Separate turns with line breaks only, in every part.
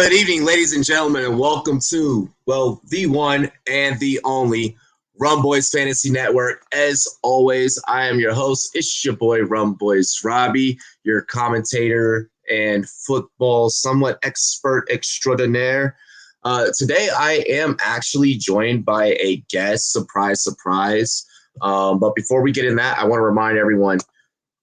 Good evening, ladies and gentlemen, and welcome to, the one and the only Rum Boys Fantasy Network. As always, I am your host. It's your boy, Rum Boys Robbie, your commentator and football somewhat expert extraordinaire. Today, I am actually joined by a guest. Surprise, surprise. But before we get in that, I want to remind everyone,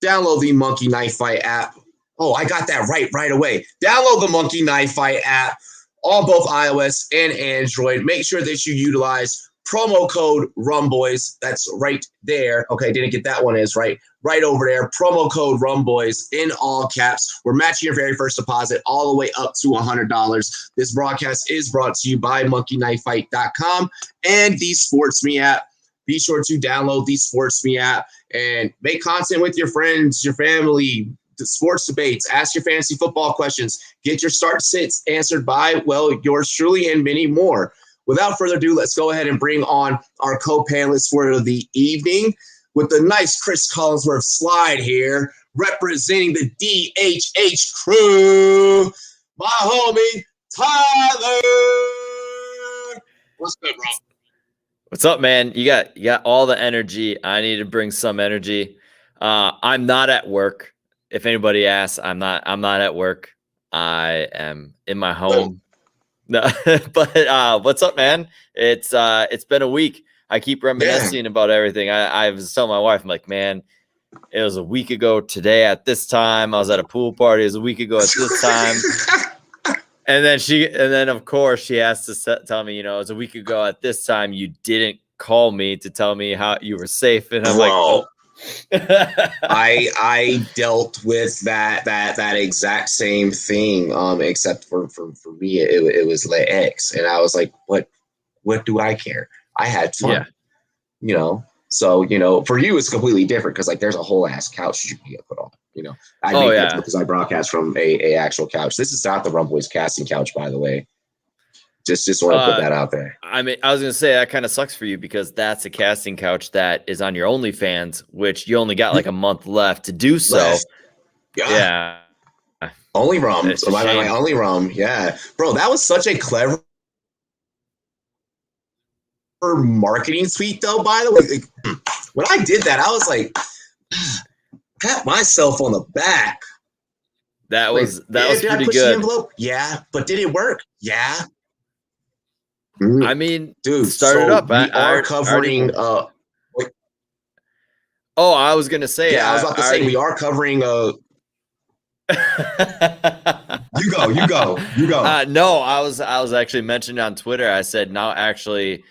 download the Monkey Knife Fight app. Oh, I got that right away. Download the Monkey Knife Fight app on both iOS and Android. Make sure that you utilize promo code RUMBOYS. That's right there. Okay, didn't get that one is right over there. Promo code RUMBOYS in all caps. We're matching your very first deposit all the way up to $100. This broadcast is brought to you by monkeyknifefight.com and the SportsMe app. Be sure to download the SportsMe app and make content with your friends, your family, the sports debates, ask your fantasy football questions, get your start sits answered by, yours truly and many more. Without further ado, let's go ahead and bring on our co-panelists for the evening with the nice Chris Collinsworth slide here, representing the DHH crew, my homie, Tyler. What's good, bro?
What's up, man? You got all the energy. I need to bring some energy. I'm not at work. If anybody asks, I'm not at work. I am in my home. No, but what's up, man? It's been a week. I keep reminiscing about everything. I was telling my wife, I'm like, man, it was a week ago today at this time. I was at a pool party. It was a week ago at this time. And then of course she has to tell me, it was a week ago at this time. You didn't call me to tell me how you were safe. And I'm like, oh.
I dealt with that exact same thing, except for me, it was X, and I was like, what do I care? I had fun, So for you it's completely different because there's a whole ass couch you can get put on. Because I broadcast from a actual couch. This is not the Rum Boys casting couch, by the way. Just want to put that out there.
I mean, I was going to say that kind of sucks for you because that's a casting couch that is on your OnlyFans, which you only got a month left to do so. Yeah.
Only Rum. So my only Rum. Yeah. Bro, that was such a clever marketing suite, though, by the way. When I did that, I was like, pat myself on the back.
That was pretty
I push
good.
The envelope? Yeah. But did it work? Yeah.
I mean,
dude,
started up.
We are covering.
I was gonna say.
Yeah, I was about to say we are covering. You go.
No, I was actually mentioning on Twitter. I said now actually,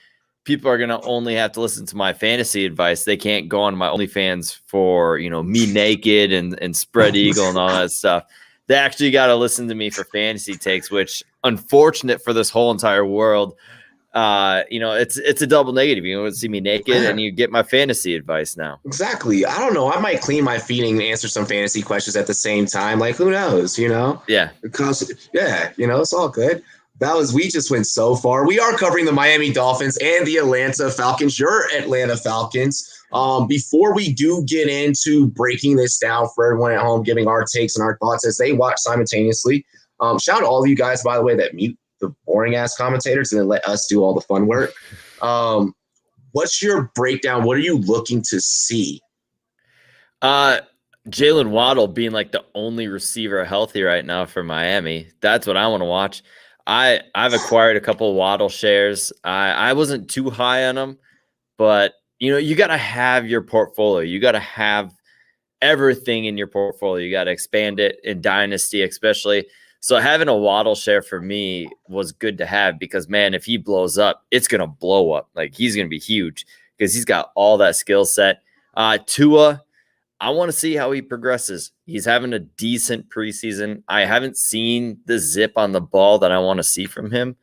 people are gonna only have to listen to my fantasy advice. They can't go on my OnlyFans for me naked and spread eagle and all that stuff. They actually got to listen to me for fantasy takes, which unfortunate for this whole entire world. It's a double negative. You want to see me naked and you get my fantasy advice now.
Exactly. I don't know. I might clean my feet and answer some fantasy questions at the same time. Who knows,
Yeah.
Because, it's all good. We just went so far. We are covering the Miami Dolphins and the Atlanta Falcons. Your Atlanta Falcons. Before we do get into breaking this down for everyone at home, giving our takes and our thoughts as they watch simultaneously, shout out to all of you guys, by the way, that mute the boring ass commentators and then let us do all the fun work. What's your breakdown? What are you looking to see?
Jalen Waddle being the only receiver healthy right now for Miami. That's what I want to watch. I've acquired a couple of Waddle shares. I wasn't too high on them, but you got to have your portfolio. You got to have everything in your portfolio. You got to expand it in Dynasty, especially. So having a Waddle share for me was good to have because, man, if he blows up, it's going to blow up. He's going to be huge because he's got all that skill set. Tua, I want to see how he progresses. He's having a decent preseason. I haven't seen the zip on the ball that I want to see from him,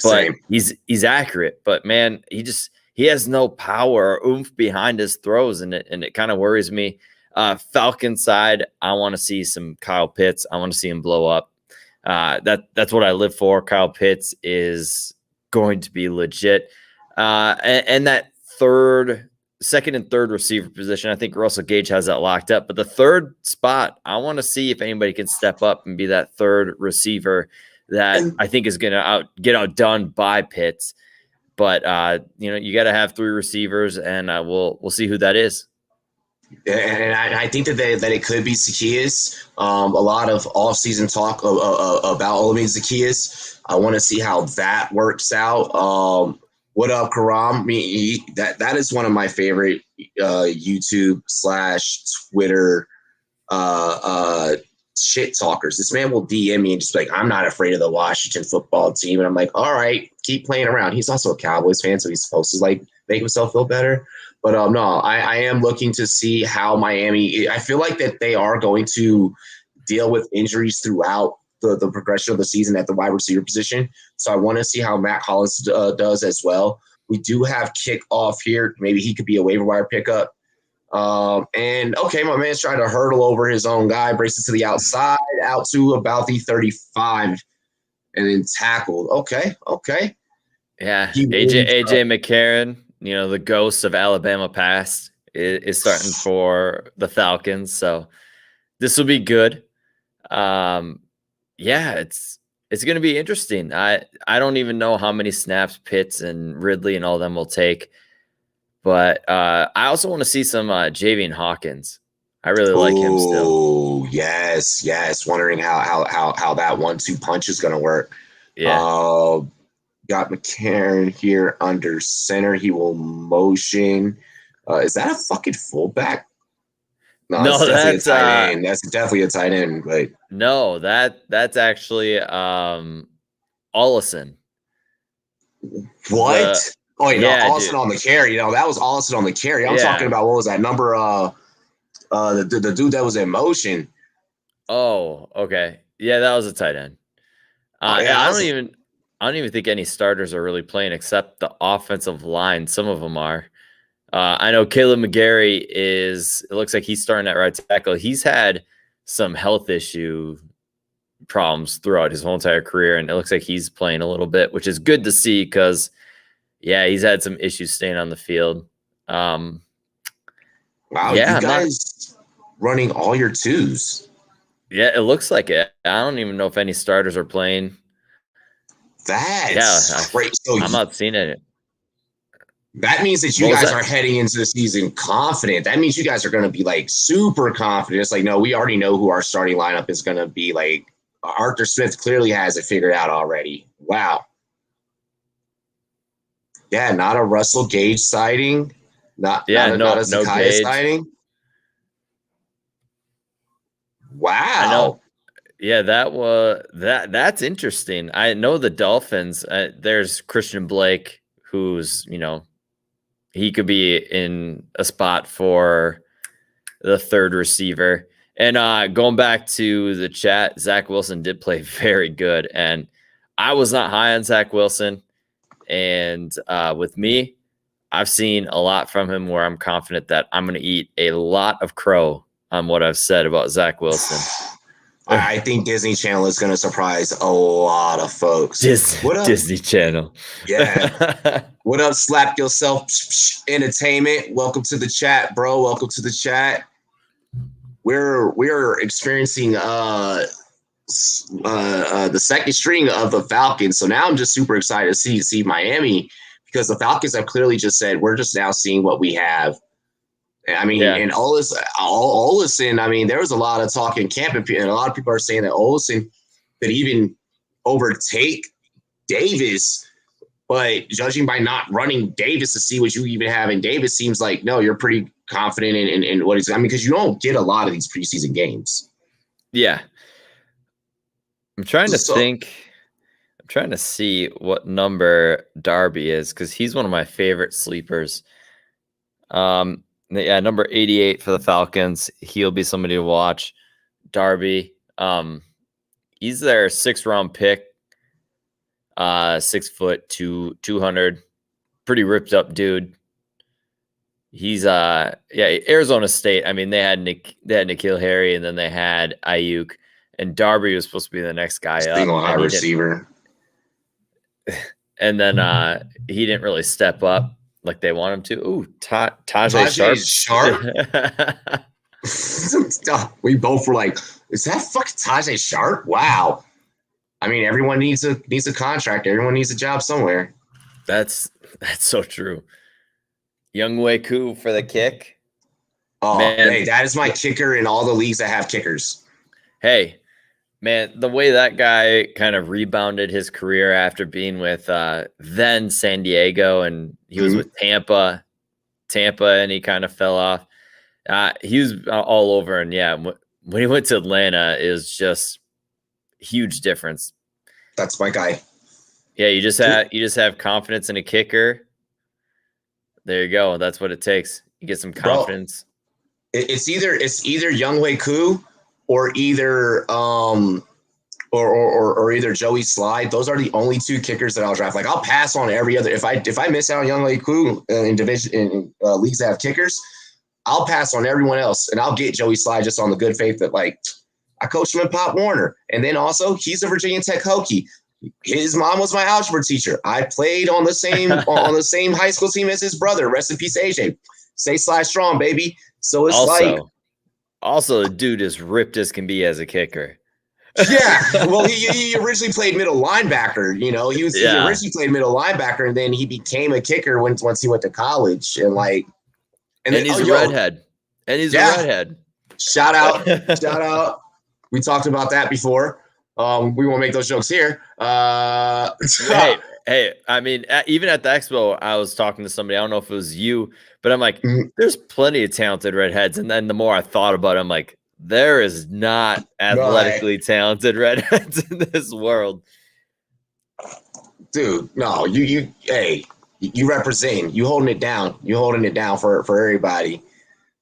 but he's accurate. But, man, he has no power or oomph behind his throws, and it kind of worries me. Falcon side, I want to see some Kyle Pitts. I want to see him blow up. That's what I live for. Kyle Pitts is going to be legit. And that second and third receiver position, I think Russell Gage has that locked up. But the third spot, I want to see if anybody can step up and be that third receiver that
And
I think is going to get outdone by Pitts. But you got to have 3 receivers, and we'll see who that is.
And I think that it could be Zacchaeus. A lot of offseason talk about Olamide Zacchaeus. I want to see how that works out. What up, Karam? That is one of my favorite YouTube / Twitter shit talkers. This man will DM me and just be like, I'm not afraid of the Washington football team. And I'm like, all right, keep playing around. He's also a Cowboys fan, so he's supposed to like make himself feel better. But no, I am looking to see how Miami – I feel like that they are going to deal with injuries throughout the progression of the season at the wide receiver position. So I want to see how Matt Collins does as well. We do have kickoff here. Maybe he could be a waiver wire pickup. And, okay, my man's trying to hurdle over his own guy, braces to the outside, out to about the 35, and then tackled. Okay.
Yeah, AJ McCarron, the ghost of Alabama past, is starting for the Falcons. So this will be good. It's going to be interesting. I don't even know how many snaps Pitts and Ridley and all them will take. But I also want to see some Javian Hawkins. I really like him still.
Oh, yes. Wondering how that 1-2 punch is going to work.
Yeah.
Got McCarron here under center. He will motion. Is that a fucking fullback? No, that's definitely a tight end. That's definitely a tight end. But
no, that's actually Ollison.
What? Ollison on the carry. That was Ollison on the carry. I'm talking about, what was that number? The dude that was in motion.
Oh, okay. Yeah, that was a tight end. I don't even think any starters are really playing except the offensive line. Some of them are. I know Caleb McGarry it looks like he's starting at right tackle. He's had some health issue problems throughout his whole entire career, and it looks like he's playing a little bit, which is good to see because, he's had some issues staying on the field.
Wow, you guys running all your 2s.
Yeah, it looks like it. I don't even know if any starters are playing.
That's great. So
I'm not seeing it.
That means that you guys are heading into the season confident. That means you guys are going to be like super confident. It's like, no, we already know who our starting lineup is going to be. Like, Arthur Smith clearly has it figured out already. Wow. Yeah, not a Russell Gage sighting. Not a Zacchaeus sighting. Wow.
I know. Yeah, that's interesting. I know the Dolphins. There's Christian Blake, who's, he could be in a spot for the 3rd receiver. And going back to the chat, Zach Wilson did play very good. And I was not high on Zach Wilson. And with me, I've seen a lot from him where I'm confident that I'm going to eat a lot of crow on what I've said about Zach Wilson.
I think Disney Channel is going to surprise a lot of folks.
What up? Disney Channel.
Yeah. What up, Slap Yourself Entertainment? Welcome to the chat, bro. Welcome to the chat. We're experiencing the second string of the Falcons. So now I'm just super excited to see Miami, because the Falcons have clearly just said, we're just now seeing what we have. I mean, and Olsen, I mean, there was a lot of talk in camp, and a lot of people are saying that Olsen could even overtake Davis. But judging by not running Davis to see what you even have in Davis, seems like, no, you're pretty confident in what he's – I mean, because you don't get a lot of these preseason games.
Yeah. I'm trying to think – I'm trying to see what number Darby is, because he's one of my favorite sleepers. Yeah, number 88 for the Falcons. He'll be somebody to watch. Darby. He's their 6th-round pick. 6 foot 200. Pretty ripped up dude. He's Arizona State. I mean, they had N'Keal Harry, and then they had Ayuk, and Darby was supposed to be the next guy up.
Single high receiver.
And then he didn't really step up like they want him to. Ooh, Tajay Sharp.
We both were like, is that fucking Tajay Sharp? Wow. I mean, everyone needs a contract. Everyone needs a job somewhere.
That's so true. Young Wei Koo for the kick.
Oh,
Man.
hey, that is my kicker in all the leagues that have kickers.
Hey, man, the way that guy kind of rebounded his career after being with then San Diego, and he was with Tampa, and he kind of fell off. He was all over, and yeah, when he went to Atlanta, is just huge difference.
That's my guy.
Yeah, you just have confidence in a kicker. There you go. That's what it takes. You get some confidence.
Bro, it's either Young Wei Koo or either or either Joey Slye. Those are the only two kickers that I'll draft. Like I'll pass on every other. If I miss out on Young Wei Koo in leagues that have kickers, I'll pass on everyone else, and I'll get Joey Slye just on the good faith that like I coached him in Pop Warner, and then also he's a Virginia Tech Hokie. His mom was my algebra teacher. I played on the same high school team as his brother. Rest in peace, AJ. Stay Slye strong, baby. So it's
also the dude is ripped as can be as a kicker.
Yeah, well, he originally played middle linebacker. You know, he originally played middle linebacker, and then he became a kicker once he went to collge, and
he's a redhead. And he's a redhead.
Shout out. We talked about that before. We won't make those jokes here.
Hey, I mean, even at the expo, I was talking to somebody. I don't know if it was you, but I'm like, there's plenty of talented redheads. And then the more I thought about it, I'm like, there is not athletically talented redheads in this world.
Dude, no, you represent. You holding it down. You holding it down for everybody.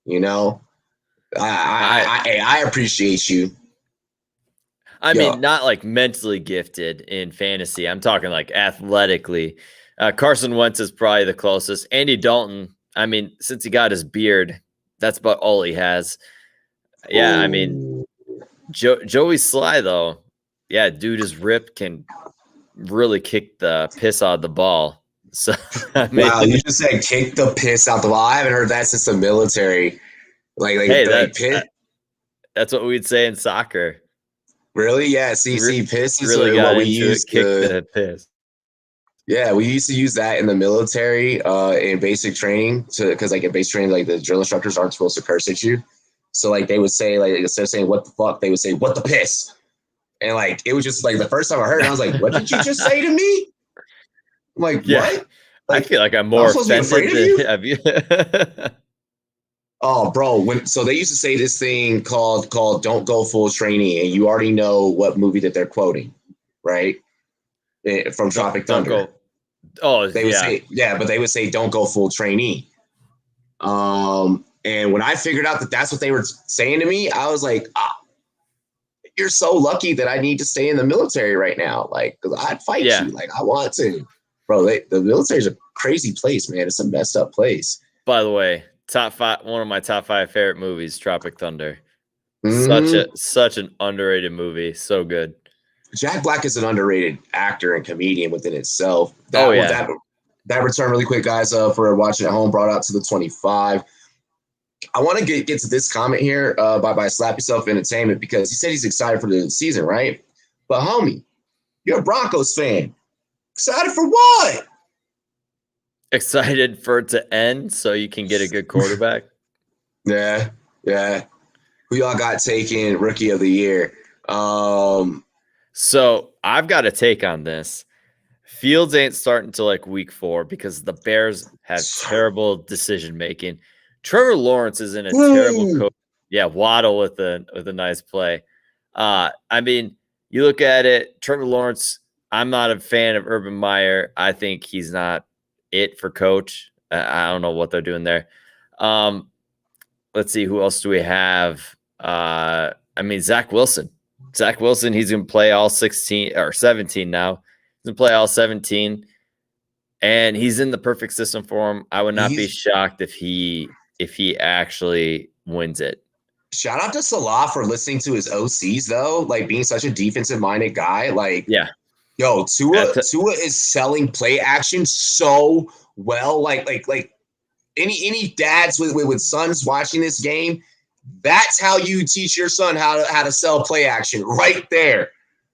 You know, I appreciate you.
I mean, not like mentally gifted in fantasy. I'm talking like athletically. Carson Wentz is probably the closest. Andy Dalton, I mean, since he got his beard, that's about all he has. Yeah, I mean, Joey Slye, though, yeah, dude is ripped, can really kick the piss out of the ball. So, I mean,
wow, you just said kick the piss out the ball. I haven't heard that since the military.
That's what we'd say in soccer.
Really? Yeah. See, piss is
really
what we used
to kick the piss.
Yeah, we used to use that in the military in basic training because like in basic training, like the drill instructors aren't supposed to curse at you. So like they would say, like instead of saying what the fuck, they would say what the piss. And like it was just like the first time I heard it, I was like, what did you just say to me? I'm like, what? Like,
I feel like I'm more offended than you.
Oh, bro. So they used to say this thing called "Don't Go Full Trainee," and you already know what movie that they're quoting, right? From Tropic Thunder. They would say, but they would say "Don't go full trainee." And when I figured out that that's what they were saying to me, I was like, "You're so lucky that I need to stay in the military right now. Like, 'cause I'd fight you. Like, I want to, bro. The military's a crazy place, man. It's a messed up place."
By the way, top 5, one of my top 5 favorite movies, Tropic Thunder. Such an underrated movie. So good.
Jack Black is an underrated actor and comedian within itself. That return really quick, guys, for watching at home, brought out to the 25. I want to get to this comment here by Slap Yourself Entertainment because he said he's excited for the season, right? But homie, you're a Broncos fan. Excited for what?
Excited for it to end so you can get a good quarterback.
Yeah. Who y'all got taking Rookie of the Year?
So I've got a take on this. Fields ain't starting until like week 4 because the Bears have terrible decision making. Trevor Lawrence is in a terrible coach. Yeah, Waddle with a nice play. I mean, you look at it, Trevor Lawrence, I'm not a fan of Urban Meyer. I think he's not it for coach. I don't know what they're doing there. Let's see, who else do we have? I mean, Zach Wilson. Zach Wilson, he's going to play all 16 or 17 now. He's going to play all 17, and he's in the perfect system for him. I would not be shocked if he actually wins it.
Shout out to Salah for listening to his OCs, though, like being such a defensive-minded guy. Like, yo, Tua is selling play action so well. Like any dads with sons watching this game, that's how you teach your son how to sell play action right there.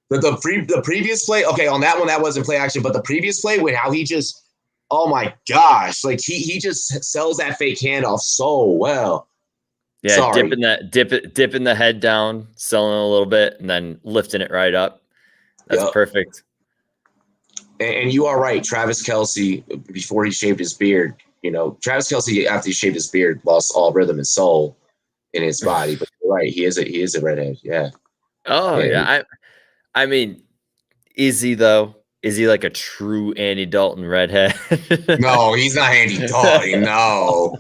The previous play, okay, on that one that wasn't play action, but the previous play when how he just, oh my gosh, like he just sells that fake handoff so well.
Yeah,
Sorry.
dipping the head down, selling a little bit, and then lifting it right up. That's
Yep.
perfect.
And you are right. Travis Kelce, before he shaved his beard, Travis Kelce after he shaved his beard lost all rhythm and soul in his body. But you're right, he is a redhead. Yeah.
Oh yeah. I mean, is he though? Is he like a true Andy Dalton redhead?
No, he's not Andy Dalton. No.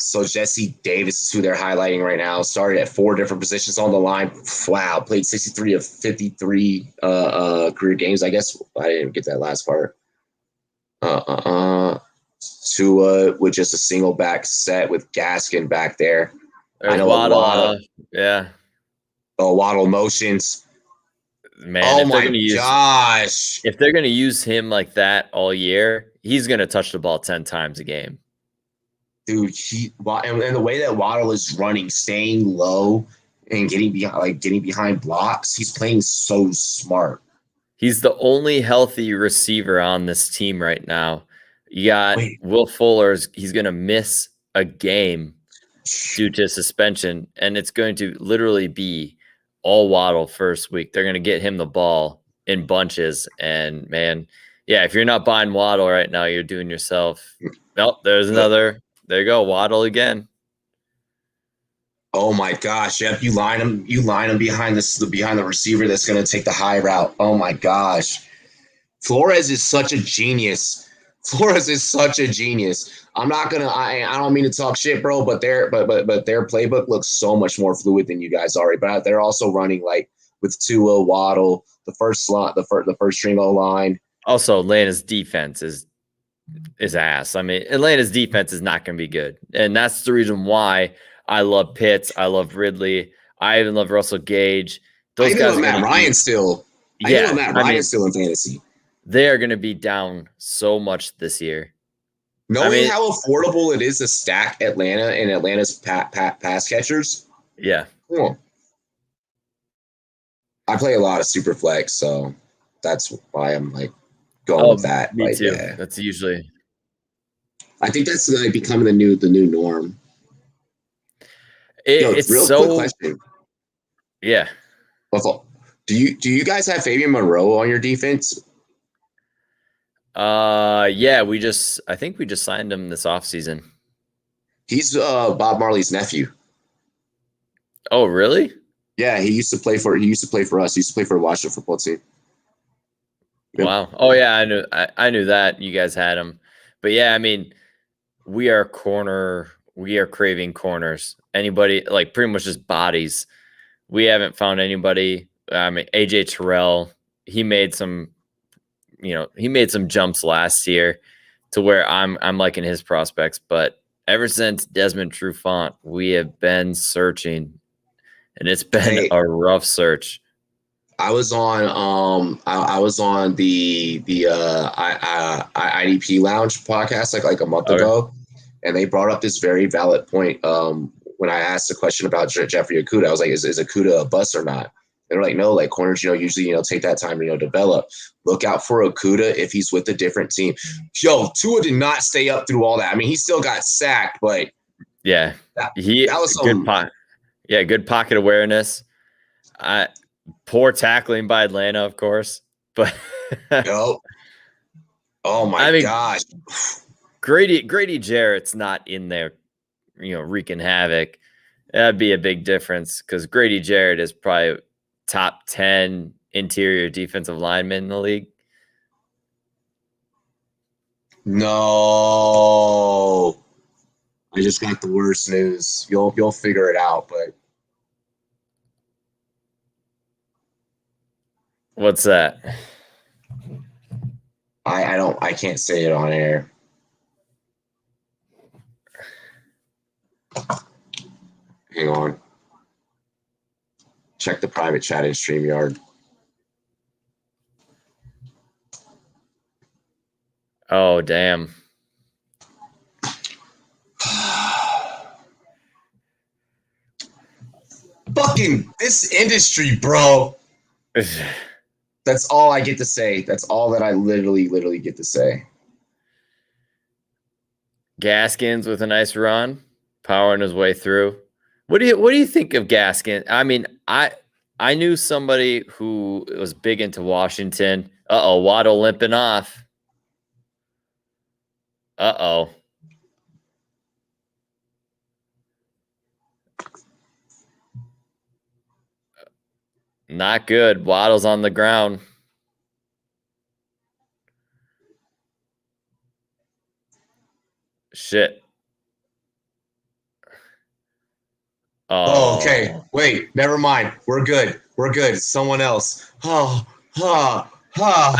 So Jesse Davis is who they're highlighting right now. Started at 4 different positions on the line. Wow, played 63 of 53 career games. I guess I didn't get that last part. Tua with just a single back set with Gaskin back there.
There's
I know
Waddle,
a lot of Waddle motions.
Man,
Oh
if they're
my
gonna
gosh.
if they're gonna use him like that all year, he's gonna touch the ball 10 times a game.
Dude, and the way that Waddle is running, staying low and getting behind blocks, he's playing so smart.
He's the only healthy receiver on this team right now. You got Will Fuller. He's going to miss a game due to suspension, and it's going to literally be all Waddle first week. They're going to get him the ball in bunches, and man, yeah, if you're not buying Waddle right now, you're doing yourself. Oh, there's another. There you go, Waddle again.
Oh my gosh! Yep, you line him behind the receiver that's going to take the high route. Oh my gosh, Flores is such a genius. I'm not gonna. I don't mean to talk shit, bro. But their playbook looks so much more fluid than you guys are. But they're also running like with Tua, Waddle, the first string O line.
Also, Atlanta's defense is ass. I mean, Atlanta's defense is not going to be good, and that's the reason why I love Pitts. I love Ridley. I even love Russell Gage. Those guys are
Matt Ryan still.
Yeah,
Matt Ryan still in fantasy.
They are going to be down so much this year.
Knowing how affordable it is to stack Atlanta and Atlanta's pass catchers.
Yeah.
I play a lot of super flex, so that's why I'm like going with that.
Me too.
Yeah.
That's usually.
I think that's like becoming the new norm.
It's
real
so.
Quick question.
Yeah.
Do you guys have Fabian Monroe on your defense?
Yeah, I think we just signed him this offseason.
He's Bob Marley's nephew.
Oh, really?
Yeah, he used to play for us. He used to play for the Washington football team.
Yep. Wow. Oh yeah, I knew that you guys had him. But yeah, I mean, we are craving corners. Anybody, like pretty much just bodies. We haven't found anybody. I mean, AJ Terrell, he made some jumps last year to where I'm liking his prospects. But ever since Desmond Trufant, we have been searching, and it's been a rough search.
I was on the IDP Lounge podcast like a month ago, and they brought up this very valid point. When I asked the question about Jeffrey Okudah, I was like, is Okudah a bust or not? They're like, no, like corners, usually, take that time to, develop. Look out for Okudah if he's with a different team. Tua did not stay up through all that. I mean, he still got sacked, but
yeah, that was good pocket. Yeah, good pocket awareness. Poor tackling by Atlanta, of course, but
oh my gosh,
Grady Jarrett's not in there, wreaking havoc. That'd be a big difference because Grady Jarrett is probably top 10 interior defensive lineman in the league.
No, I just got the worst news. You'll figure it out, but
what's that?
I can't say it on air. Hang on. Check the private chat in StreamYard.
Oh, damn.
fucking this industry, bro. That's all I get to say. That's all that I literally get to say.
Gaskins with a nice run, powering his way through. What do you think of Gaskin? I mean, I knew somebody who was big into Washington. Waddle limping off. Not good. Waddle's on the ground. Shit.
Oh, okay. Wait, never mind. We're good. Someone else.
I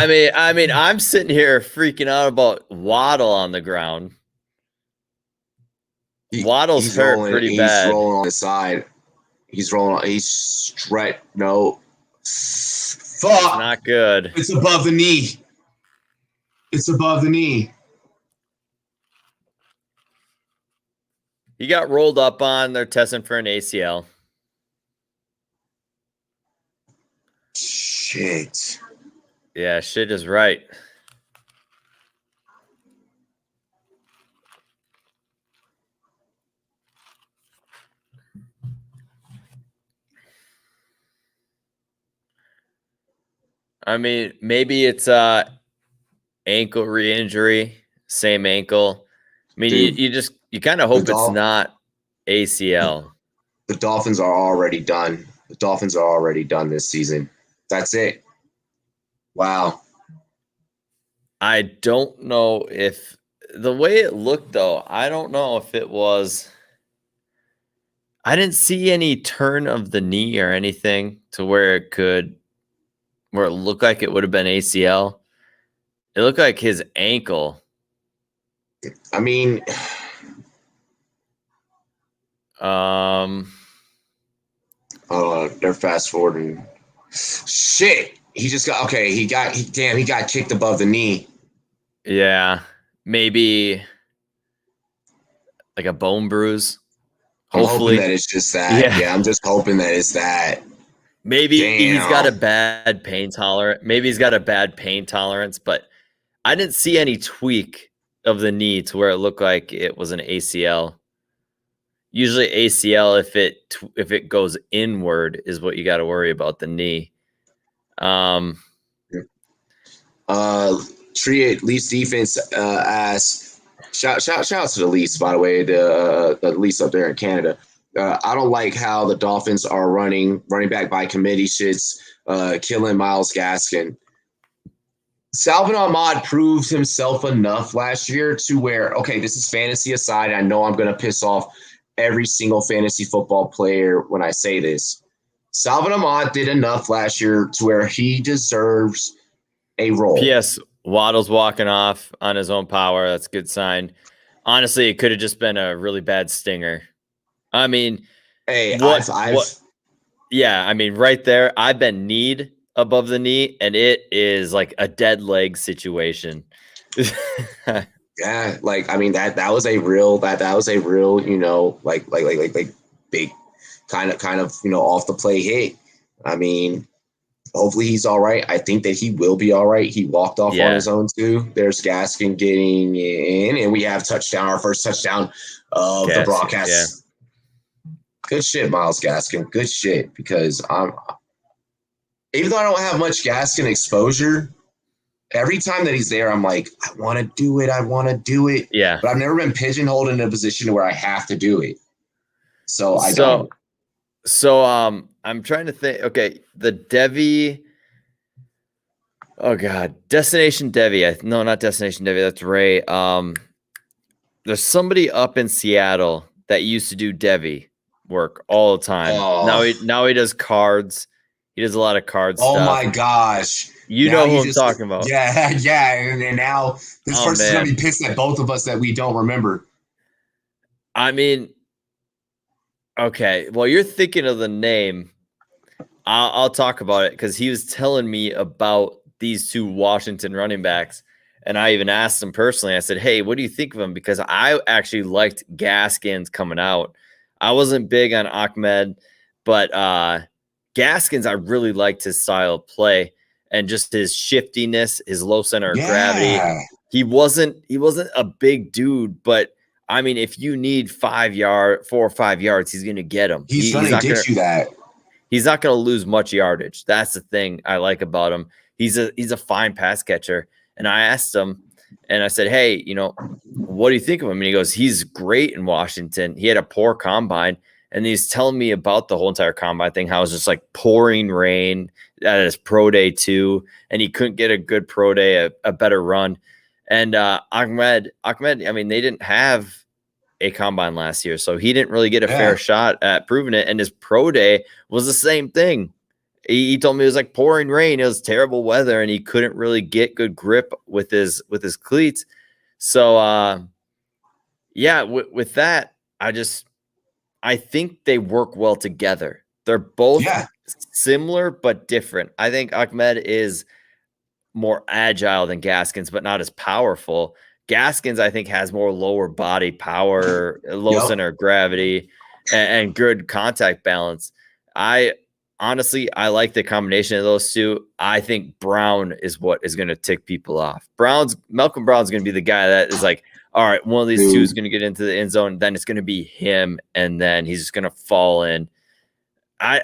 mean, I'm sitting here freaking out about Waddle on the ground. Waddle's hurt pretty bad.
He's rolling on his side. He's rolling. He's straight. No. Fuck.
It's not good.
It's above the knee.
He got rolled up on. They're testing for an ACL.
Shit.
Yeah, shit is right. I mean, maybe it's ankle re-injury, same ankle. I mean, dude, you kind of hope it's not ACL.
The Dolphins are already done. This season. That's it. Wow.
I don't know if the way it looked, though, I don't know if it was. I didn't see any turn of the knee or anything to where it looked like it would have been ACL. It looked like his ankle.
I mean, they're fast forwarding. Shit. He just got okay. He got kicked above the knee.
Yeah, maybe like a bone bruise.
I'm hoping that it's just that. Yeah, I'm just hoping that it's that.
Maybe he's got a bad pain tolerance. But I didn't see any tweak of the knee to where it looked like it was an ACL. Usually ACL, if it goes inward, is what you got to worry about the knee.
Tree Leafs defense asks, shout out to the Leafs, by the way, the Leafs up there in Canada. I don't like how the Dolphins are running back by committee shits, killing Myles Gaskin. Salvon Ahmed proved himself enough last year to where, okay, this is fantasy aside. I know I'm going to piss off every single fantasy football player when I say this. Salvon Ahmed did enough last year to where he deserves a role.
P.S. Waddle's walking off on his own power. That's a good sign. Honestly, it could have just been a really bad stinger. I mean,
hey,
yeah, I mean, right there, I've been kneed above the knee, and it is like a dead leg situation.
Yeah, like I mean that was a real like big kind of off the play hit. I mean, hopefully he's all right. I think that he will be all right. He walked off on his own too. There's Gaskin getting in, and we have our first touchdown of the broadcast. Yeah. Good shit, Myles Gaskin. Good shit, because even though I don't have much Gaskin exposure, every time that he's there, I'm like, I want to do it.
Yeah.
But I've never been pigeonholed in a position where I have to do it. So I don't.
So I'm trying to think. Okay, the Devi. Oh God, Destination Devi. No, not Destination Devi. That's Ray. There's somebody up in Seattle that used to do Devi work all the time.
Oh.
Now he does cards. He does a lot of card stuff.
Oh my gosh.
You know who I'm talking about.
Yeah. And now this person's going to be pissed at both of us that we don't remember.
I mean, okay. Well, you're thinking of the name. I'll talk about it because he was telling me about these two Washington running backs. And I even asked him personally. I said, hey, what do you think of him? Because I actually liked Gaskins coming out. I wasn't big on Ahmed, But Gaskins, I really liked his style of play and just his shiftiness, his low center of gravity. He wasn't a big dude, but I mean, if you need 4 or 5 yards, he's going to get them.
He's going to get you that.
He's not going to lose much yardage. That's the thing I like about him. He's a fine pass catcher. And I asked him, and I said, hey, what do you think of him? And he goes, he's great in Washington. He had a poor combine. And he's telling me about the whole entire combine thing, how it was just like pouring rain at his pro day too. And he couldn't get a good pro day, a better run. And Ahmed, I mean, they didn't have a combine last year, so he didn't really get a fair shot at proving it. And his pro day was the same thing. He told me it was like pouring rain. It was terrible weather, and he couldn't really get good grip with his cleats. So, with that, I think they work well together. They're both similar but different. I think Ahmed is more agile than Gaskins, but not as powerful. Gaskins, I think, has more lower body power, low center of gravity, and good contact balance. I like the combination of those two. I think Brown is what is going to tick people off. Malcolm Brown's going to be the guy that is like, all right, one of these two is going to get into the end zone, then it's going to be him, and then he's just going to fall in. I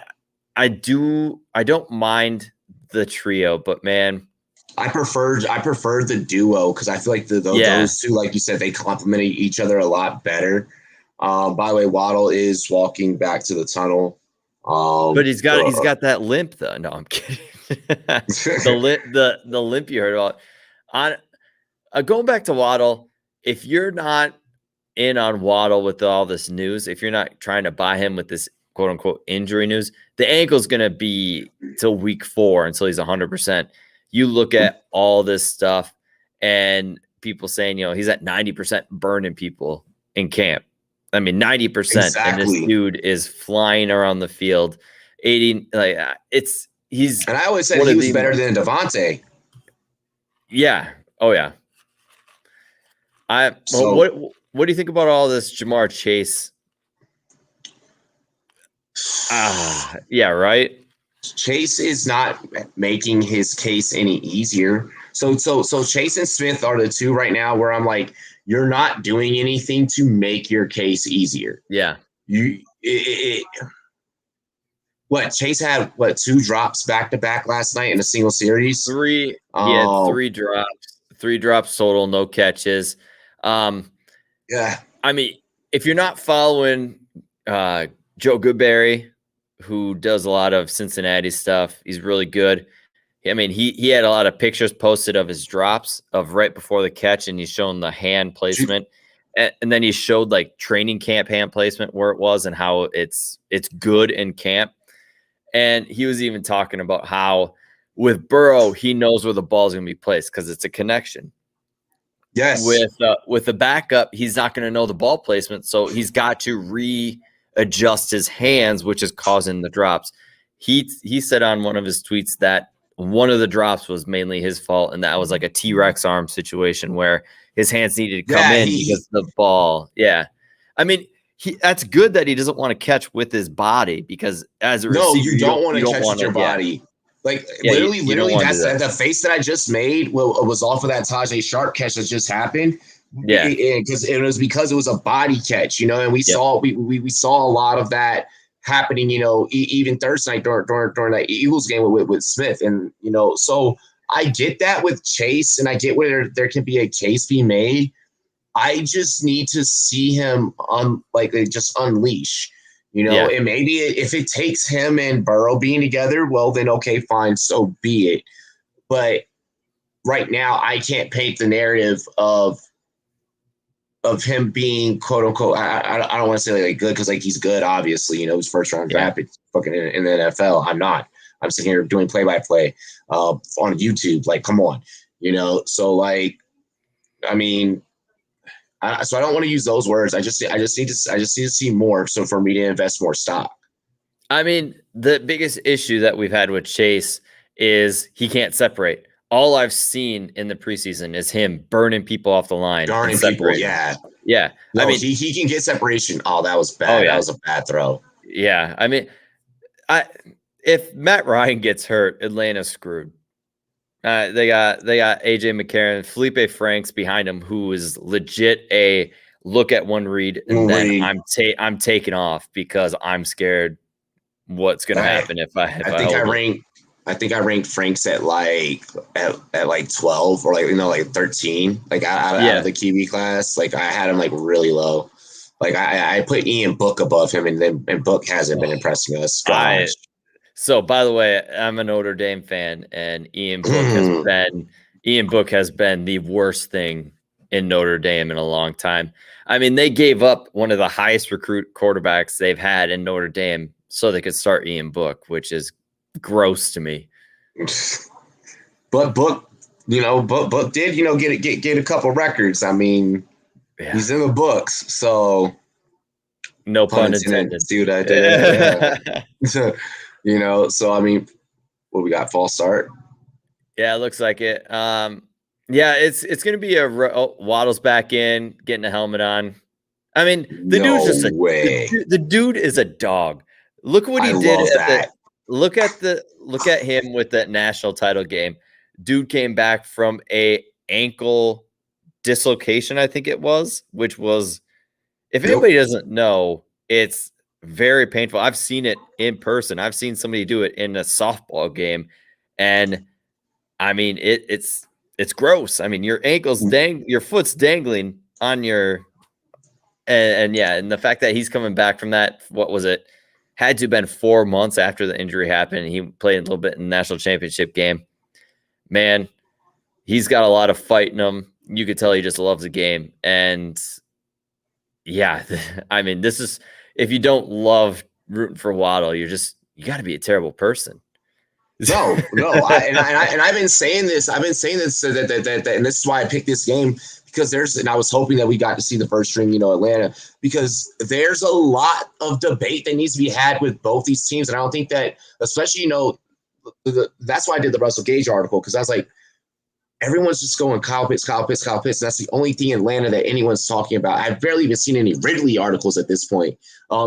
don't mind the trio, but man,
I preferred the duo because I feel like those two, like you said, they complemented each other a lot better. By the way, Waddle is walking back to the tunnel.
But he's got that limp though. No, I'm kidding. the limp you heard about. Going back to Waddle, if you're not in on Waddle with all this news, if you're not trying to buy him with this quote unquote injury news, the ankle's going to be till week 4 until he's 100%. You look at all this stuff and people saying, he's at 90% burning people in camp. I mean, 90%. Exactly. And this dude is flying around the field, 80. He's.
And I always said he was better than Devontae.
Yeah. Oh yeah. What do you think about all this Jamar Chase? Yeah, right.
Chase is not making his case any easier. So Chase and Smith are the two right now where I'm like, you're not doing anything to make your case easier.
Yeah.
Chase had 2 drops back to back last night in a single series?
3. He had 3 drops. 3 drops total, no catches.
Yeah.
I mean, if you're not following Joe Goodberry, who does a lot of Cincinnati stuff, he's really good. I mean, he had a lot of pictures posted of his drops of right before the catch, and he's shown the hand placement. And then he showed like training camp hand placement where it was and how it's good in camp. And he was even talking about how with Burrow, he knows where the ball is going to be placed because it's a connection.
Yes.
With the backup, he's not going to know the ball placement, so he's got to readjust his hands, which is causing the drops. He said on one of his tweets that one of the drops was mainly his fault, and that was like a T-Rex arm situation where his hands needed to come in because the ball. Yeah. I mean, that's good that he doesn't want to catch with his body because as a receiver,
you don't want to catch with your body. Like literally, that's the face that I just made was off of that Tajay Sharp catch that just happened.
Yeah,
because it was because it was a body catch, and we saw we saw a lot of that happening, even Thursday night during that Eagles game with Smith, and so I get that with Chase, and I get where there can be a case be made. I just need to see him just unleash. And maybe if it takes him and Burrow being together, well, then okay, fine, so be it. But right now, I can't paint the narrative of him being quote unquote. I don't want to say like good because like he's good, obviously. He's first round drafted fucking in the NFL. I'm not. I'm sitting here doing play by play on YouTube. Like, come on, So like, I mean. So I don't want to use those words. I just need to see more. So for me to invest more stock.
I mean, the biggest issue that we've had with Chase is he can't separate. All I've seen in the preseason is him burning people off the line.
Burning people, yeah.
No,
I mean, he can get separation. Oh, that was bad. That was a bad throw.
Yeah, I mean, If Matt Ryan gets hurt, Atlanta's screwed. They got AJ McCarron, Felipe Franks behind him, who is legit a look at one read and then I'm taking off because I'm scared what's going to happen if I
think I ranked Franks at like 12 or like 13, like out of the QB class. Like I had him like really low. Like I put Ian Book above him, and Book hasn't been impressing us.
So by the way, I'm a Notre Dame fan, and Ian Book has been the worst thing in Notre Dame in a long time. I mean, they gave up one of the highest recruit quarterbacks they've had in Notre Dame so they could start Ian Book, which is gross to me.
But Book did get a couple records. I mean, he's in the books, so
no pun intended.
See what I did? Yeah. So I mean, what we got? False start.
Yeah, it looks like it. It's going to be Waddle's back in, getting a helmet on. I mean, the dude is a dog. Look what he did. Look at him with that national title game. Dude came back from a ankle dislocation, I think it was, which was, if anybody doesn't know, it's very painful. I've seen it in person. I've seen somebody do it in a softball game, and I mean it's gross. I mean, your your foot's dangling on your, and the fact that he's coming back from that, what was it? Had to have been 4 months after the injury happened. And he played a little bit in the national championship game. Man, he's got a lot of fight in him. You could tell he just loves the game. And yeah, I mean, this is, if you don't love rooting for Waddle, you got to be a terrible person.
No. I've been saying this. And this is why I picked this game, because and I was hoping that we got to see the first string, Atlanta, because there's a lot of debate that needs to be had with both these teams. And I don't think that, especially, that's why I did the Russell Gage article, because I was like, everyone's just going Kyle Pitts. That's the only thing in Atlanta that anyone's talking about. I've barely even seen any Ridley articles at this point.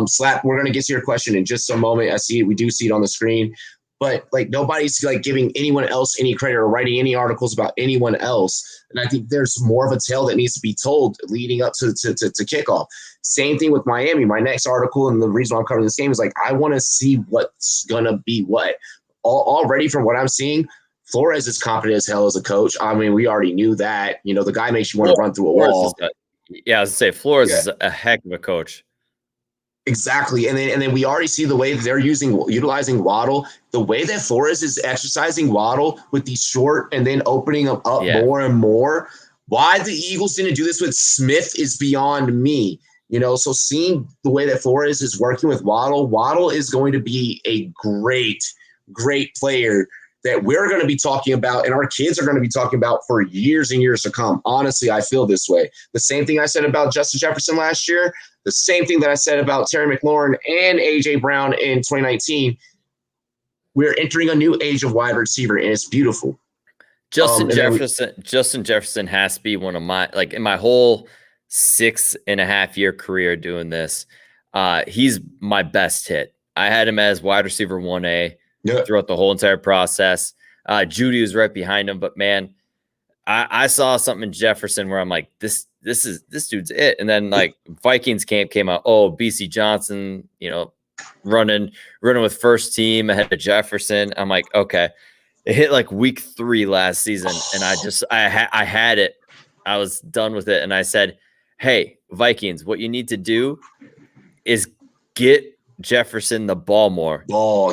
Slap, we're going to get to your question in just a moment. I see it. We do see it on the screen. But like nobody's like giving anyone else any credit or writing any articles about anyone else. And I think there's more of a tale that needs to be told leading up to kickoff. Same thing with Miami. My next article, and the reason why I'm covering this game, is like I want to see what's gonna be what. Already from what I'm seeing, Flores is confident as hell as a coach. I mean, we already knew that. The guy makes you want to run through a wall.
I was gonna say Flores is a heck of a coach.
Exactly. And then we already see the way they're utilizing Waddle, the way that Flores is exercising Waddle with these short and then opening them up more and more. Why the Eagles didn't do this with Smith is beyond me. So seeing the way that Flores is working with Waddle is going to be a great, great player that we're going to be talking about and our kids are going to be talking about for years and years to come. Honestly, I feel this way. The same thing I said about Justin Jefferson last year, the same thing that I said about Terry McLaurin and A.J. Brown in 2019. We're entering a new age of wide receiver, and it's beautiful.
Justin Jefferson has to be one of my, like, in my whole 6.5-year career doing this, he's my best hit. I had him as wide receiver 1A throughout the whole entire process. Judy was right behind him, but man, I saw something in Jefferson where I'm like, this dude's it. And then like Vikings camp came out. Oh, BC Johnson, running with first team ahead of Jefferson. I'm like, okay. It hit like week 3 last season, and I had it. I was done with it, and I said, "Hey, Vikings, what you need to do is get Jefferson the ball more."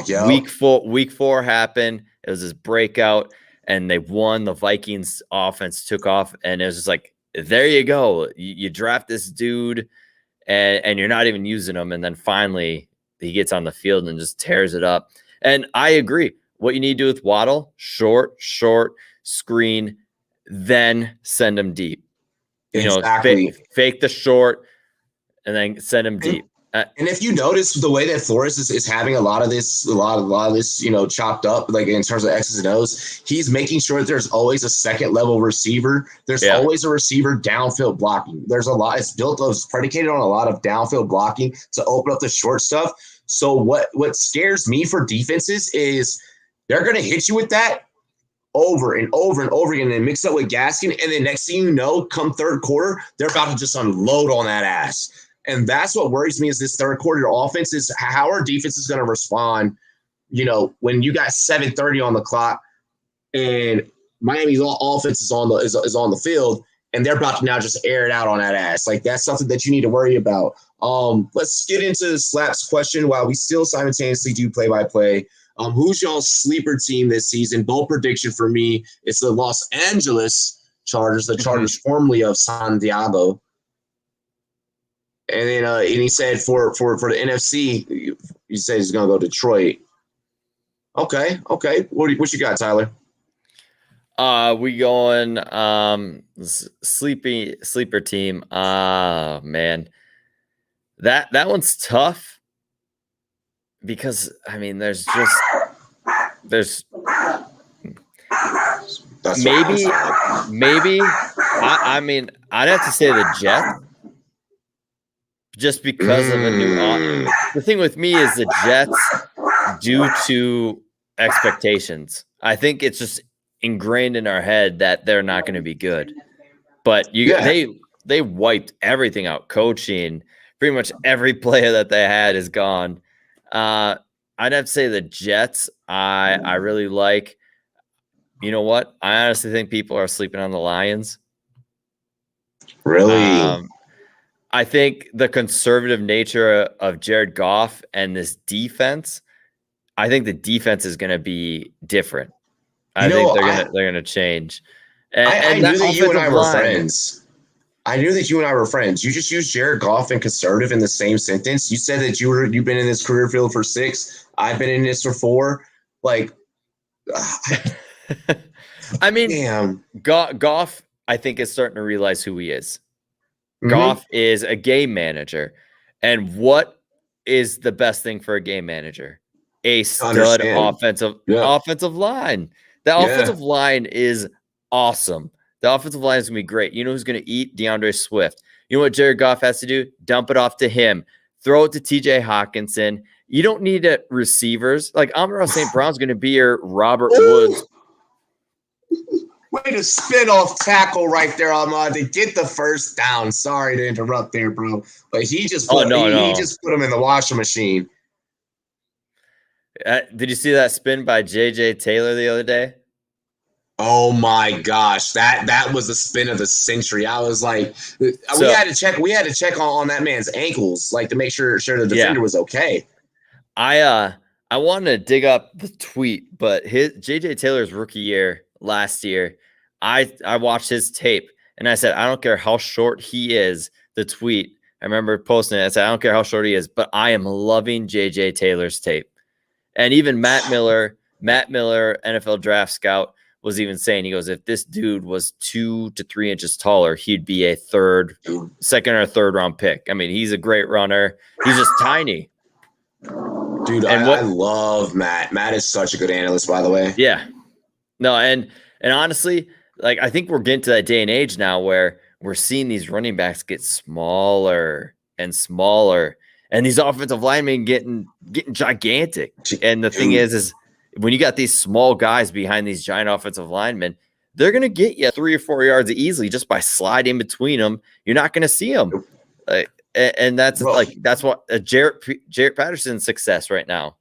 Yeah.
Week 4 happened. It was this breakout, and they won. The Vikings offense took off, and it was just like, there you go. You draft this dude, and you're not even using him, and then finally he gets on the field and just tears it up. And I agree. What you need to do with Waddle, short, screen, then send him deep.
Exactly.
Fake the short, and then send him deep.
And if you notice the way that Flores is having a lot of this, chopped up, like in terms of X's and O's, he's making sure that there's always a second level receiver. There's always a receiver downfield blocking. There's a lot. It's predicated on a lot of downfield blocking to open up the short stuff. So what scares me for defenses is they're going to hit you with that over and over and over again and mix up with Gaskin. And then next thing you know, come third quarter, they're about to just unload on that ass. And that's what worries me is this third quarter offense is how our defense is going to respond, when you got 7:30 on the clock and Miami's offense is on the field and they're about to now just air it out on that ass. Like, that's something that you need to worry about. Let's get into Slap's question while we still simultaneously do play-by-play. Who's y'all's sleeper team this season? Bold prediction for me, it's the Los Angeles Chargers, the Chargers formerly of San Diego. And then and he said for the NFC, he said he's going to go Detroit. Okay. What you got, Tyler?
We going sleeper team. Man. That one's tough because there's maybe I'd have to say the Jets just because of a new the thing with me is the Jets due to expectations. I think it's just ingrained in our head that they're not going to be good. But they wiped everything out. Coaching, pretty much every player that they had is gone. I'd have to say the Jets. I really like. You know what? I honestly think people are sleeping on the Lions.
Really?
I think the conservative nature of Jared Goff and this defense, I think the defense is going to be different. I think they're gonna change.
I knew that you and I were friends. I knew that you and I were friends. You just used Jared Goff and conservative in the same sentence. You said that you've been in this career field for 6. I've been in this for 4. Like, damn.
Goff, I think, is starting to realize who he is.
Mm-hmm.
Goff is a game manager. And what is the best thing for a game manager? A stud offensive line. The offensive line is awesome. The offensive line is going to be great. You know who's going to eat? DeAndre Swift. You know what Jared Goff has to do? Dump it off to him. Throw it to TJ Hawkinson. You don't need receivers. Like, Amon-Ra St. Brown's going to be your Robert Woods.
Way to spin off tackle right there, Ahmad, to get the first down. Sorry to interrupt there, bro. But he just put him in the washing machine.
Did you see that spin by JJ Taylor the other day?
Oh my gosh, that was the spin of the century. I was like, we had to check on that man's ankles, like, to make sure the defender was okay.
I wanted to dig up the tweet, but JJ Taylor's rookie year last year, I watched his tape and I said, I don't care how short he is. The tweet, I remember posting it. I said, I don't care how short he is, but I am loving JJ Taylor's tape. And even Matt Miller, NFL draft scout, was even saying, he goes, if this dude was 2 to 3 inches taller, he'd be a second or third round pick. I mean, he's a great runner. He's just tiny.
Dude, I love Matt. Matt is such a good analyst, by the way.
Yeah. No, and honestly, like, I think we're getting to that day and age now where we're seeing these running backs get smaller and smaller, and these offensive linemen getting gigantic. And the thing is when you got these small guys behind these giant offensive linemen, they're going to get you 3 or 4 yards easily just by sliding between them. You're not going to see them. And that's what Jarrett Patterson's success right now.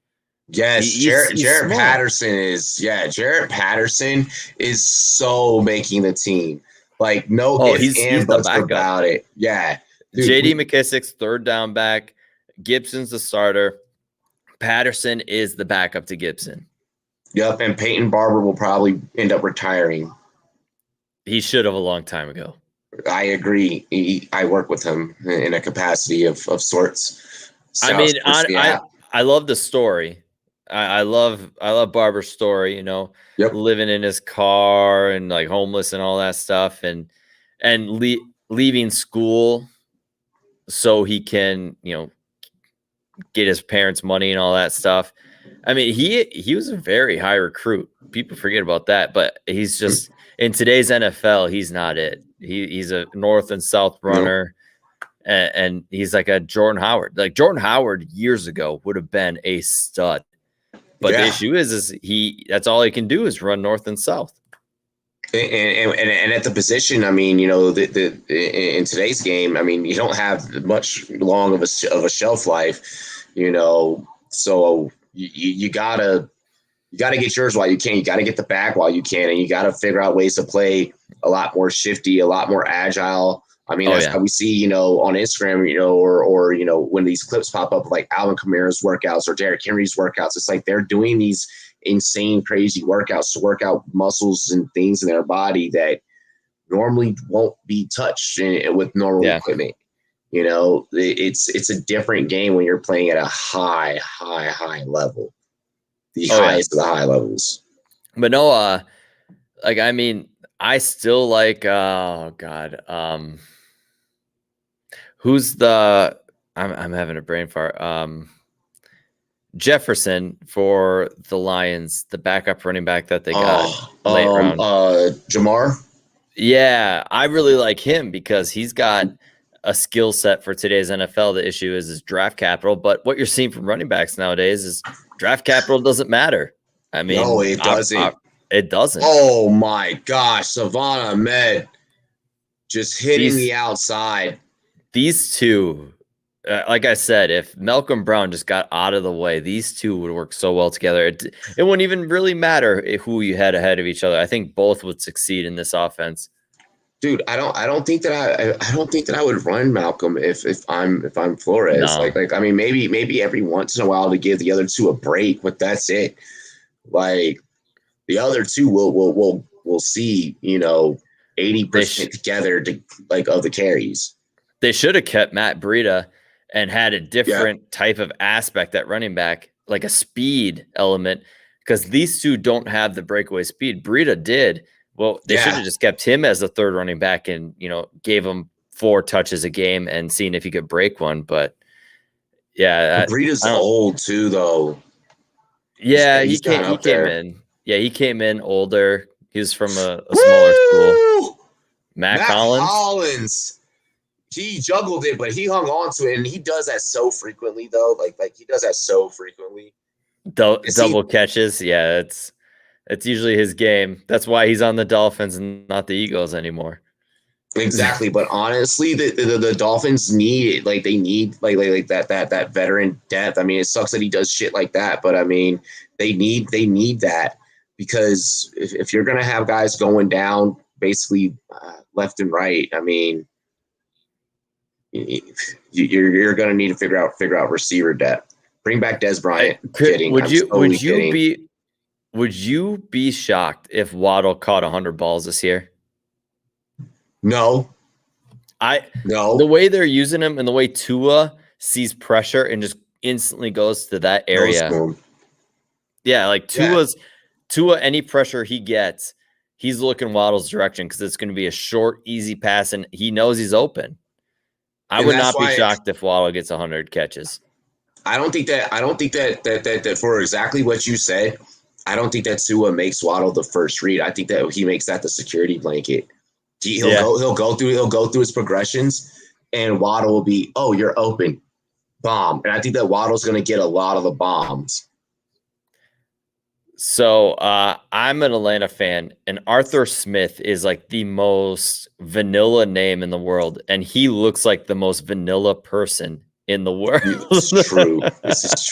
Yes, Jarrett Patterson is. Yeah, Jarrett Patterson is so making the team. Like, no ifs and buts about it. Yeah. Dude,
J.D. McKissick's third down back. Gibson's the starter. Patterson is the backup to Gibson.
Yep, and Peyton Barber will probably end up retiring.
He should have a long time ago.
I agree. I work with him in a capacity of sorts.
I love the story. I love Barber's story, living in his car and like homeless and all that stuff, and leaving school so he can, get his parents' money and all that stuff. I mean, he was a very high recruit. People forget about that, but he's just in today's NFL, he's not it. He's a north and south runner, and he's like a Jordan Howard. Like Jordan Howard years ago would have been a stud. But the issue is that's all he can do is run north and south.
And at the position, I mean, you know, in today's game, I mean, you don't have much long of a shelf life, you know, so you gotta get yours while you can. You gotta get the bag while you can, and you gotta figure out ways to play a lot more shifty, a lot more agile. I mean, that's how we see, you know, on Instagram, you know, or you know, when these clips pop up like Alvin Kamara's workouts or Derrick Henry's workouts, it's like they're doing these insane, crazy workouts to work out muscles and things in their body that normally won't be touched with normal equipment. You know, it's a different game when you're playing at a high level, the highest of the high levels.
But no, like, I mean, I still like, who's the, I'm having a brain fart. Jefferson for the Lions, the backup running back that they got late round.
Jamar.
Yeah, I really like him because he's got a skill set for today's NFL. The issue is draft capital, but what you're seeing from running backs nowadays is draft capital doesn't matter. I mean,
no, it doesn't.
It doesn't.
Oh my gosh, Savannah Ahmed just hitting the outside.
These two. Like I said, if Malcolm Brown just got out of the way, these two would work so well together. It wouldn't even really matter who you had ahead of each other. I think both would succeed in this offense.
Dude, I don't think that I would run Malcolm if I'm Flores. No. Like I mean, maybe every once in a while to give the other two a break, but that's it. Like the other two will see, you know, 80% together of the carries.
They should have kept Matt Breida and had a different type of aspect at running back, like a speed element, because these two don't have the breakaway speed. Breida did. Well, they should have just kept him as the third running back and, you know, gave him 4 touches a game and seen if he could break one. But
Breida's old too, though.
Yeah, he came in. Yeah, he came in older. He was from a smaller school. Matt
Collins. He juggled it, but he hung on to it, and he does that so frequently, though. Like he does that so frequently.
Double catches, yeah. It's usually his game. That's why he's on the Dolphins and not the Eagles anymore.
Exactly, but honestly, the Dolphins need it. Like they need like that veteran depth. I mean, it sucks that he does shit like that, but I mean, they need that because if you're gonna have guys going down basically left and right, I mean. You're going to need to figure out receiver depth. Bring back Des Bryant.
Would you be shocked if Waddle caught 100 balls this year?
No.
No. The way they're using him and the way Tua sees pressure and just instantly goes to that area. Yeah, like Tua, any pressure he gets, he's looking Waddle's direction because it's going to be a short, easy pass, and he knows he's open. I would not be shocked if Waddle gets 100 catches.
I don't think that for exactly what you said, I don't think that Tua makes Waddle the first read. I think that he makes that the security blanket. He'll go through his progressions, and Waddle will be, oh, you're open, bomb. And I think that Waddle's going to get a lot of the bombs.
So I'm an Atlanta fan, and Arthur Smith is like the most vanilla name in the world, and he looks like the most vanilla person in the world.
This is true. This is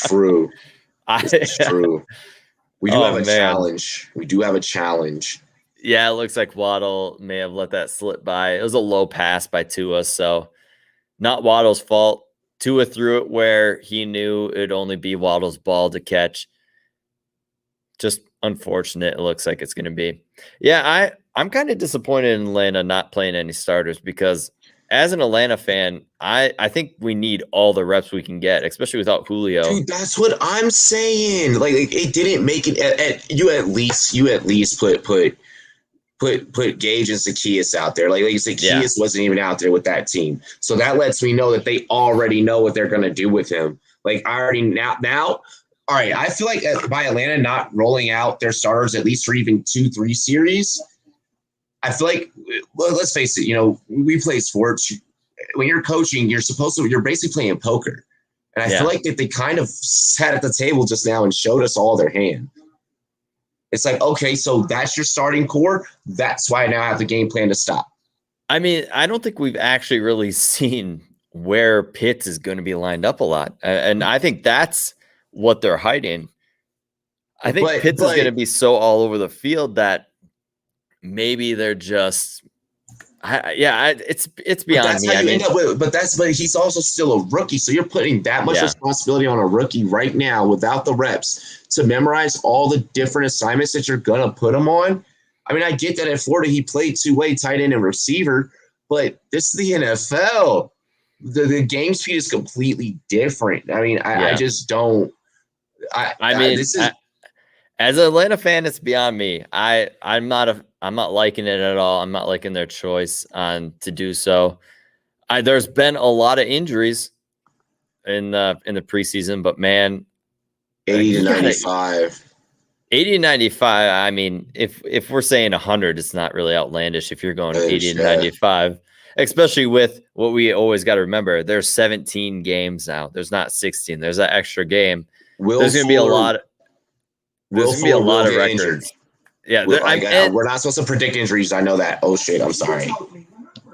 true. We do have a challenge. We do have a challenge.
Yeah, it looks like Waddle may have let that slip by. It was a low pass by Tua, so not Waddle's fault. Tua threw it where he knew it'd only be Waddle's ball to catch. Just unfortunate. It looks like it's going to be. Yeah, I'm kind of disappointed in Atlanta not playing any starters because as an Atlanta fan, I think we need all the reps we can get, especially without Julio.
Dude, that's what I'm saying. Like it didn't make it. You at least put Gage and Zacchaeus out there. Like Zacchaeus wasn't even out there with that team, so that lets me know that they already know what they're going to do with him. Like I already now. All right, I feel like by Atlanta not rolling out their starters at least for even 2-3 series, I feel like, well, let's face it, you know, we play sports. when you're coaching, you're basically playing poker. And I feel like that they kind of sat at the table just now and showed us all their hand. It's like, okay, so that's your starting core. That's why I now have the game plan to stop.
I mean, I don't think we've actually really seen where Pitts is going to be lined up a lot. And I think that's what they're hiding. I think Pitts is going to be so all over the field that maybe they're just it's beyond me.
But he's also still a rookie, so you're putting that much responsibility on a rookie right now without the reps to memorize all the different assignments that you're gonna put him on. I mean, I get that at Florida he played two-way tight end and receiver, but this is the NFL. The game speed is completely different. I mean, I just don't.
As an Atlanta fan, it's beyond me. I'm not liking it at all. I'm not liking their choice to do so. There's been a lot of injuries in the preseason, but man,
80 to 95.
80 to 95. I mean, if we're saying 100, it's not really outlandish if you're going 80 to 95, especially with what we always got to remember. There's 17 games now. There's not 16. There's that extra game. There's going to be a lot. There's going to be a lot of records. Injured. Yeah,
we're not supposed to predict injuries. I know that. Oh shit, I'm sorry.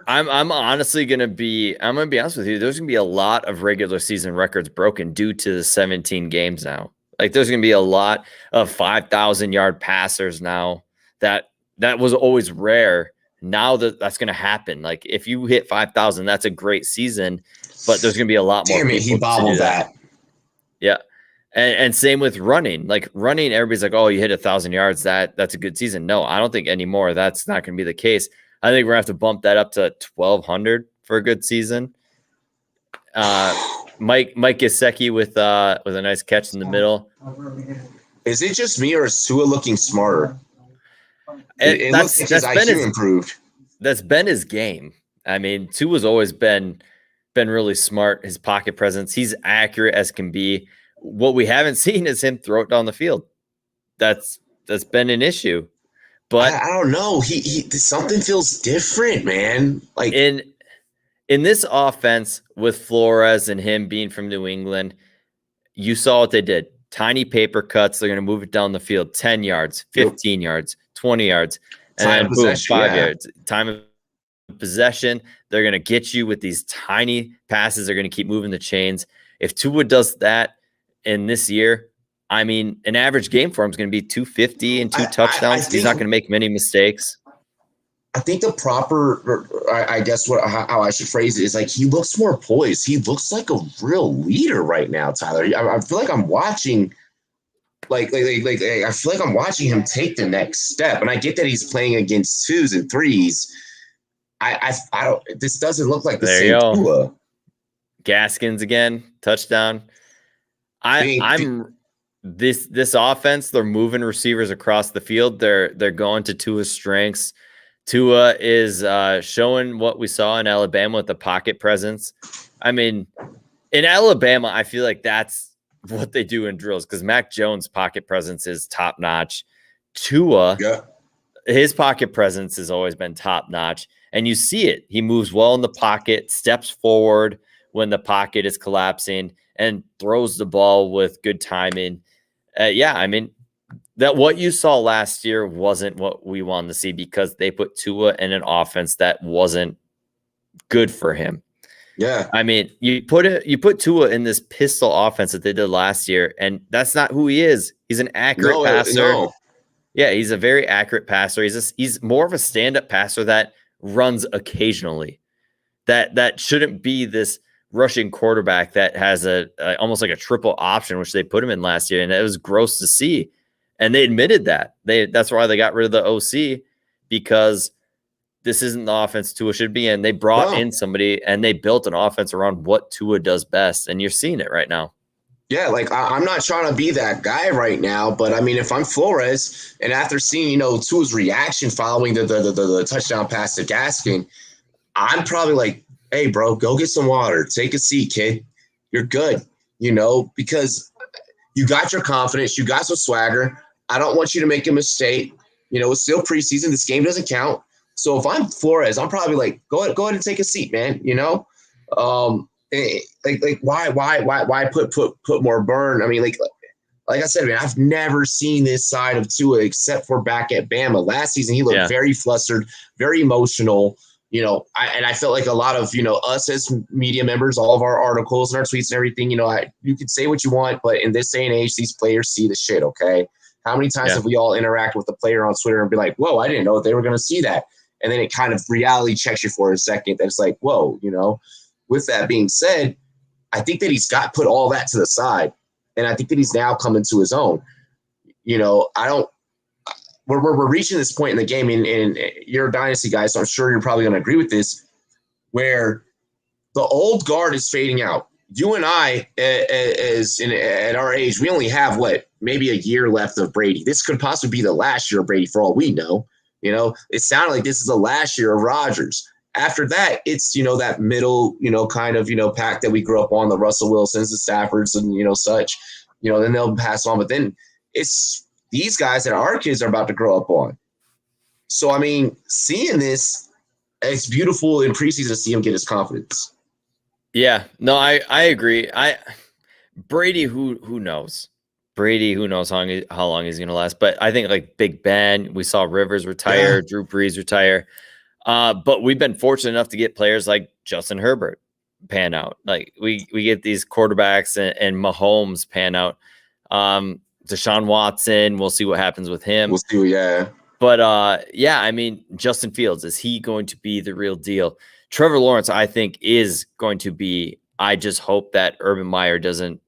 I'm honestly going to be honest with you. There's going to be a lot of regular season records broken due to the 17 games now. Like there's going to be a lot of 5,000-yard passers now. That was always rare. Now that's going to happen. Like if you hit 5,000, that's a great season. But there's going to be a lot more.
Damn it, he bobbled that.
Yeah. And same with running. Like running, everybody's like, oh, you hit 1,000 yards. That's a good season. No, I don't think anymore. That's not going to be the case. I think we're going to have to bump that up to 1,200 for a good season. Mike Gesicki with a nice catch in the middle.
Is it just me or is Tua looking smarter? It looks like his IQ improved.
That's been his game. I mean, Tua's always been really smart. His pocket presence, he's accurate as can be. What we haven't seen is him throw it down the field. That's been an issue. But
I don't know. He something feels different, man. Like
in this offense with Flores and him being from New England, you saw what they did. Tiny paper cuts. They're going to move it down the field 10 yards, 15 yards, 20 yards, and then boom, 5 yards. Time of possession. They're going to get you with these tiny passes. They're going to keep moving the chains. If Tua does that in this year, I mean, an average game for him is going to be 250 and 2 touchdowns. He's not going to make many mistakes.
I think the proper, I guess how I should phrase it is like he looks more poised. He looks like a real leader right now, Tyler. I feel like I'm watching, I feel like I'm watching him take the next step. And I get that he's playing against 2s and 3s. I don't. This doesn't look like the same Tua.
Gaskins again, touchdown. This offense, they're moving receivers across the field. They're going to Tua's strengths. Tua is showing what we saw in Alabama with the pocket presence. I mean, in Alabama, I feel like that's what they do in drills because Mac Jones' pocket presence is top notch. Tua, his pocket presence has always been top notch, and you see it. He moves well in the pocket, steps forward when the pocket is collapsing, and throws the ball with good timing. I mean, that what you saw last year wasn't what we wanted to see because they put Tua in an offense that wasn't good for him.
Yeah.
I mean, you put Tua in this pistol offense that they did last year, and that's not who he is. He's an accurate passer. No. Yeah, he's a very accurate passer. He's more of a stand-up passer that runs occasionally. That shouldn't be this rushing quarterback that has almost like a triple option, which they put him in last year, and it was gross to see. And they admitted that. That's why they got rid of the OC, because this isn't the offense Tua should be in. They brought in somebody, and they built an offense around what Tua does best, and you're seeing it right now.
Yeah, like I'm not trying to be that guy right now, but I mean, if I'm Flores, and after seeing Tua's reaction following the touchdown pass to Gaskin, I'm probably like, hey, bro, go get some water. Take a seat, kid. You're good, because you got your confidence. You got some swagger. I don't want you to make a mistake. It's still preseason. This game doesn't count. So if I'm Flores, I'm probably like, go ahead and take a seat, man. Why put more burn? I mean, like I said, man, I've never seen this side of Tua except for back at Bama. Last season, he looked very flustered, very emotional. I felt like a lot of, us as media members, all of our articles and our tweets and everything, you could say what you want, but in this day and age, these players see the shit, okay? How many times have we all interact with a player on Twitter and be like, whoa, I didn't know they were going to see that. And then it kind of reality checks you for a second. That's like, whoa, With that being said, I think that he's got put all that to the side. And I think that he's now coming to his own. We're reaching this point in the game, and you're a dynasty guy, so I'm sure you're probably going to agree with this, where the old guard is fading out. You and I, at our age, we only have, maybe a year left of Brady. This could possibly be the last year of Brady for all we know. It sounded like this is the last year of Rodgers. After that, it's, that middle, kind of, pack that we grew up on, the Russell Wilsons, the Staffords, and, such, then they'll pass on. But then it's these guys that our kids are about to grow up on. So, I mean, seeing this, it's beautiful in preseason to see him get his confidence.
Yeah, no, I agree. Brady, who knows? Brady, who knows how long he's going to last. But I think like Big Ben, we saw Rivers retire, Drew Brees retire. But we've been fortunate enough to get players like Justin Herbert pan out. Like we get these quarterbacks and Mahomes pan out. Deshaun Watson, we'll see what happens with him.
We'll see, yeah.
But I mean, Justin Fields, is he going to be the real deal? Trevor Lawrence, I think, is going to be. I just hope that Urban Meyer doesn't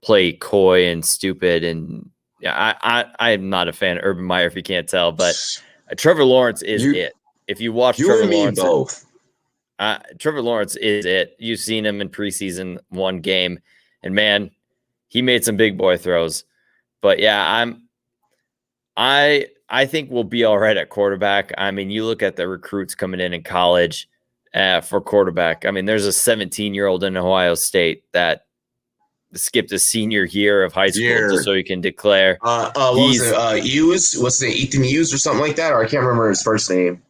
play coy and stupid. And I'm not a fan of Urban Meyer, if you can't tell, but Trevor Lawrence is it. If you watch Trevor Lawrence,
both.
Trevor Lawrence is it. You've seen him in preseason one game, and man, he made some big boy throws. But yeah, I think we'll be all right at quarterback. I mean, you look at the recruits coming in college for quarterback. I mean, there's a 17-year-old in Ohio State that skipped a senior year of high school just so he can declare.
What was it? Hughes? What's the Ethan Hughes or something like that? Or I can't remember his first name.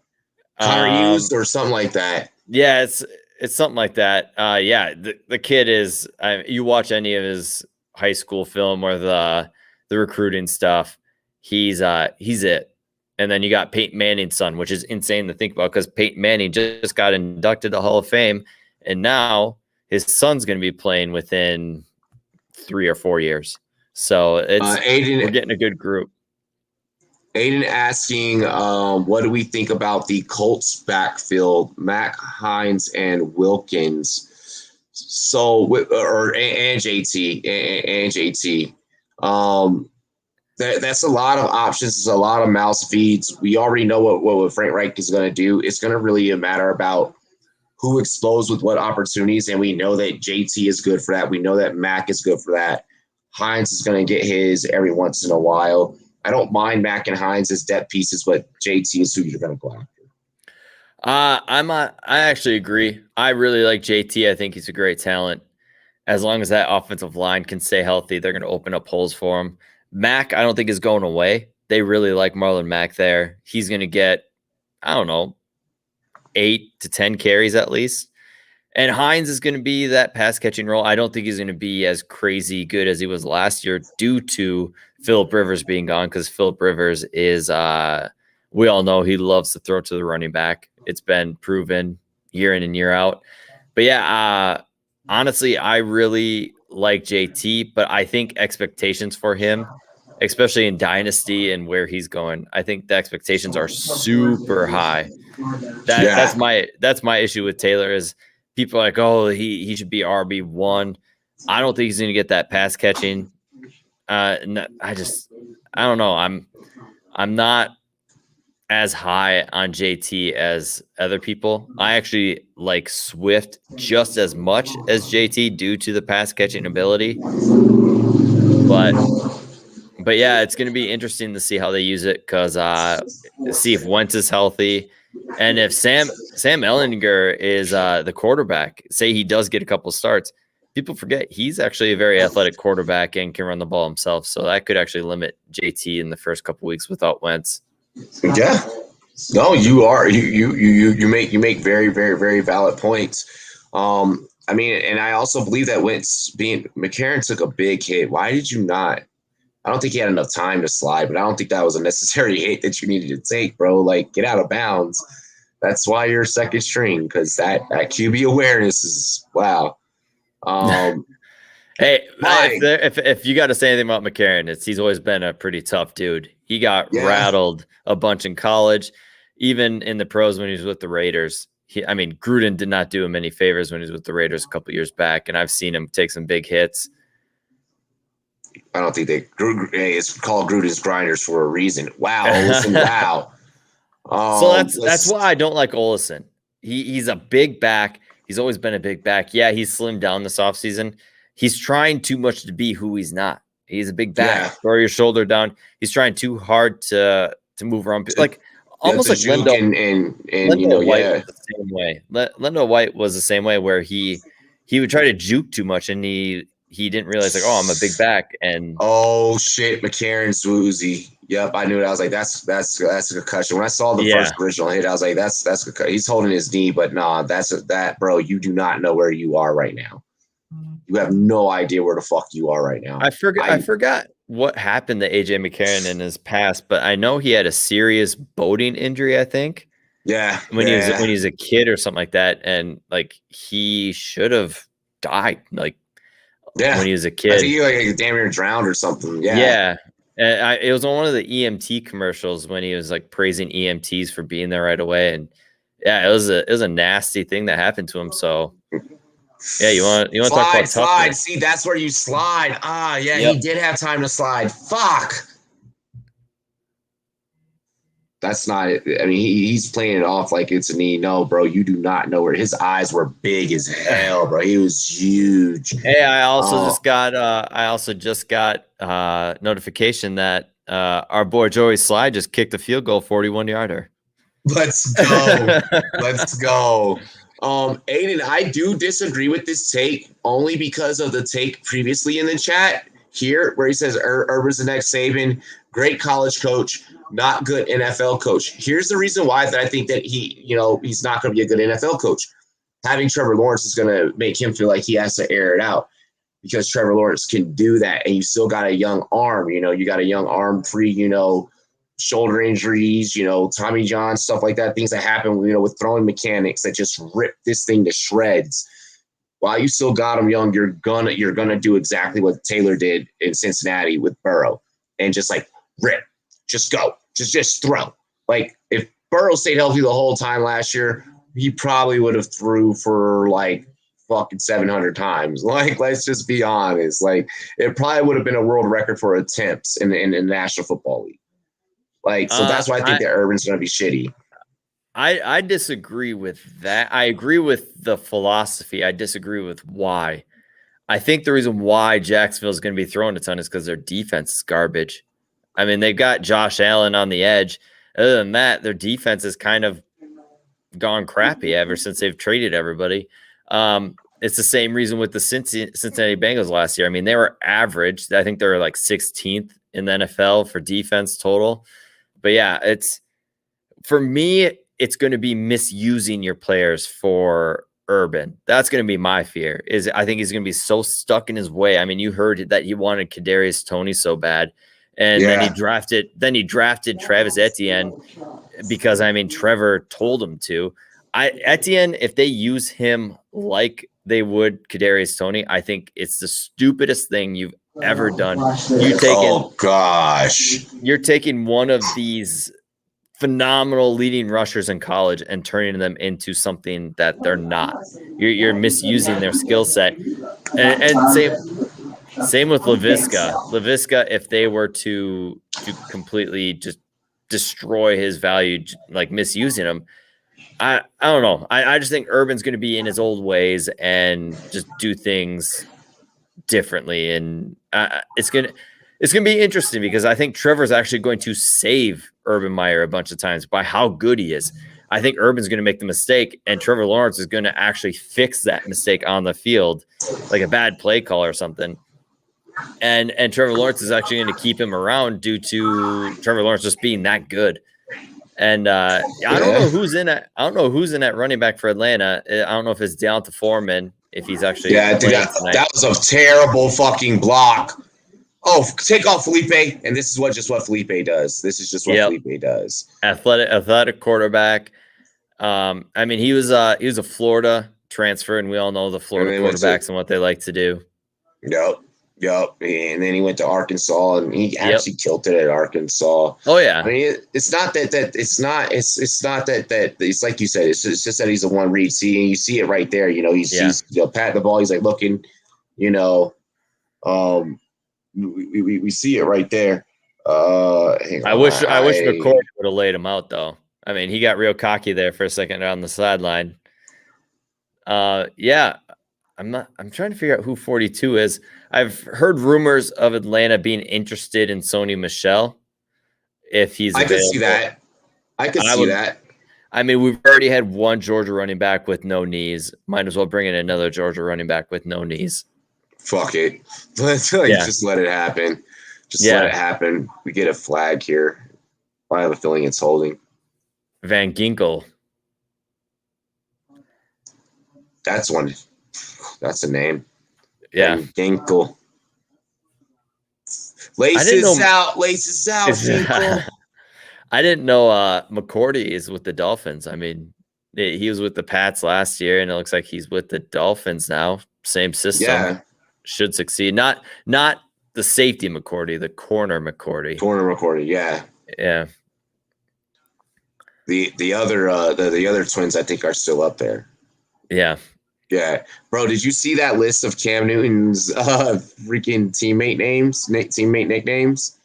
Connor Hughes or something like that.
Yeah, it's something like that. The kid is. You watch any of his high school film or the recruiting stuff, he's it. And then you got Peyton Manning's son, which is insane to think about because Peyton Manning just got inducted to Hall of Fame, and now his son's going to be playing within 3 or 4 years. So we're getting a good group.
Aiden asking, what do we think about the Colts backfield, Mac, Hines, and Wilkins? So, and JT. That's a lot of options. It's a lot of mouse feeds. We already know what Frank Reich is going to do. It's going to really matter about who explodes with what opportunities, and we know that JT is good for that. We know that Mac is good for that. Hines is going to get his every once in a while. I don't mind Mac and Hines as depth pieces, but JT is who you're going to go after.
I actually agree. I really like JT. I think he's a great talent. As long as that offensive line can stay healthy, they're going to open up holes for him. Mac, I don't think is going away. They really like Marlon Mack there. He's going to get, 8 to 10 carries at least. And Hines is going to be that pass catching role. I don't think he's going to be as crazy good as he was last year due to Phillip Rivers being gone, because Phillip Rivers is, we all know he loves to throw to the running back. It's been proven year in and year out. But yeah, honestly, I really like JT, but I think expectations for him, especially in Dynasty and where he's going, I think the expectations are super high. That's my issue with Taylor is people are like, oh, he should be RB1. I don't think he's going to get that pass catching. I don't know. I'm not as high on JT as other people. I actually like Swift just as much as JT due to the pass catching ability. But yeah, it's going to be interesting to see how they use it because see if Wentz is healthy. And if Sam Ehlinger is the quarterback, say he does get a couple starts, people forget he's actually a very athletic quarterback and can run the ball himself. So that could actually limit JT in the first couple weeks without Wentz.
Yeah. No, you are. You make very, very, very valid points. I mean, and I also believe that when McCarron took a big hit, why did you not? I don't think he had enough time to slide, but I don't think that was a necessary hit that you needed to take, bro. Like, get out of bounds. That's why you're second string, because that QB awareness is wow.
Hey, if you got to say anything about McCarron, he's always been a pretty tough dude. He got rattled a bunch in college, even in the pros when he was with the Raiders. Gruden did not do him any favors when he was with the Raiders a couple years back, and I've seen him take some big hits.
I don't think it's called Gruden's grinders for a reason. Wow, listen, wow.
So that's why I don't like Olsen. He's a big back. He's always been a big back. Yeah, he's slimmed down this offseason. He's trying too much to be who he's not. He's a big back. Throw your shoulder down. He's trying too hard to move around, like almost like Lendo. Lendo White was the same way. Lendo White was the same way, where he would try to juke too much, and he didn't realize, like, oh, I'm a big back. And
oh shit, McCarron's woozy. Yep, I knew it. I was like, that's a concussion. When I saw the first original hit, I was like, that's a he's holding his knee, but nah, that bro. You do not know where you are right now. You have no idea where the fuck you are right now.
I forgot what happened to AJ McCarron in his past, but I know he had a serious boating injury, I think.
Yeah.
When he was a kid or something like that, and like he should have died. Like when he was a kid.
I think he like damn near drowned or something. Yeah.
Yeah. And it was on one of the EMT commercials when he was like praising EMTs for being there right away. And yeah, it was a nasty thing that happened to him. So yeah, you want to talk about
slide. See, that's where you slide. He did have time to slide. Fuck. That's not it. I mean, he's playing it off like it's a knee. No, bro, you do not know where his eyes were big as hell, bro. He was huge.
Hey, I also just got notification that our boy Joey Slye just kicked a field goal, 41-yarder.
Let's go. Let's go. Aiden, I do disagree with this take only because of the take previously in the chat here where he says Urban's the next Saban, great college coach, not good NFL coach. Here's the reason why that I think that he's not going to be a good NFL coach. Having Trevor Lawrence is going to make him feel like he has to air it out because Trevor Lawrence can do that. And you still got a young arm, you got a young arm free, shoulder injuries, Tommy John, stuff like that, things that happen, with throwing mechanics that just rip this thing to shreds. While you still got him young, you're gonna do exactly what Taylor did in Cincinnati with Burrow and just like rip, just go, just throw. Like if Burrow stayed healthy the whole time last year, he probably would have threw for like fucking 700 times. Like, let's just be honest. Like it probably would have been a world record for attempts in the National Football League. Like, so that's why I think that Urban's going to be shitty.
I disagree with that. I agree with the philosophy. I disagree with why. I think the reason why Jacksonville is going to be throwing a ton is because their defense is garbage. I mean, they've got Josh Allen on the edge. Other than that, their defense has kind of gone crappy ever since they've traded everybody. It's the same reason with the Cincinnati Bengals last year. I mean, they were average. I think they were like 16th in the NFL for defense total. But yeah, for me, it's going to be misusing your players for Urban. That's going to be my fear. I think he's going to be so stuck in his way. I mean, you heard that he wanted Kadarius Toney so bad, and then he drafted Travis Etienne because Trevor told him to. Etienne, if they use him like they would Kadarius Toney, I think it's the stupidest thing you've ever done. You're taking one of these phenomenal leading rushers in college and turning them into something that they're not. You're misusing their skill set. And same with Laviska. Laviska, if they were to completely just destroy his value, like misusing him, I don't know. I just think Urban's going to be in his old ways and just do things differently, and it's gonna be interesting because I think Trevor's actually going to save Urban Meyer a bunch of times by how good he is. I think Urban's going to make the mistake, and Trevor Lawrence is going to actually fix that mistake on the field, like a bad play call or something. And Trevor Lawrence is actually going to keep him around due to Trevor Lawrence just being that good. And I don't know who's in it. I don't know who's in that running back for Atlanta. I don't know if it's Deonta Foreman, if he's actually playing tonight.
That was a terrible fucking block. Oh, take off Felipe, and this is what Felipe does. This is just what Felipe does.
Athletic quarterback. I mean, he was a Florida transfer, and we all know the Florida quarterbacks and what they like to do.
Yep. And then he went to Arkansas, and he actually killed it at Arkansas.
Oh yeah.
I mean, it's not that it's not that it's like you said. It's just that he's a one read. See, you see it right there. You know, he's patting the ball. He's like looking. You know, we see it right there.
I wish McCoy would have laid him out though. I mean, he got real cocky there for a second on the sideline. Yeah, I'm trying to figure out who 42 is. I've heard rumors of Atlanta being interested in Sony Michel. If he's available.
Could see that. I could see that.
I mean, we've already had one Georgia running back with no knees. Might as well bring in another Georgia running back with no knees.
Fuck it. Just let it happen. Let it happen. We get a flag here. I have a feeling it's holding.
Van Ginkel.
That's one. That's a name.
Yeah.
Van Ginkel. Laces out, Ginkel.
I didn't know McCourty is with the Dolphins. I mean, he was with the Pats last year, and it looks like he's with the Dolphins now. Same system.
Yeah.
Should succeed. Not the safety McCourty, the corner McCourty.
Yeah.
Yeah.
The other twins I think are still up there.
Yeah.
Yeah. Bro, did you see that list of Cam Newton's freaking teammate nicknames?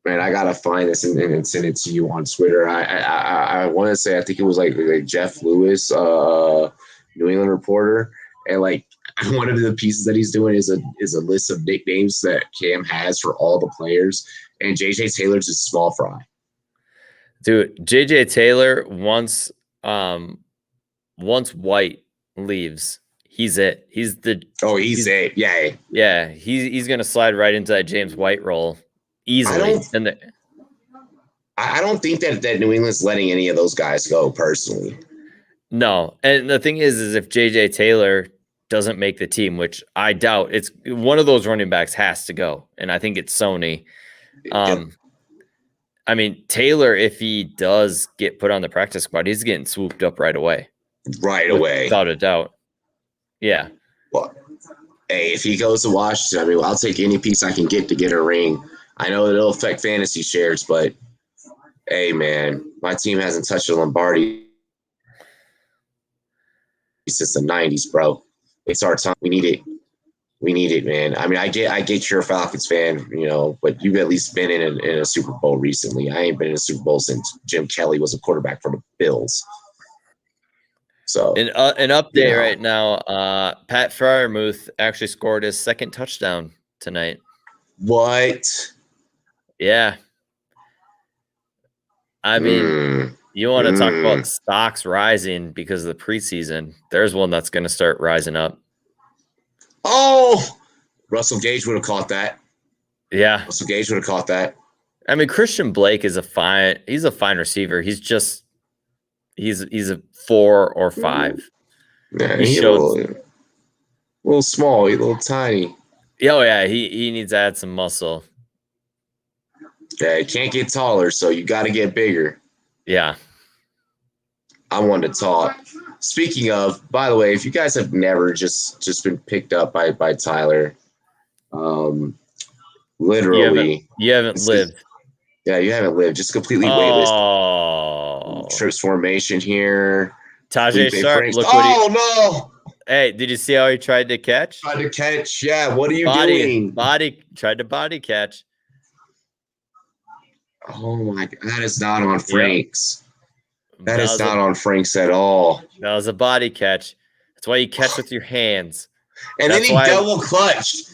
Man, I gotta find this and send it to you on Twitter. I want to say I think it was like Jeff Lewis, New England reporter, and like one of the pieces that he's doing is a list of nicknames that Cam has for all the players, and JJ Taylor's is small fry.
Dude, JJ Taylor once White leaves, he's it. He's
it. Yeah.
Yeah, he's gonna slide right into that James White role easily.
I don't think that New England's letting any of those guys go personally.
No, and the thing is if JJ Taylor doesn't make the team, which I doubt, it's one of those running backs has to go, and I think it's Sony. I mean, Taylor, if he does get put on the practice squad, he's getting swooped up right away. Without a doubt. Yeah.
Well, hey, if he goes to Washington, I mean, I'll take any piece I can get to get a ring. I know it'll affect fantasy shares, but hey, man, my team hasn't touched a Lombardi since the 90s, bro. It's our time. We need it. We need it, man. I mean, I get you're a Falcons fan, you know, but you've at least been in a Super Bowl recently. I ain't been in a Super Bowl since Jim Kelly was a quarterback for the Bills. So
an update right now. Pat Freiermuth actually scored his second touchdown tonight.
What?
Yeah. I mean, you want to talk about stocks rising because of the preseason. There's one that's going to start rising up.
Oh, Russell Gage would have caught that.
Yeah.
Russell Gage would have caught that.
I mean, Christian Blake is he's a fine receiver. He's a 4 or 5.
Yeah, he's a little small, a little tiny.
Oh yeah, he needs to add some muscle.
Yeah, he can't get taller, so you got to get bigger.
Yeah.
I want to talk. Speaking of, by the way, if you guys have never just been picked up by Tyler, literally.
You haven't lived.
Yeah, you haven't lived. Just completely weightless.
Oh.
Trips formation here.
Tajay Sharp.
No.
Hey, did you see how he tried to catch?
Yeah. What are you doing?
Tried to body catch.
Oh my God. That is not on Franks. That is not on Franks at all.
That was a body catch. That's why you catch with your hands.
And then he double clutched.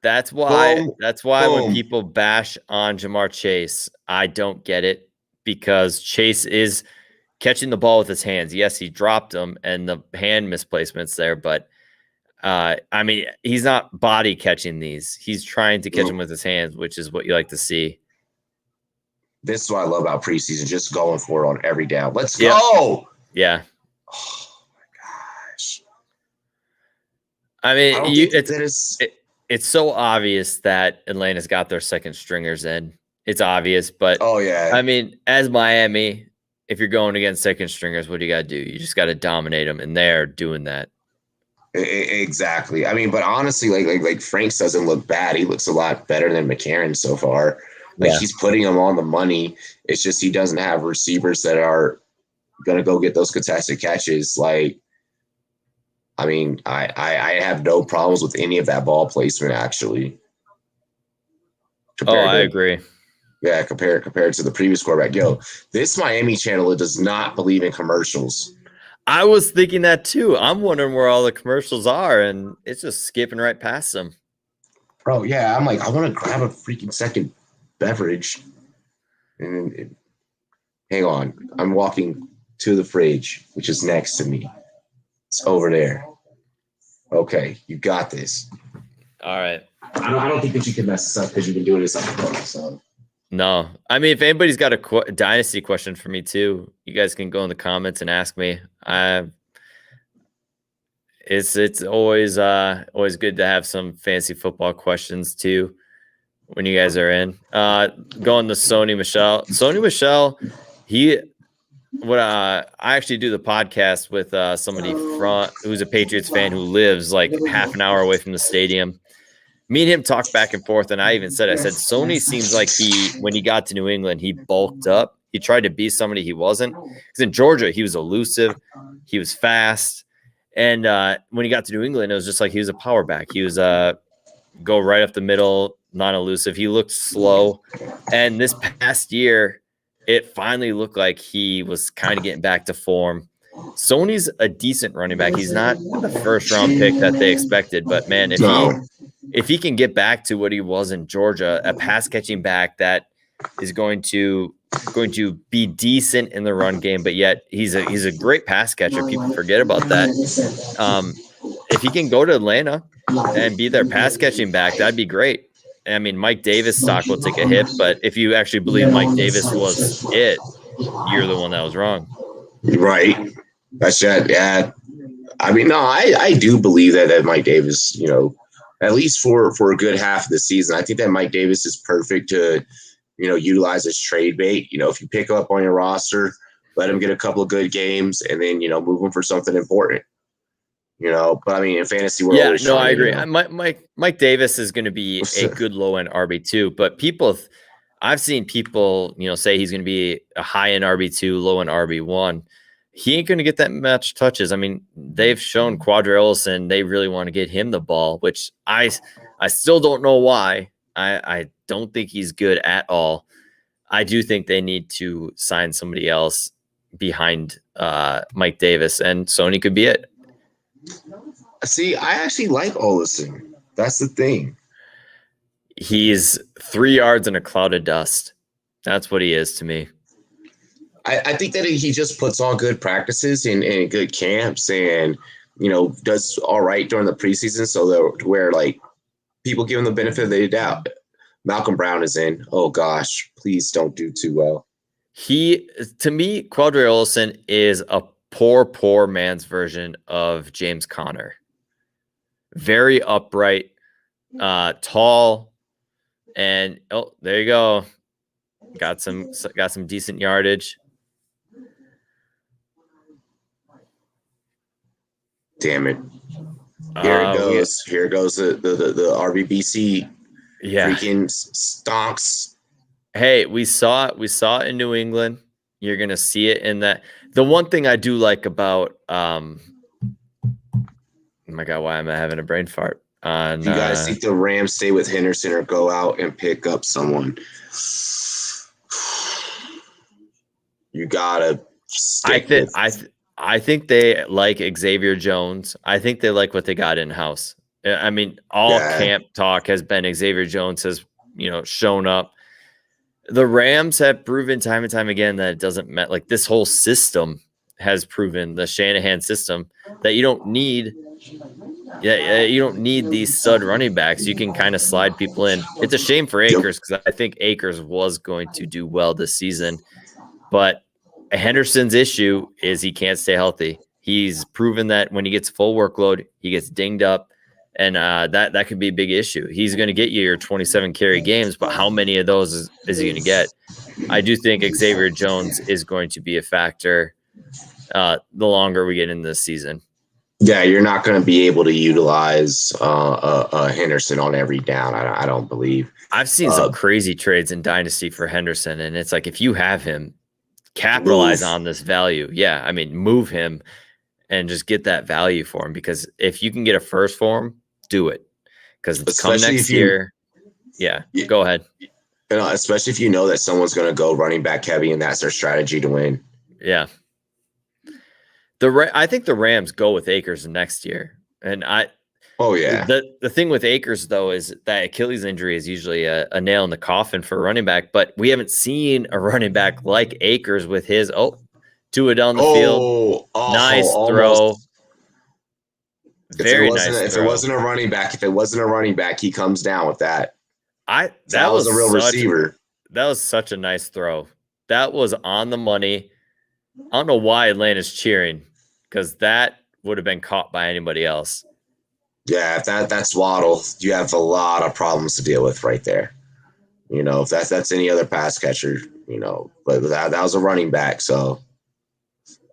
That's why.
Boom.
That's why when people bash on Jamar Chase, I don't get it, because Chase is catching the ball with his hands. Yes, he dropped them and the hand misplacements there, but I mean, he's not body catching these. He's trying to catch them with his hands, which is what you like to see.
This is what I love about preseason, just going for it on every down. Let's
Yep.
go.
Yeah.
Oh my gosh.
I mean,
it's
so obvious that Atlanta's got their second stringers in. It's obvious, but
oh yeah.
I mean, as Miami, if you're going against second stringers, what do you got to do? You just got to dominate them, and they're doing that.
Exactly. I mean, but honestly, like Franks doesn't look bad. He looks a lot better than McCarron so far. Like he's putting him on the money. It's just he doesn't have receivers that are gonna go get those contested catches. Like, I mean, I have no problems with any of that ball placement actually.
I agree.
Yeah, compared to the previous quarterback. Yo, this Miami channel does not believe in commercials.
I was thinking that too. I'm wondering where all the commercials are, and it's just skipping right past them.
Bro, yeah, I'm like, I want to grab a freaking second beverage. And hang on, I'm walking to the fridge, which is next to me. It's over there. Okay, you got this.
All right.
I don't think that you can mess this up because you've been doing this on the phone. So.
No, I mean, if anybody's got a dynasty question for me too, you guys can go in the comments and ask me. It's always good to have some fancy football questions too when you guys are in. Going to Sony Michel. Sony Michel, I actually do the podcast with somebody who's a Patriots fan who lives like half an hour away from the stadium. Me and him talked back and forth, and I said, Sony seems like when he got to New England, he bulked up. He tried to be somebody he wasn't. Because in Georgia, he was elusive. He was fast. And when he got to New England, it was just like he was a power back. He was go right up the middle, non-elusive. He looked slow. And this past year, it finally looked like he was kind of getting back to form. Sony's a decent running back. He's not the first-round pick that they expected. But, man, if he can get back to what he was in Georgia, a pass catching back that is going to be decent in the run game, but yet he's a great pass catcher. People forget about that. If he can go to Atlanta and be their pass catching back, that'd be great. I mean, Mike Davis stock will take a hit, but if you actually believe Mike Davis was it, you're the one that was wrong.
Right. That's that. Yeah. I mean, no, I do believe that Mike Davis, at least for a good half of the season, I think that Mike Davis is perfect to, utilize as trade bait. If you pick up on your roster, let him get a couple of good games and then, move him for something important. But I mean, in fantasy world,
I agree. Mike Davis is going to be a good low end RB2, but I've seen people, say he's going to be a high end RB2, low end RB1. He ain't going to get that much touches. I mean, they've shown Quadri Ellison they really want to get him the ball, which I still don't know why. I don't think he's good at all. I do think they need to sign somebody else behind Mike Davis, and Sony could be it.
See, I actually like Ellison. That's the thing.
He's 3 yards in a cloud of dust. That's what he is to me.
I think that he just puts on good practices and good camps and, does all right during the preseason. So where like people give him the benefit of the doubt. Malcolm Brown is in. Oh gosh, please don't do too well.
To me, Quadri Ellison is a poor man's version of James Conner. Very upright, tall, and there you go. Got some decent yardage.
Damn it. Here it goes. Here goes the RBBC.
Yeah.
Freaking stonks.
Hey, we saw it in New England. You're going to see it in that. The one thing I do like about oh my God, why am I having a brain fart?
You guys think the Rams stay with Henderson or go out and pick up someone? You gotta
I think they like Xavier Jones. I think they like what they got in house. I mean, camp talk has been Xavier Jones has, shown up. The Rams have proven time and time again that it doesn't matter. Like this whole system has proven, the Shanahan system, that you don't need Yeah, you don't need these stud running backs. You can kind of slide people in. It's a shame for
Yep.
Akers because I think Akers was going to do well this season. But Henderson's issue is he can't stay healthy. He's proven that when he gets full workload, he gets dinged up, and that could be a big issue. He's going to get you your 27 carry games, but how many of those is he going to get? I do think Xavier Jones is going to be a factor the longer we get into this season.
Yeah, you're not going to be able to utilize Henderson on every down. I don't believe.
I've seen some crazy trades in Dynasty for Henderson, and it's like if you have him, capitalize on this value. Yeah, I mean, move him and just get that value for him, because if you can get a first for him, do it. Because come next year, go ahead.
Especially if you know that someone's going to go running back heavy and that's their strategy to win.
Yeah. I think the Rams go with Akers next year. And the thing with Akers, though, is that Achilles injury is usually a nail in the coffin for a running back, but we haven't seen a running back like Akers with his Tua down the field. Nice throw. Very nice throw.
If it wasn't a running back, he comes down with that. That was a real receiver.
That was such a nice throw. That was on the money. I don't know why Atlanta's cheering, because that would have been caught by anybody else.
Yeah, if that's Waddle, you have a lot of problems to deal with right there. If that's any other pass catcher, but that was a running back. So,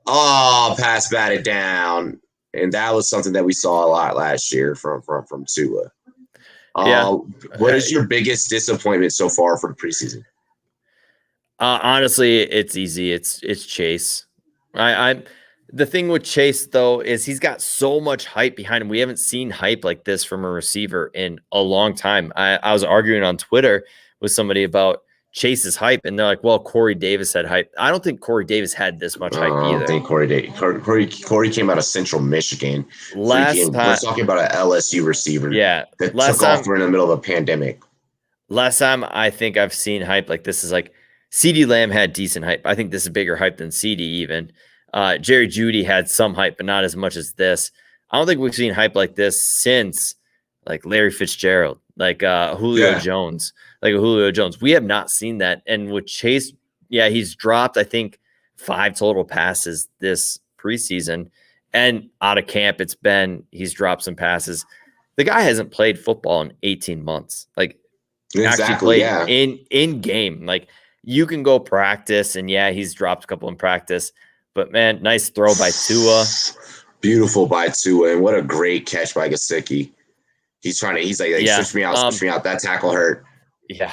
pass batted down, and that was something that we saw a lot last year from Tua. What is your biggest disappointment so far for the preseason?
Honestly, it's easy. It's Chase. The thing with Chase, though, is he's got so much hype behind him. We haven't seen hype like this from a receiver in a long time. I was arguing on Twitter with somebody about Chase's hype, and they're like, well, Corey Davis had hype. I don't think Corey Davis had this much hype either. I don't think
Corey came out of Central Michigan.
We're
talking about an LSU receiver.
Yeah.
That took off in the middle of a pandemic.
Last time I think I've seen hype like this is like CeeDee Lamb had decent hype. I think this is bigger hype than CeeDee even. Jerry Jeudy had some hype, but not as much as this. I don't think we've seen hype like this since like Larry Fitzgerald, like Julio Jones. We have not seen that. And with Chase, he's dropped, I think, 5 total passes this preseason. And out of camp, he's dropped some passes. The guy hasn't played football in 18 months. Like, actually played in game. Like, you can go practice, and he's dropped a couple in practice. But, man, nice throw by Tua.
Beautiful by Tua, and what a great catch by Gesicki. He's like, switch me out. That tackle hurt.
Yeah.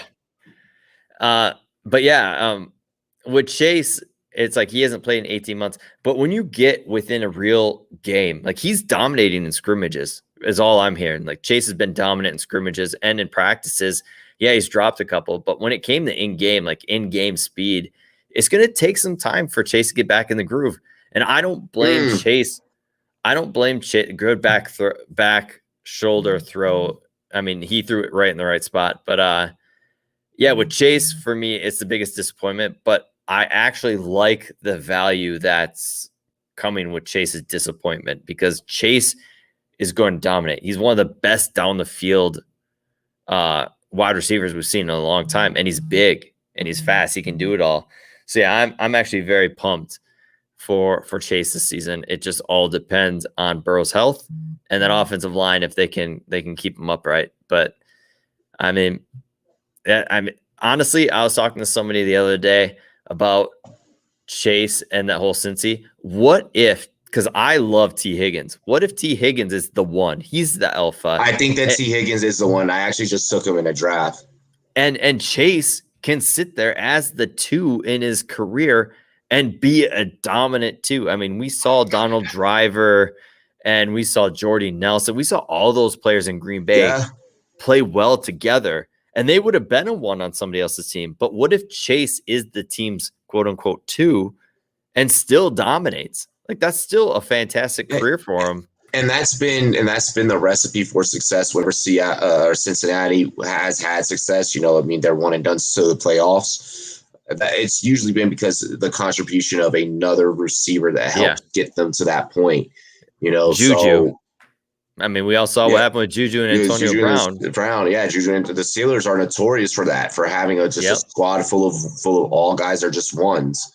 With Chase, it's like he hasn't played in 18 months. But when you get within a real game, like he's dominating in scrimmages is all I'm hearing. Like Chase has been dominant in scrimmages and in practices. Yeah, he's dropped a couple. But when it came to in-game speed, it's going to take some time for Chase to get back in the groove. And I don't blame Chase. I don't blame Chase. Good back shoulder throw. I mean, he threw it right in the right spot. But, with Chase, for me, it's the biggest disappointment. But I actually like the value that's coming with Chase's disappointment, because Chase is going to dominate. He's one of the best down the field wide receivers we've seen in a long time. And he's big and he's fast. He can do it all. So, I'm actually very pumped for Chase this season. It just all depends on Burrow's health and that offensive line, if they can keep him upright. But honestly, I was talking to somebody the other day about Chase and that whole Cincy. What if, because I love T. Higgins, what if T. Higgins is the one? He's the alpha.
I think that T. Higgins is the one. I actually just took him in a draft.
And Chase can sit there as the 2 in his career and be a dominant 2. I mean, we saw Donald Driver and we saw Jordy Nelson. We saw all those players in Green Bay play well together, and they would have been a 1 on somebody else's team. But what if Chase is the team's quote unquote 2 and still dominates? Like, that's still a fantastic career for him.
And that's been the recipe for success whenever Cincinnati has had success. They're one and done to the playoffs. It's usually been because of the contribution of another receiver that helped get them to that point.
Juju. I mean, we all saw what happened with Juju and Antonio Brown.
Yeah, Juju and the Steelers are notorious for that, for having a squad full of all guys are just ones.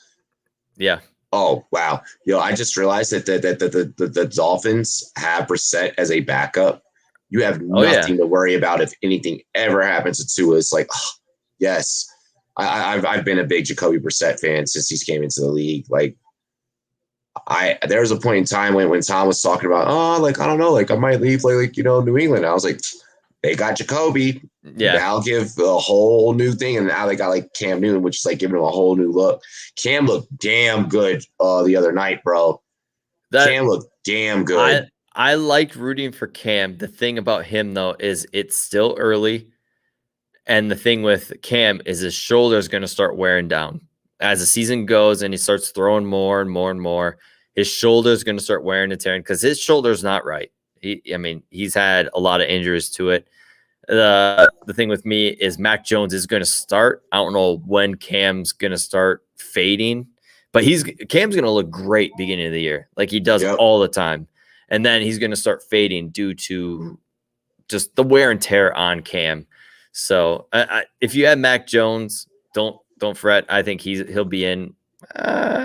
Yeah.
Oh wow, I just realized that the Dolphins have Brissett as a backup. You have nothing to worry about if anything ever happens to Tua. It's like, oh, yes, I've been a big Jacoby Brissett fan since he came into the league. Like, there was a point in time when Tom was talking about, I don't know, I might leave New England. I was like, they got Jacoby.
Yeah.
Now give a whole new thing. And now they got Cam Newton, which is giving him a whole new look. Cam looked damn good the other night, bro. Cam looked damn good.
I liked rooting for Cam. The thing about him, though, is it's still early. And the thing with Cam is his shoulder is going to start wearing down. As the season goes and he starts throwing more and more and more, his shoulder is going to start wearing and tearing because his shoulder is not right. He's had a lot of injuries to it. The thing with me is Mac Jones is going to start. I don't know when Cam's going to start fading, but Cam's going to look great beginning of the year, like he does all the time. And then he's going to start fading due to just the wear and tear on Cam. So if you have Mac Jones, don't fret. I think he'll be in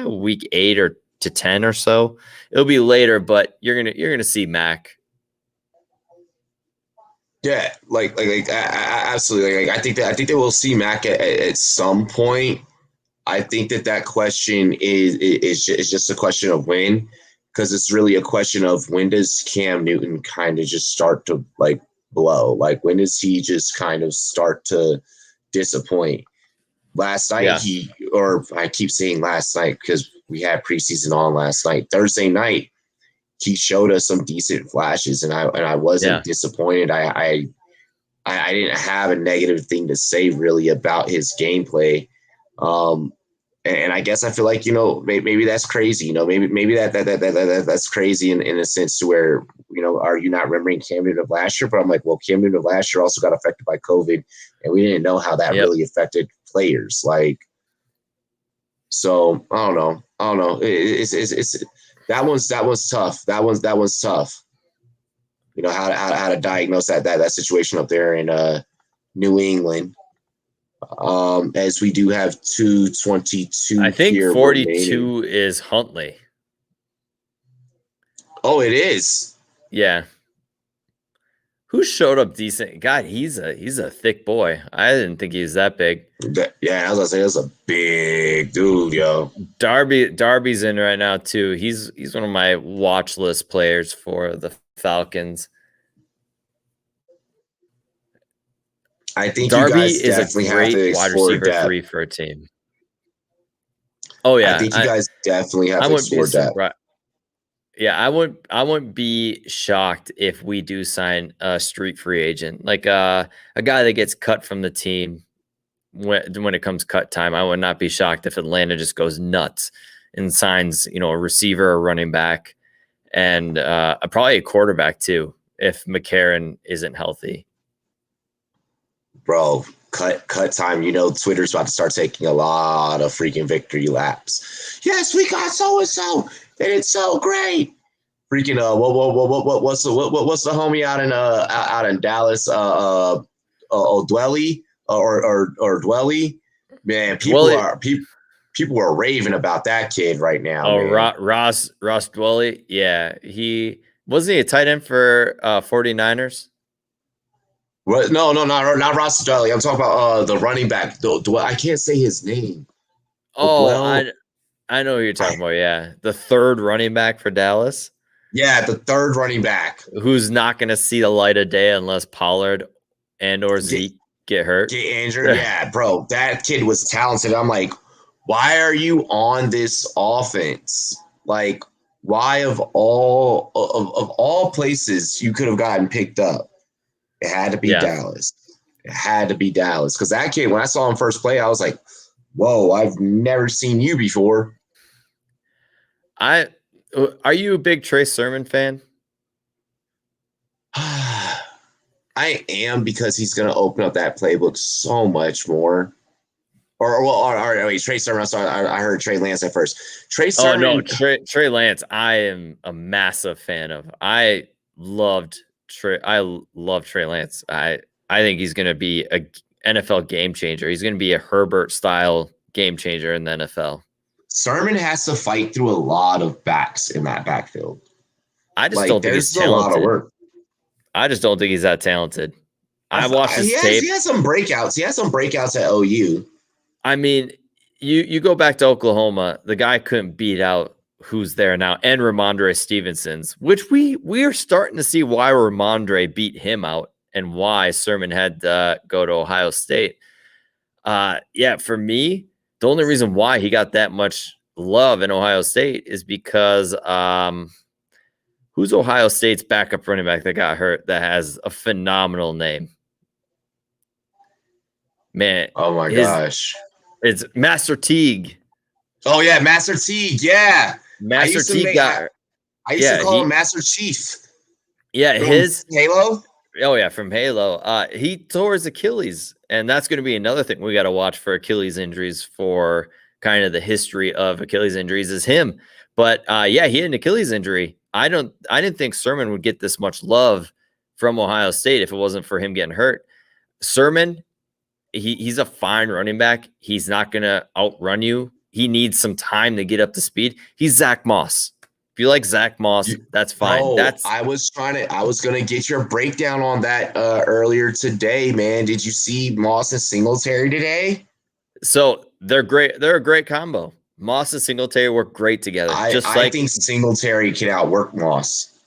week 8 or to 10 or so. It'll be later, but you're gonna see Mac.
Yeah, absolutely. I think that we'll see Mac at some point. I think that question is just a question of when, because it's really a question of when does Cam Newton kind of just start to blow? When does he just kind of start to disappoint? Last night I keep saying last night because we had preseason on last night. Thursday night, he showed us some decent flashes, and I wasn't disappointed. I didn't have a negative thing to say really about his gameplay. And I guess I feel like, maybe that's crazy. Maybe that's crazy in a sense to where, are you not remembering Cam Newton of last year? But I'm like, well, Cam Newton of last year also got affected by COVID, and we didn't know how that really affected players. So I don't know. It's that one's tough. That one's tough. How to diagnose that situation up there in New England. As we do have 222.
I think 42 remaining. Is Huntley.
Oh, it is.
Yeah. Who showed up decent? God, he's a thick boy. I didn't think he was that big.
Yeah, I was gonna say that's a big dude, yo.
Darby's in right now too. He's one of my watch list players for the Falcons.
I think
Darby
you guys
is
definitely
a great
have to
wide receiver
depth.
3 for a team. Oh yeah,
I think you guys definitely have to explore depth.
Right. Yeah, I wouldn't be shocked if we do sign a street free agent, like a guy that gets cut from the team when it comes cut time. I would not be shocked if Atlanta just goes nuts and signs, a receiver or running back, and probably a quarterback too if McCarron isn't healthy.
Bro, cut time. Twitter's about to start taking a lot of freaking victory laps. Yes, we got so and so. They did so great. Freaking what's the homie out in Dallas? O'Dwelly or Dwelly? Man, people are raving about that kid right now.
Oh, Ross Dwelly. Yeah, wasn't he a tight end for 49ers?
What? No, not Ross Dwelly. I'm talking about the running back. I can't say his name.
Oh, I know who you're talking about. Yeah, the third running back for Dallas.
Yeah, the third running back
who's not going to see the light of day unless Pollard or Zeke get hurt.
Get injured. Yeah, bro, that kid was talented. I'm like, why are you on this offense? Why of all places you could have gotten picked up? It had to be Dallas. It had to be Dallas because that kid, when I saw him first play, I was like, whoa, I've never seen you before.
Are you a big Trey Sermon fan?
I am, because he's going to open up that playbook so much more. Wait, Trey Sermon. I'm sorry, I heard Trey Lance at first. Trey Sermon.
Oh no, Trey Lance. I am a massive fan of. I loved love Trey Lance. I think he's going to be a NFL game changer. He's going to be a Herbert style game changer in the NFL.
Sermon has to fight through a lot of backs in that backfield.
I just don't think he's talented. A lot of work. I just don't think he's that talented. I watched his tape.
He has some breakouts. He has some breakouts at OU.
I mean, you go back to Oklahoma, the guy couldn't beat out who's there now, and Ramondre Stevenson's, which we are starting to see why Ramondre beat him out and why Sermon had to go to Ohio State. Yeah, for me, the only reason why he got that much love in Ohio State is because who's Ohio State's backup running back that got hurt that has a phenomenal name? Man.
Oh, my gosh.
It's Master Teague.
Oh, yeah, Master Teague. Yeah.
Master Teague got.
I used to call him Master Chief.
Yeah, his
Halo.
Oh yeah, from Halo. He tore his Achilles, and that's going to be another thing we got to watch for Achilles injuries. For kind of the history of Achilles injuries is him. But yeah, he had an Achilles injury. I didn't think Sermon would get this much love from Ohio State if it wasn't for him getting hurt. Sermon, he's a fine running back. He's not going to outrun you. He needs some time to get up to speed. He's Zach Moss. If you like Zach Moss, that's fine.
I was going to get your breakdown on that earlier today, man. Did you see Moss and Singletary today?
So they're great. They're a great combo. Moss and Singletary work great together.
I think Singletary can outwork Moss.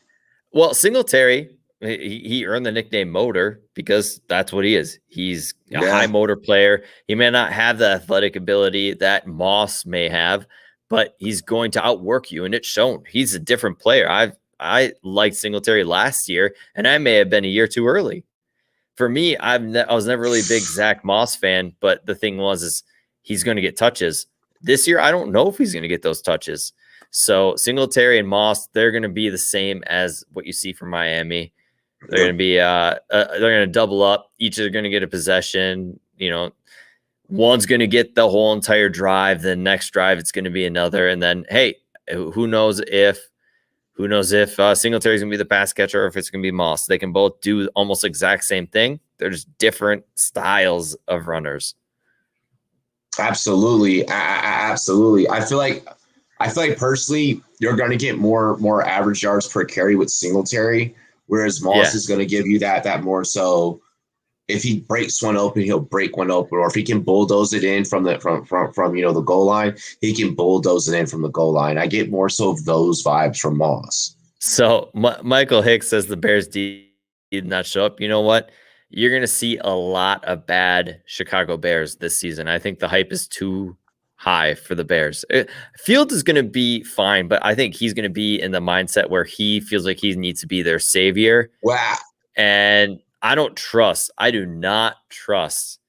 Well, Singletary, he earned the nickname Motor because that's what he is. He's a high motor player. He may not have the athletic ability that Moss may have, but he's going to outwork you, and it's shown. He's a different player. I liked Singletary last year, and I may have been a year too early. For me, I was never really a big Zach Moss fan, but the thing is he's going to get touches. This year, I don't know if he's going to get those touches. So Singletary and Moss, they're going to be the same as what you see from Miami. They're going to be they're going to double up. Each are going to get a possession. You know, one's going to get the whole entire drive. The next drive, it's going to be another. And then, hey, who knows if Singletary's going to be the pass catcher or if it's going to be Moss. They can both do almost exact same thing. They're just different styles of runners.
Absolutely. Absolutely. I feel like personally, you're going to get more average yards per carry with Singletary, whereas Moss is going to give you that more so. If he breaks one open, he'll break one open, or if he can bulldoze it in from the goal line, he can bulldoze it in from the goal line. I get more so of those vibes from Moss.
So Michael Hicks says the Bears did not show up. You know what? You're going to see a lot of bad Chicago Bears this season. I think the hype is too high for the Bears. Fields is going to be fine, but I think he's going to be in the mindset where he feels like he needs to be their savior.
Wow.
And I do not trust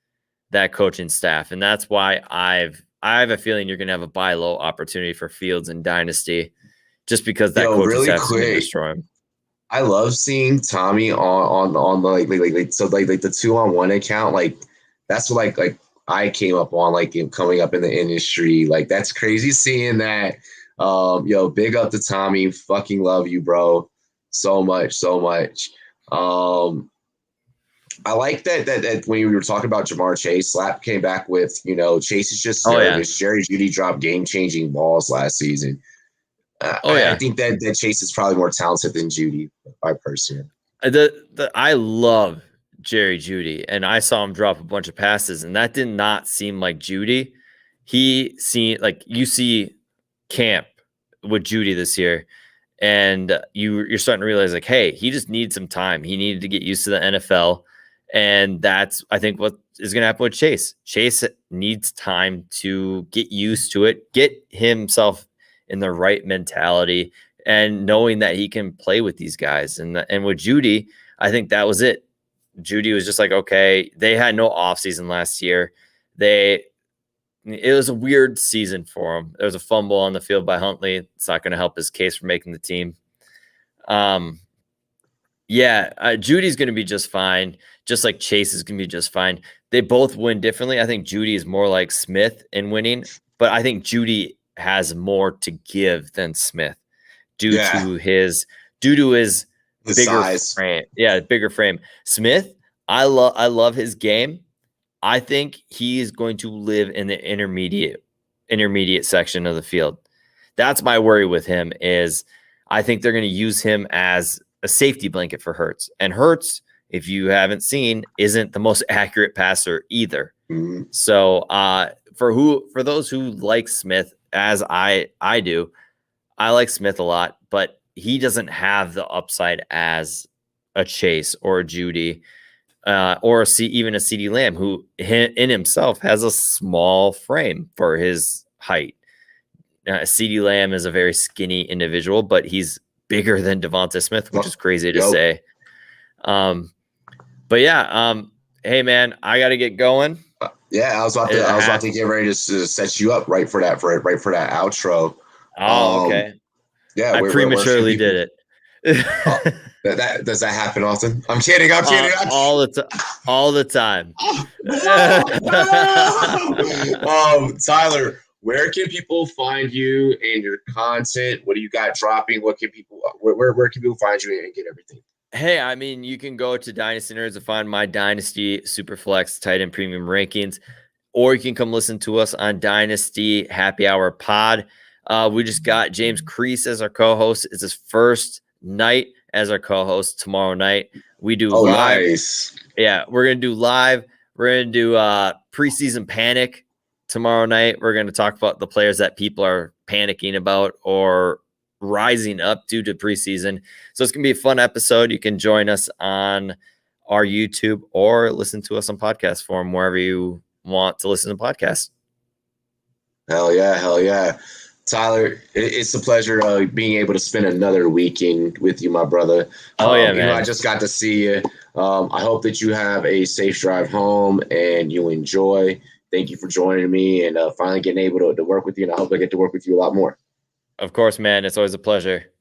that coaching staff. And that's why I have a feeling you're going to have a buy low opportunity for Fields in Dynasty just because that coaching staff is going to destroy him.
I love seeing Tommy on the like the 2-on-1 account. Like that's what like I came up on coming up in the industry. Like that's crazy seeing that. Big up to Tommy. Fucking love you, bro. So much. I like that when we were talking about Jamar Chase, Slap came back with, Chase is just nervous. Jerry Jeudy dropped game-changing balls last season. I think that Chase is probably more talented than Jeudy, by person.
I love Jerry Jeudy, and I saw him drop a bunch of passes, and that did not seem like Jeudy. He seemed like you see camp with Jeudy this year, and you're starting to realize like, hey, he just needs some time. He needed to get used to the NFL. And that's, I think, what is going to happen with Chase. Chase needs time to get used to it, get himself in the right mentality, and knowing that he can play with these guys. And with Jeudy, I think that was it. Jeudy was just like, okay, they had no offseason last year. It was a weird season for him. There was a fumble on the field by Huntley. It's not going to help his case for making the team. Judy's going to be just fine, just like Chase is going to be just fine. They both win differently. I think Jeudy is more like Smith in winning, but I think Jeudy has more to give than Smith due to his
The
bigger
size.
frame. Yeah, bigger frame. Smith, I love his game. I think he is going to live in the intermediate section of the field. That's my worry with him is I think they're going to use him as a safety blanket for Hurts. And Hurts, if you haven't seen, isn't the most accurate passer either.
Mm-hmm.
So for those who like Smith, as I do, I like Smith a lot, but he doesn't have the upside as a Chase or a Judy or even a CeeDee Lamb, who in himself has a small frame for his height. CeeDee Lamb is a very skinny individual, but he's bigger than Devonta Smith, which is crazy to say. But yeah, hey man, I got to get going.
Yeah, I was about to get ready to set you up right for that outro.
Oh, okay.
Yeah,
I prematurely did it.
That does that happen often? I'm kidding.
All the time.
Tyler, where can people find you and your content? What do you got dropping? Where can people find you and get everything?
Hey, I mean, you can go to Dynasty Nerds to find my Dynasty Superflex tight end premium rankings, or you can come listen to us on Dynasty Happy Hour Pod. We just got James Crease as our co-host. It's his first night as our co-host tomorrow night. We do live.
Nice.
Yeah, we're going to do live. We're going to do preseason panic tomorrow night. We're going to talk about the players that people are panicking about or rising up due to preseason. So it's going to be a fun episode. You can join us on our YouTube or listen to us on podcast form, wherever you want to listen to podcasts.
Hell yeah. Tyler, it's a pleasure being able to spend another weekend with you, my brother. Man. I just got to see you. I hope that you have a safe drive home and you enjoy. Thank you for joining me and finally getting able to work with you. And I hope I get to work with you a lot more.
Of course, man. It's always a pleasure.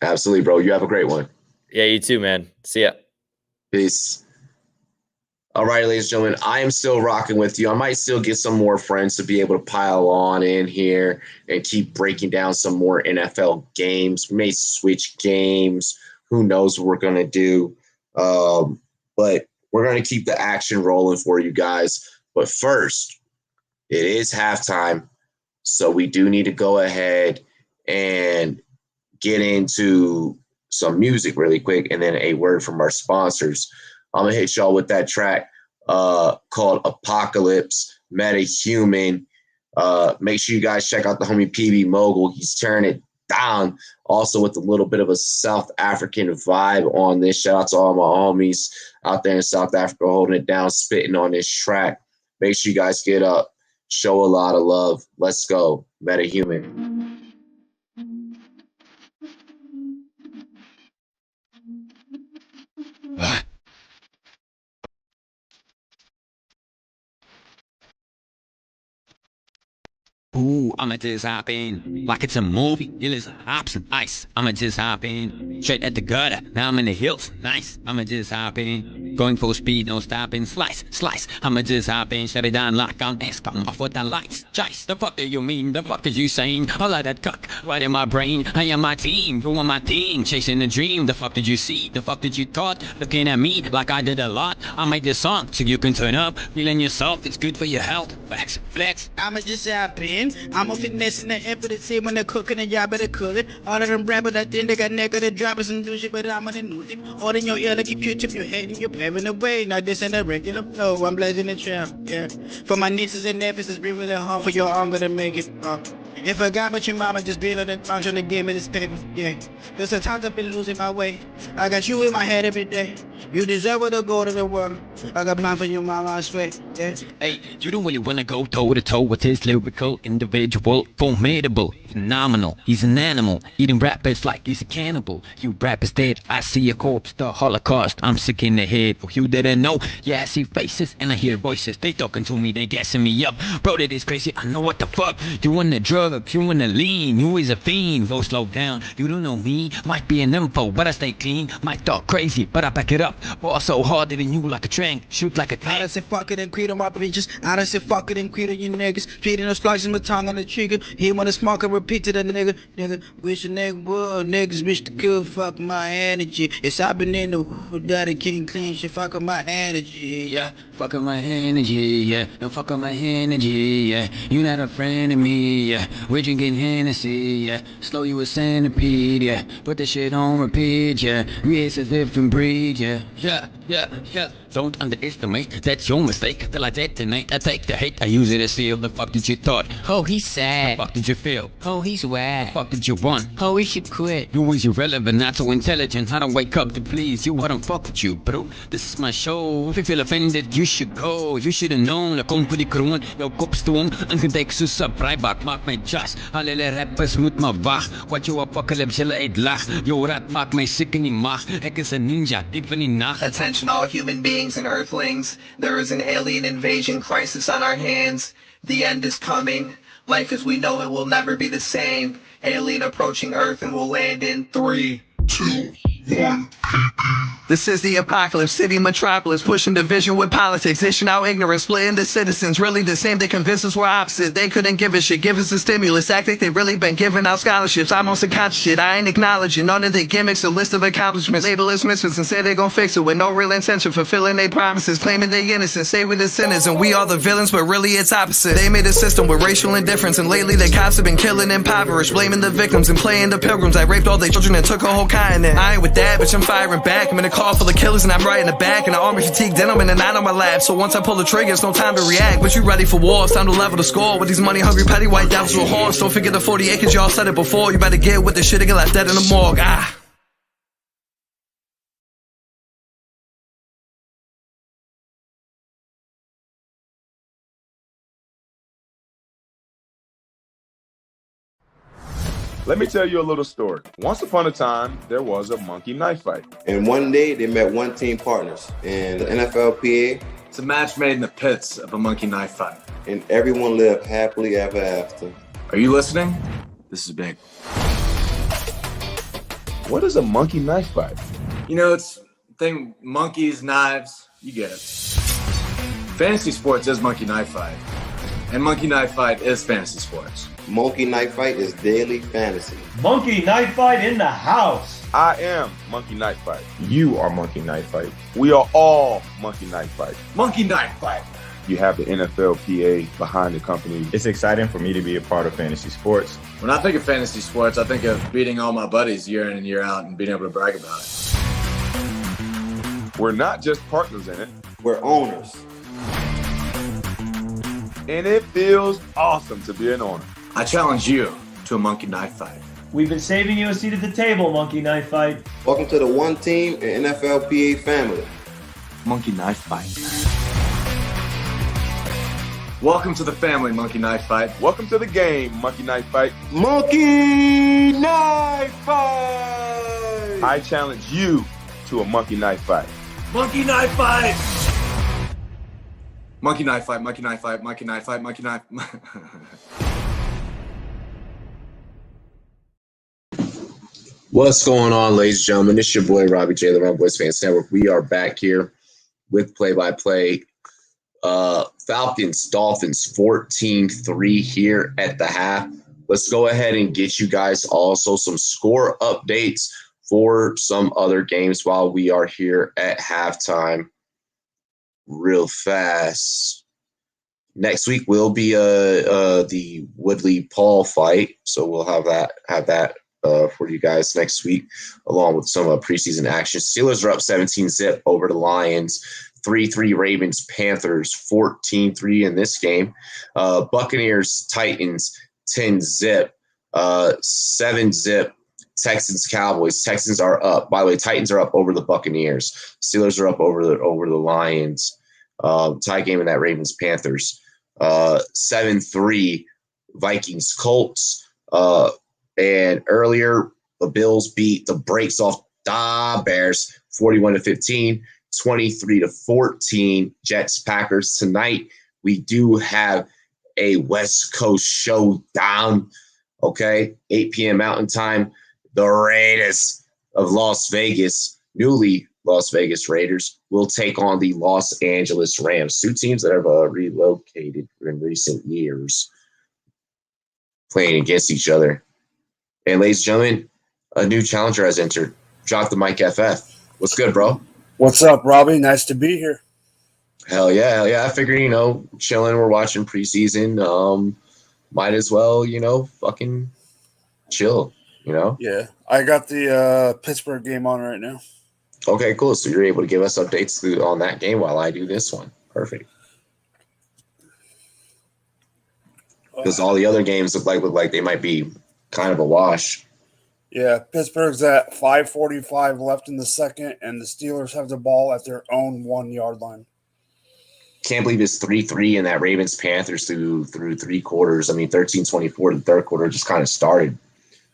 Absolutely, bro. You have a great one.
Yeah, you too, man. See ya.
Peace. All right, ladies and gentlemen, I am still rocking with you. I might still get some more friends to be able to pile on in here and keep breaking down some more NFL games. We may switch games. Who knows what we're going to do. But we're going to keep the action rolling for you guys. But first, it is halftime. So we do need to go ahead and get into some music really quick and then a word from our sponsors. I'm going to hit y'all with that track called Apocalypse, Metahuman. Make sure you guys check out the homie PB Mogul. He's tearing it down. Also with a little bit of a South African vibe on this. Shout out to all my homies out there in South Africa holding it down, spitting on this track. Make sure you guys get up. Show a lot of love. Let's go. Metahuman.
Ooh, I'ma just hop in like it's a movie. It is hops and ice. I'ma just hop in straight at the gutter. Now I'm in the hills. Nice. I'ma just hop in. Going full speed, no stopping. Slice. I'ma just hop in. Shut it down, lock on. Come off with the lights. Jice. The fuck do you mean? The fuck is you saying? All of that cuck right in my brain. I am my team. Who am my team? Chasing a dream. The fuck did you see? The fuck did you thought? Looking at me like I did a lot. I made this song so you can turn up. Feeling yourself. It's good for your health. Facts. Flex.
I'ma just hop in. I'm a finesse in the air for the team when they're cooking and y'all better cook it. All of them rappers, I think they got negative droppers and do shit, but I'm on the new thing. All in your ear like you tip your head and you're paving the way. Now this ain't a regular flow, I'm blazing the trail, yeah. For my nieces and nephews, it's really hard for your arm to make it. If I got but your mama just being on the function, the game of this paper, yeah. There's a times I've been losing my way. I got you in my head every day. You deserve to go to the world. I got plan for your mama, I swear, yeah.
Hey, you don't really wanna go toe to toe with his lyrical individual, formidable, phenomenal. He's an animal, eating rappers like he's a cannibal. You rappers dead, I see a corpse, the Holocaust. I'm sick in the head. For you didn't know, yeah, I see faces and I hear voices. They talking to me, they gassing me up. Bro, that is crazy. I know what the fuck. You want the drug, you want the lean. You is a fiend. Go slow down. You don't know me. Might be an info, but I stay clean. Might talk crazy, but I back it up. Ball so harder than you like a train. bang, shoot like a
I done said fuck it and creed on my bitches. I done said fuck it and creed on you niggas. Treating us slicing my tongue on the trigger. He wanna smoke and repeat to that nigga. Nigga, wish a nigga would. Niggas wish to kill, fuck my energy. Yes, I been in the hood, daddy king clean shit, fuck my energy, yeah.
fuck up my energy, yeah. Don't fuck up my energy, yeah. You not a friend of me, yeah. We're drinking Hennessy, yeah. Slow you a centipede, yeah. Put the shit on repeat, yeah. We is a different breed, yeah. Yeah. Don't underestimate, that's your mistake. Till I detonate, I take the hate, I use it as fuel. The fuck did you thought?
Oh, he's sad.
The fuck did you feel?
Oh, he's whack.
The fuck did you want?
Oh, he should quit.
You was irrelevant, not so intelligent. I don't wake up to please you, I don't fuck with you, bro. This is my show. If you feel offended, you should go. You should have known. Ik kom voor die kroon, jouw kop stoom. Een gedek soos een breiback, maak my jas. Al hulle rappers moet maar wag. Wat jou apocalypse hulle uitlag. Jou rat maak my sick in die mag. Ek is een ninja, diep in die nacht.
Attention all human beings and earthlings. There is an alien invasion crisis on our hands. The end is coming. Life as we know it will never be the same. Alien approaching Earth and will land in 3, 2, 1. This is the apocalypse, city metropolis, pushing division with politics, dishing out ignorance, splitting the citizens, really the same, they convinced us we're opposite, they couldn't give a shit, give us a stimulus, act like they really been giving out scholarships, I'm on some conscious shit, I ain't acknowledging none of the gimmicks, a list of accomplishments, label as misfits and say they gon' fix it with no real intention, fulfilling their promises, claiming they innocent, say we the sinners and we are the villains, but really it's opposite, they made a system with racial indifference, and lately the cops have been killing impoverished, blaming the victims and playing the pilgrims, I raped all their children and took a whole continent, I ain't with that, bitch, I'm firing back, I'm in a car full of killers and I'm right in the back, and the army fatigue denim and a knot on my lap, so once I pull the trigger, it's no time to react, but you ready for war, it's time to level the score, with these money hungry petty white devils with horse, don't forget the 40 acres, y'all said it before, you better get with the shit and get left dead in the morgue,
Let me tell you a little story. Once upon a time, there was a monkey knife fight.
And one day, they met one team partners in the NFLPA.
It's a match made in the pits of a monkey knife fight.
And everyone lived happily ever after.
Are you listening? This is big.
What is a monkey knife fight?
You know, it's thing monkeys, knives, you get it. Fantasy sports is monkey knife fight. And monkey knife fight is fantasy sports.
Monkey Knife Fight is daily fantasy.
Monkey Knife Fight in the house.
I am Monkey Knife Fight. You are Monkey Knife Fight. We are all Monkey Knife Fight.
Monkey Knife Fight.
You have the NFLPA behind the company.
It's exciting for me to be a part of fantasy sports.
When I think of fantasy sports, I think of beating all my buddies year in and year out and being able to brag about it.
We're not just partners in it.
We're owners.
And it feels awesome to be an owner.
I challenge you to a monkey knife fight.
We've been saving you a seat at the table, Monkey Knife Fight.
Welcome to the one team and NFLPA family.
Monkey knife fight. Welcome to the family, Monkey Knife Fight.
Welcome to the game, Monkey Knife Fight.
Monkey Knife Fight!
I challenge you to a monkey knife fight.
Monkey knife fight! Monkey knife fight, monkey knife fight, monkey knife fight, monkey knife.
What's going on, ladies and gentlemen? It's your boy, Robbie J, the Run Boys Fans Network. We are back here with play-by-play. Falcons, Dolphins, 14-3 here at the half. Let's go ahead and get you guys also some score updates for some other games while we are here at halftime real fast. Next week will be the Woodley-Paul fight, so we'll have that for you guys next week, along with some preseason action. Steelers are up 17-zip over the Lions. 3-3 Ravens, Panthers 14-3 in this game. Buccaneers, Titans 10-zip. 7-zip Texans, Cowboys. Texans are up. By the way, Titans are up over the Buccaneers. Steelers are up over the Lions. Tie game in that Ravens, Panthers. 7-3 Vikings, Colts. And earlier, the Bills beat the brakes off the Bears 41-15, 23-14 Jets, Packers. Tonight, we do have a West Coast showdown, okay? 8 p.m. Mountain Time. The Raiders of Las Vegas, newly Las Vegas Raiders will take on the Los Angeles Rams, two teams that have relocated in recent years, playing against each other. And ladies and gentlemen, a new challenger has entered. Drop the mic, FF. What's good, bro?
What's up, Robbie? Nice to be here.
Hell yeah. I figured, chilling. We're watching preseason. Might as well, fucking chill,
Yeah, I got the Pittsburgh game on right now.
Okay, cool. So you're able to give us updates on that game while I do this one. Perfect. Because all the other games look like they might be kind of a wash.
Yeah, Pittsburgh's at 5:45 left in the second, and the Steelers have the ball at their own 1 yard line.
Can't believe it's 3-3 in that Ravens-Panthers through three quarters. I mean, 13-24, the third quarter just kind of started.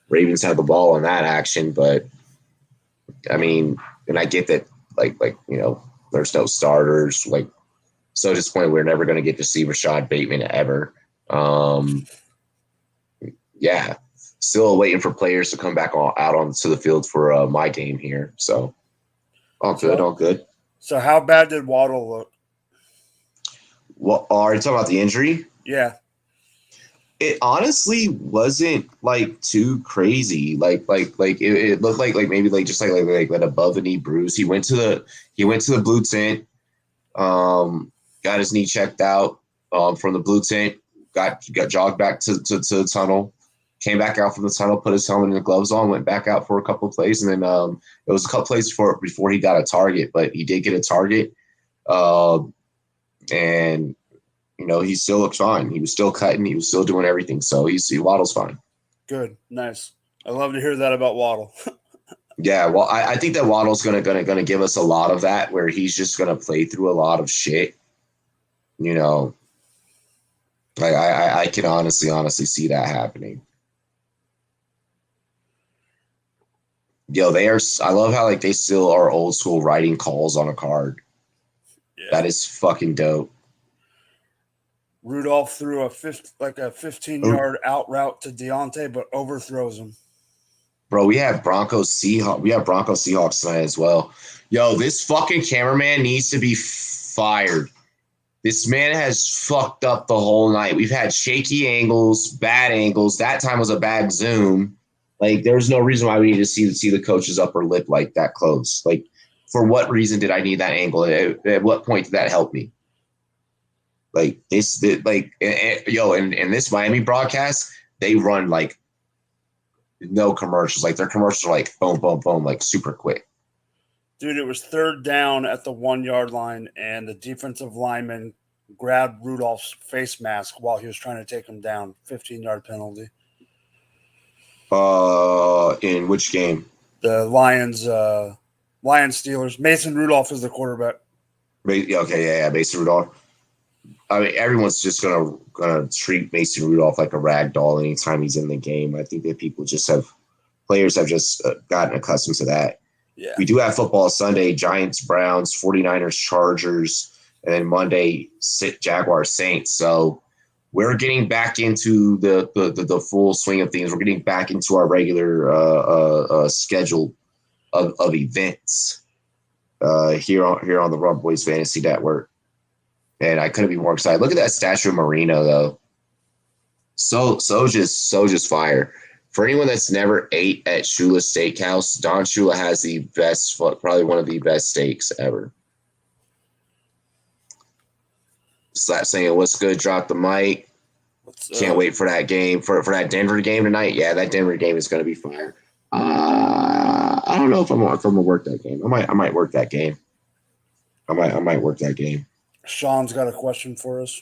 Ravens had the ball in that action, but I mean, and I get that, there's no starters. So disappointed we're never going to get to see Rashad Bateman ever. Yeah, still waiting for players to come back out onto the field for my game here. So all good.
So how bad did Waddle look?
What are you talking about, the injury?
Yeah.
It honestly wasn't too crazy. It looked like maybe just an above the knee bruise. He went to the blue tent, got his knee checked out from the blue tent, got jogged back to the tunnel, came back out from the tunnel, put his helmet and the gloves on, went back out for a couple of plays, and then it was a couple plays before he got a target, but he did get a target, and he still looked fine. He was still cutting. He was still doing everything. So Waddle's fine.
Good, nice. I love to hear that about Waddle.
Yeah, well, I think that Waddle's gonna give us a lot of that, where he's just gonna play through a lot of shit. I can honestly see that happening. Yo, I love how they still are old school writing calls on a card. Yeah. That is fucking dope.
Rudolph threw a 15-yard out route to Deontay, but overthrows him.
Bro, we have Broncos Seahawks tonight as well. Yo, this fucking cameraman needs to be fired. This man has fucked up the whole night. We've had shaky angles, bad angles. That time was a bad zoom. There's no reason why we need to see the coach's upper lip that close. For what reason did I need that angle? At what point did that help me? In this Miami broadcast, they run no commercials. Their commercials are boom, boom, boom, super quick.
Dude, it was third down at the 1 yard line, and the defensive lineman grabbed Rudolph's face mask while he was trying to take him down. 15-yard penalty.
In which game?
The Lions Steelers. Mason Rudolph is the quarterback.
Okay, yeah, Mason Rudolph. I mean, everyone's just gonna treat Mason Rudolph like a rag doll anytime he's in the game. I think that players have just gotten accustomed to that.
Yeah.
We do have football Sunday: Giants, Browns, 49ers, Chargers, and then Monday, Jaguars, Saints. So we're getting back into the full swing of things. We're getting back into our regular schedule of events here on the Run Boys Fantasy Network. And I couldn't be more excited. Look at that statue of Marino, though. So just fire. For anyone that's never ate at Shula Steakhouse, Don Shula has the best, probably one of the best steaks ever. Slap saying, what's good? Drop the mic. Can't wait for that game, for that Denver game tonight. Yeah, that Denver game is going to be fire. I don't know if I'm going to work that game. I might work that game. I might work that game.
Sean's got a question for us.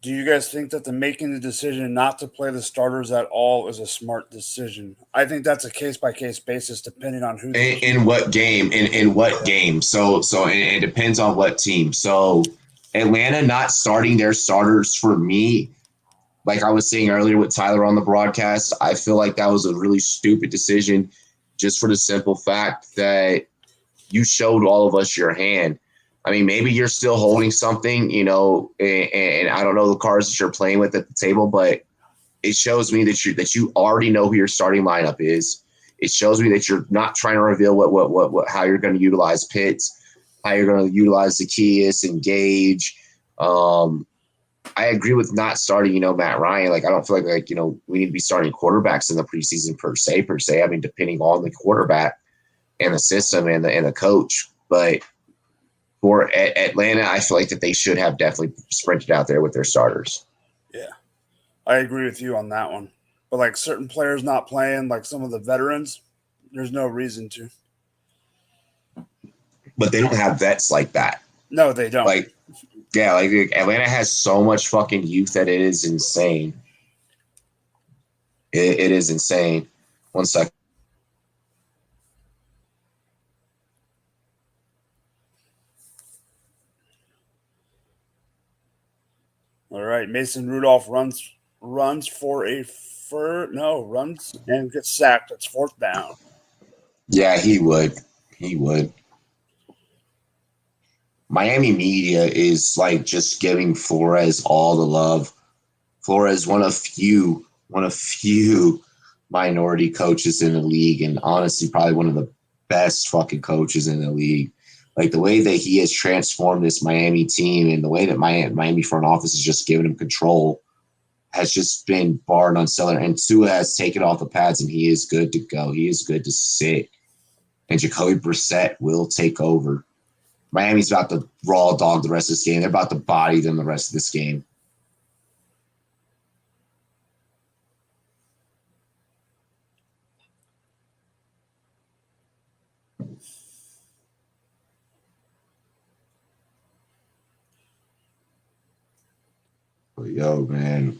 Do you guys think that making the decision not to play the starters at all is a smart decision? I think that's a case-by-case basis depending on who.
In what game? In what game? So it depends on what team. So Atlanta not starting their starters for me, like I was saying earlier with Tyler on the broadcast, I feel like that was a really stupid decision just for the simple fact that you showed all of us your hand. I mean, maybe you're still holding something, and I don't know the cards that you're playing with at the table, but it shows me that you already know who your starting lineup is. It shows me that you're not trying to reveal how you're going to utilize Pitts, how you're going to utilize Zacchaeus and Gage. I agree with not starting, Matt Ryan. Like, I don't feel like we need to be starting quarterbacks in the preseason per se. I mean, depending on the quarterback and the system and the coach. But for Atlanta, I feel like that they should have definitely sprinted out there with their starters.
Yeah, I agree with you on that one. But like certain players not playing, like some of the veterans, there's no reason to.
But they don't have vets like that.
No, they don't.
Like Atlanta has so much fucking youth that it is insane. It is insane. 1 second.
All right, Mason Rudolph runs and gets sacked. It's 4th down.
Yeah, he would. Miami media is like just giving Flores all the love. Flores, one of few minority coaches in the league, and honestly, probably one of the best fucking coaches in the league. Like the way that he has transformed this Miami team and the way that Miami front office has just given him control has just been bar none stellar. And Tua has taken off the pads and he is good to go. He is good to sit. And Jacoby Brissett will take over. Miami's about to raw dog the rest of this game. They're about to body them the rest of this game. Yo, man,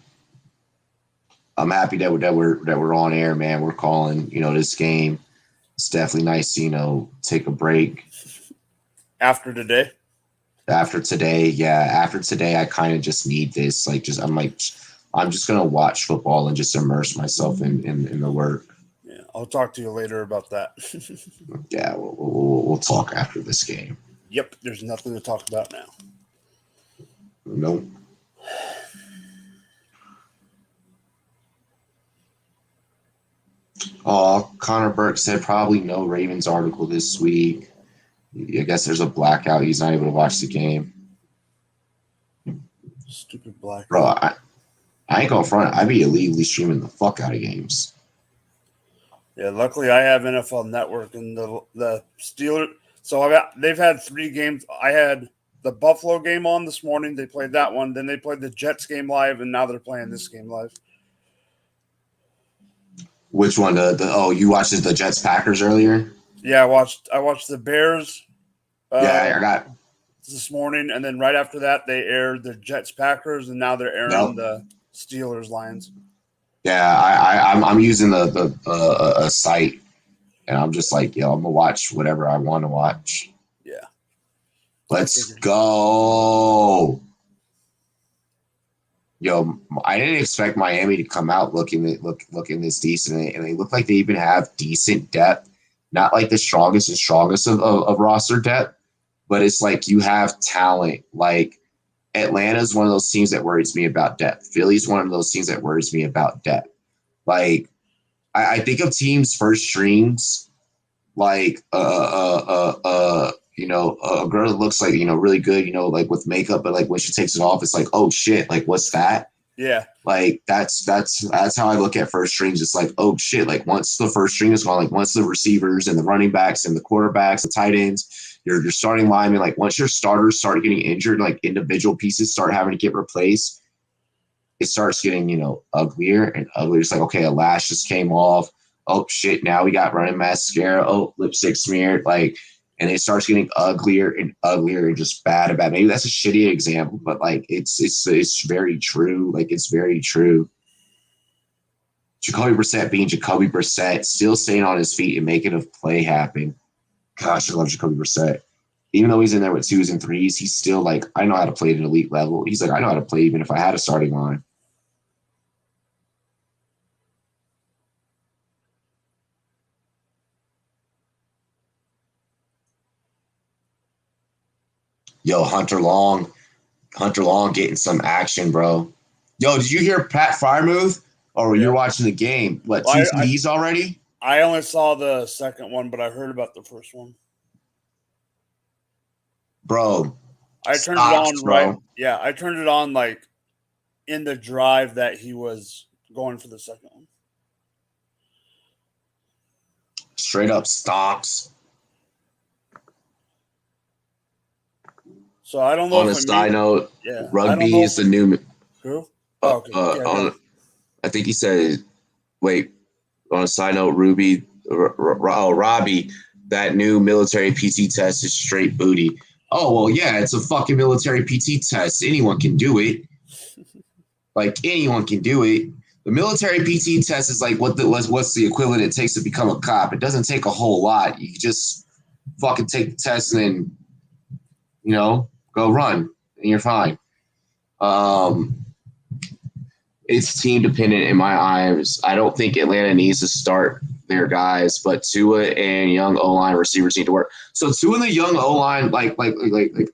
I'm happy that we're on air, man. We're calling, this game. It's definitely nice to, take a break.
After today,
I kind of just need this. I'm just gonna watch football and just immerse myself in the work.
Yeah, I'll talk to you later about that.
Yeah, we'll talk after this game.
Yep, there's nothing to talk about now.
Nope. Oh, Connor Burke said probably no Ravens article this week. I guess there's a blackout. He's not able to watch the game.
Stupid blackout.
Bro, I ain't going front. I be illegally streaming the fuck out of games.
Yeah, luckily I have NFL Network and the Steelers. So they've had 3 games. I had the Buffalo game on this morning. They played that one. Then they played the Jets game live, and now they're playing this game live.
Which one? You watched the Jets Packers earlier?
Yeah, I watched the Bears.
I got
this morning, and then right after that, they aired the Jets Packers, and now they're airing the Steelers Lions.
Yeah, I'm using a site, and I'm just like, I'm gonna watch whatever I want to watch.
Yeah,
let's go. Yo, I didn't expect Miami to come out looking this decent, and they look like they even have decent depth. Not like the strongest of roster depth, but it's like you have talent. Like Atlanta's one of those teams that worries me about depth. Philly's one of those teams that worries me about depth. Like I think of teams first strings, like a girl that looks like, really good, like with makeup, but like when she takes it off, it's like, oh shit, like what's that?
Yeah.
Like that's how I look at first strings. It's like, oh shit, like once the first string is gone, like once the receivers and the running backs and the quarterbacks, the tight ends, your starting linemen, like once your starters start getting injured, like individual pieces start having to get replaced, it starts getting, uglier and uglier. It's like, okay, a lash just came off. Oh shit, now we got running mascara. Oh, lipstick smeared. Like, and it starts getting uglier and uglier and just bad. Maybe that's a shitty example, but like it's very true. Like it's very true. Jacoby Brissett being Jacoby Brissett, still staying on his feet and making a play happen. Gosh, I love Jacoby Brissett. Even though he's in there with 2s and 3s, he's still like, I know how to play at an elite level. He's like, I know how to play even if I had a starting line. Yo, Hunter Long getting some action, bro. Yo, did you hear Pat Freiermuth? Or you're watching the game? What, 2 TDs already?
I only saw the second one, but I heard about the first one.
Bro,
I turned it on right. Yeah, I turned it on like in the drive that he was going for the second one.
Straight up stocks.
So I don't know.
On a side note, rugby is the new.
Who? Okay.
I think he said. Wait. On a side note, Robbie, that new military PT test is straight booty. Oh well, yeah, it's a fucking military PT test. Anyone can do it. Like anyone can do it. The military PT test is like what's the equivalent it takes to become a cop. It doesn't take a whole lot. You just fucking take the test and then, go run and you're fine. It's team dependent in my eyes. I don't think Atlanta needs to start their guys, but Tua and young O-line receivers need to work. So Tua and the young O-line, like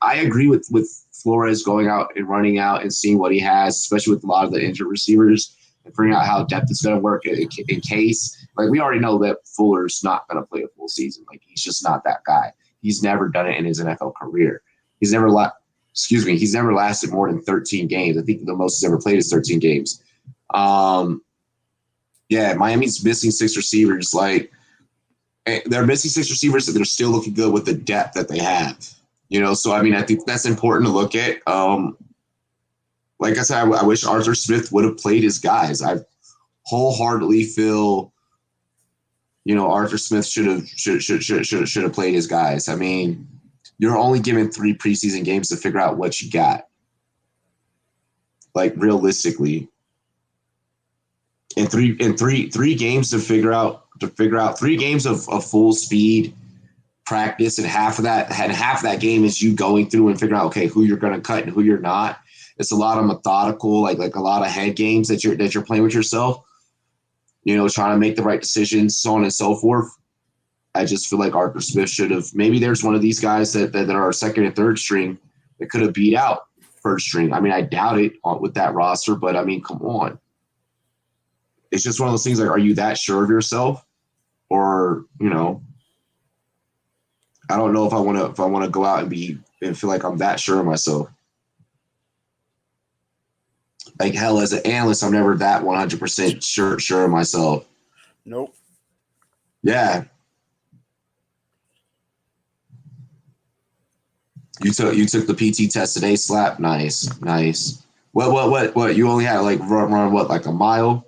I agree with Flores going out and running out and seeing what he has, especially with a lot of the injured receivers, and figuring out how depth is going to work in case. Like, we already know that Fuller's not going to play a full season. Like, he's just not that guy. He's never done it in his NFL career. He's never lasted more than 13 games. I think the most he's ever played is 13 games. Miami's missing 6 receivers. Like, they're missing 6 receivers, and they're still looking good with the depth that they have. So I mean, I think that's important to look at. Like I said, I wish Arthur Smith would have played his guys. I wholeheartedly feel, Arthur Smith should have played his guys. I mean, you're only given 3 preseason games to figure out what you got. Like, realistically. And three games to figure out 3 games of full speed practice, and half of that game is you going through and figuring out, okay, who you're going to cut and who you're not. It's a lot of methodical, like a lot of head games that you're playing with yourself, trying to make the right decisions, so on and so forth. I just feel like Arthur Smith should have, maybe there's one of these guys that are second and third string that could have beat out first string. I mean, I doubt it with that roster, but I mean, come on. It's just one of those things, like, are you that sure of yourself? Or, I don't know if I want to go out and feel like I'm that sure of myself. Like, hell, as an analyst, I'm never that 100% sure of myself.
Nope.
Yeah. You took the PT test today, Slap? Nice. What? You only had run what, like a mile?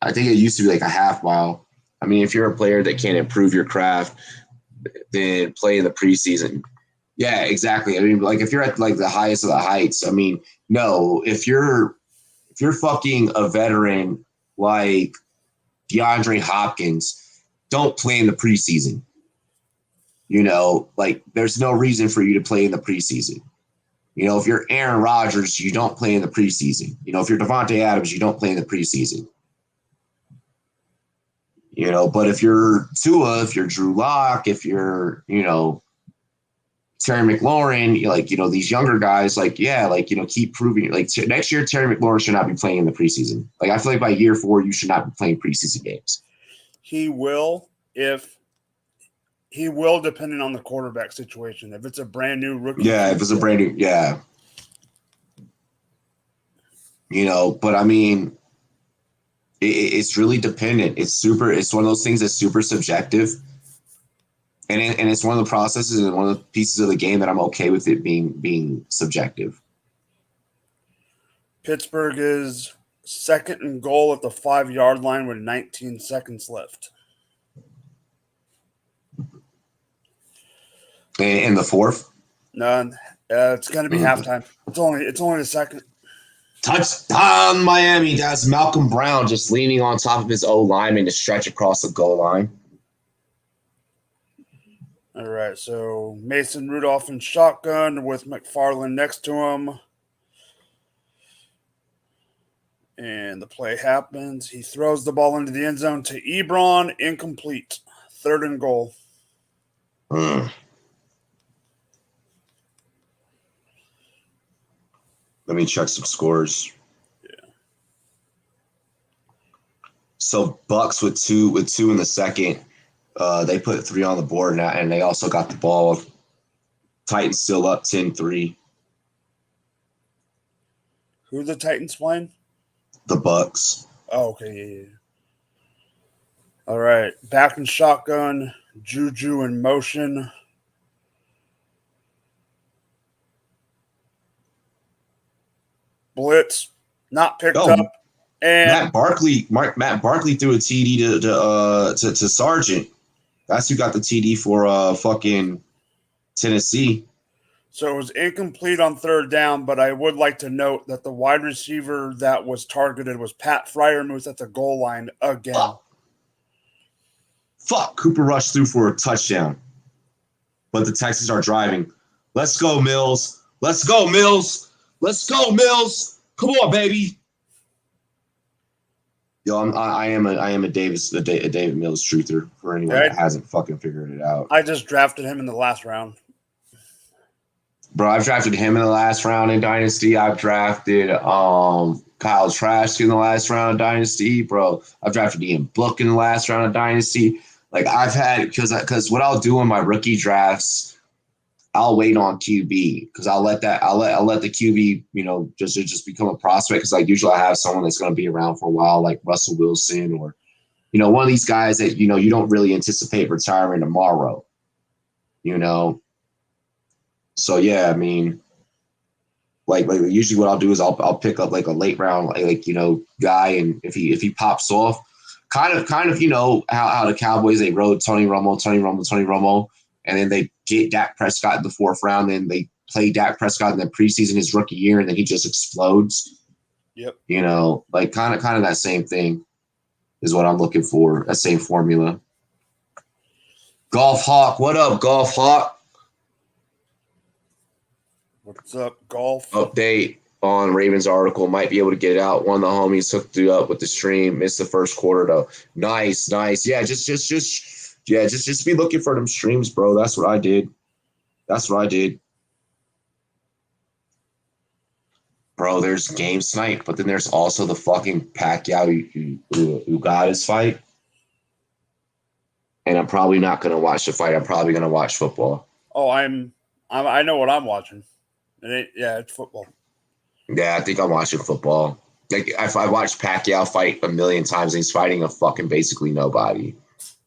I think it used to be like a half mile. I mean, if you're a player that can't improve your craft, then play in the preseason. Yeah, exactly. I mean, like, if you're at like the highest of the heights, I mean, no, if you're fucking a veteran like DeAndre Hopkins, don't play in the preseason. Like, there's no reason for you to play in the preseason. If you're Aaron Rodgers, you don't play in the preseason. If you're Devontae Adams, you don't play in the preseason. But if you're Tua, if you're Drew Lock, if you're, Terry McLaurin, these younger guys, keep proving. Like, next year, Terry McLaurin should not be playing in the preseason. Like, I feel like by year 4, you should not be playing preseason games.
He will depending on the quarterback situation. If it's a brand new rookie.
Yeah, if it's a brand new, yeah. But I mean, it's really dependent. It's one of those things that's super subjective. And it's one of the processes and one of the pieces of the game that I'm okay with it being subjective.
Pittsburgh is second and goal at the 5-yard line with 19 seconds left.
In the 4th?
No, it's going to be halftime. It's only the second.
Touchdown, Miami. That's Malcolm Brown just leaning on top of his O-lineman to stretch across the goal line.
All right, so Mason Rudolph in shotgun with McFarland next to him. And the play happens. He throws the ball into the end zone to Ebron. Incomplete. 3rd and goal.
Let me check some scores.
Yeah.
So Bucks with two in the second. They put 3 on the board now, and they also got the ball. Titans still up 10-3.
Who are the Titans playing?
The Bucks.
Oh, okay, yeah. All right, back in shotgun, Juju in motion. Blitz, not picked up. And
Matt Barkley threw a TD to Sargent. That's who got the TD for fucking Tennessee.
So it was incomplete on third down, but I would like to note that the wide receiver that was targeted was Pat Freiermuth at the goal line again.
Fuck. Cooper Rush threw for a touchdown. But the Texans are driving. Let's go, Mills. Let's go, Mills. Let's go, Mills. Come on, baby. Yo, I am a David Mills truther for anyone that hasn't fucking figured it out.
I just drafted him in the last round.
Bro, I've drafted him in the last round in Dynasty. I've drafted Kyle Trask in the last round of Dynasty, bro. I've drafted Ian Book in the last round of Dynasty. Like I've had because what I'll do in my rookie drafts, I'll wait on QB because I'll let the QB just become a prospect because like usually I have someone that's going to be around for a while like Russell Wilson or one of these guys that you don't really anticipate retiring tomorrow. So yeah, I mean, like usually what I'll do is I'll pick up like a late round guy, and if he pops off, kind of how the Cowboys they rode Tony Romo, and then they get Dak Prescott in the 4th round, then they play Dak Prescott in the preseason his rookie year, and then he just explodes.
Yep.
Like kind of that same thing is what I'm looking for. That same formula. Golf Hawk, what up, Golf Hawk?
What's up, Golf?
Update on Ravens article. Might be able to get it out. One of the homies hooked it up with the stream. Missed the first quarter though. Nice. Yeah, just be looking for them streams, bro. That's what I did. Bro, there's Game Snipe, but then there's also the fucking Pacquiao who got his fight. And I'm probably not gonna watch the fight. I'm probably gonna watch football.
Oh, I know what I'm watching. It's football.
Yeah, I think I'm watching football. Like I watched Pacquiao fight a million times, and he's fighting a fucking basically nobody.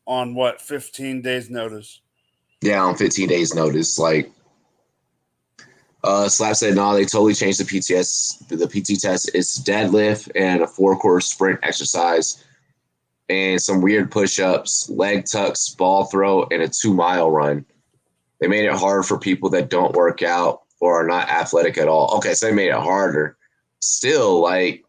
On what, 15 days notice?
Yeah, on 15 days notice. Like, Slap said, no, they totally changed the PTS. The PT test. It's deadlift and a 4-quarter sprint exercise, and some weird push-ups, leg tucks, ball throw, and a 2-mile run. They made it hard for people that don't work out or are not athletic at all. Okay, so they made it harder. Still, like,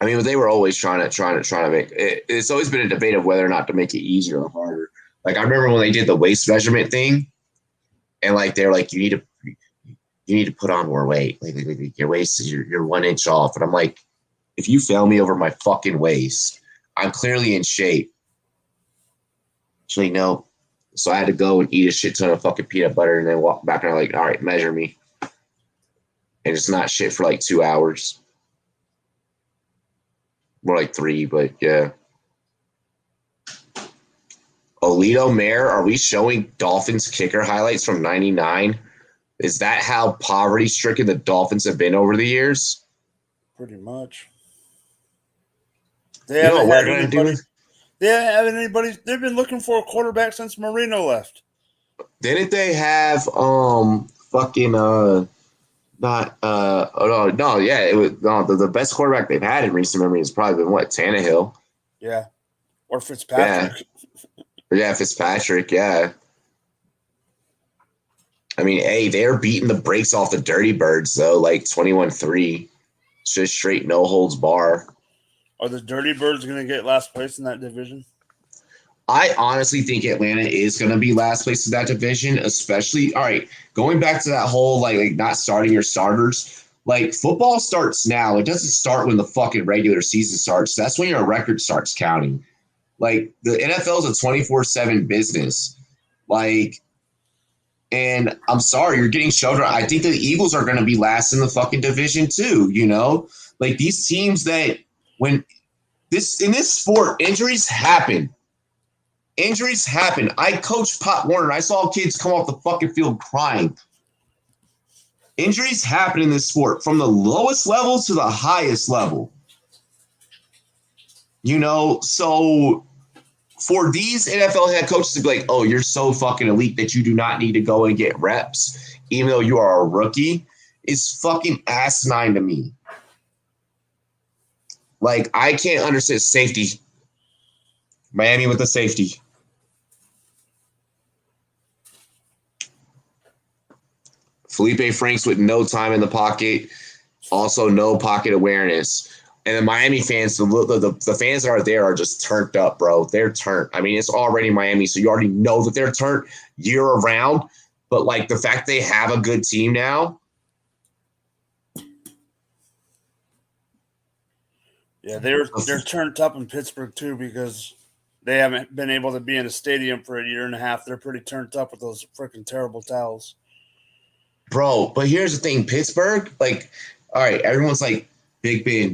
I mean, they were always trying to make it. It's always been a debate of whether or not to make it easier or harder. Like, I remember when they did the waist measurement thing, and like they're like, you need to put on more weight. Like your waist is you're 1 inch off, and I'm like, if you fail me over my fucking waist, I'm clearly in shape. Actually, no. So I had to go and eat a shit ton of fucking peanut butter and then walk back and I'm like, all right, measure me. And it's not shit for like 2 hours. More like 3, but yeah. Olito Mayer, are we showing Dolphins kicker highlights from 99? Is that how poverty-stricken the Dolphins have been over the years?
Pretty much. They haven't had anybody. They've been looking for a quarterback since Marino left.
Didn't they have the best quarterback they've had in recent memory has probably been Tannehill.
Yeah. Or Fitzpatrick.
Yeah, Fitzpatrick, yeah. I mean, hey, they're beating the brakes off the Dirty Birds though, like 21-3. It's just straight no holds bar.
Are the Dirty Birds going to get last place in that division?
I honestly think Atlanta is going to be last place in that division, especially, all right, going back to that whole, like not starting your starters, like football starts now. It doesn't start when the fucking regular season starts. That's when your record starts counting. Like the NFL is a 24/7 business. Like, and I'm sorry, you're getting shoved around. I think the Eagles are going to be last in the fucking division too, Like these teams that when in this sport, injuries happen. Injuries happen. I coached Pop Warner. I saw kids come off the fucking field crying. Injuries happen in this sport from the lowest level to the highest level. So for these NFL head coaches to be like, oh, you're so fucking elite that you do not need to go and get reps, even though you are a rookie, is fucking asinine to me. Like, I can't understand safety. Miami with the safety. Felipe Franks with no time in the pocket, also no pocket awareness. And the Miami fans, the fans that are there are just turned up, bro. They're turned. I mean, it's already Miami, so you already know that they're turned year around. But, like, the fact they have a good team now.
Yeah, they're turned up in Pittsburgh, too, because they haven't been able to be in a stadium for a year and a half. They're pretty turned up with those freaking terrible towels.
Bro, but here's the thing. Pittsburgh, like, all right, everyone's like, Big Ben.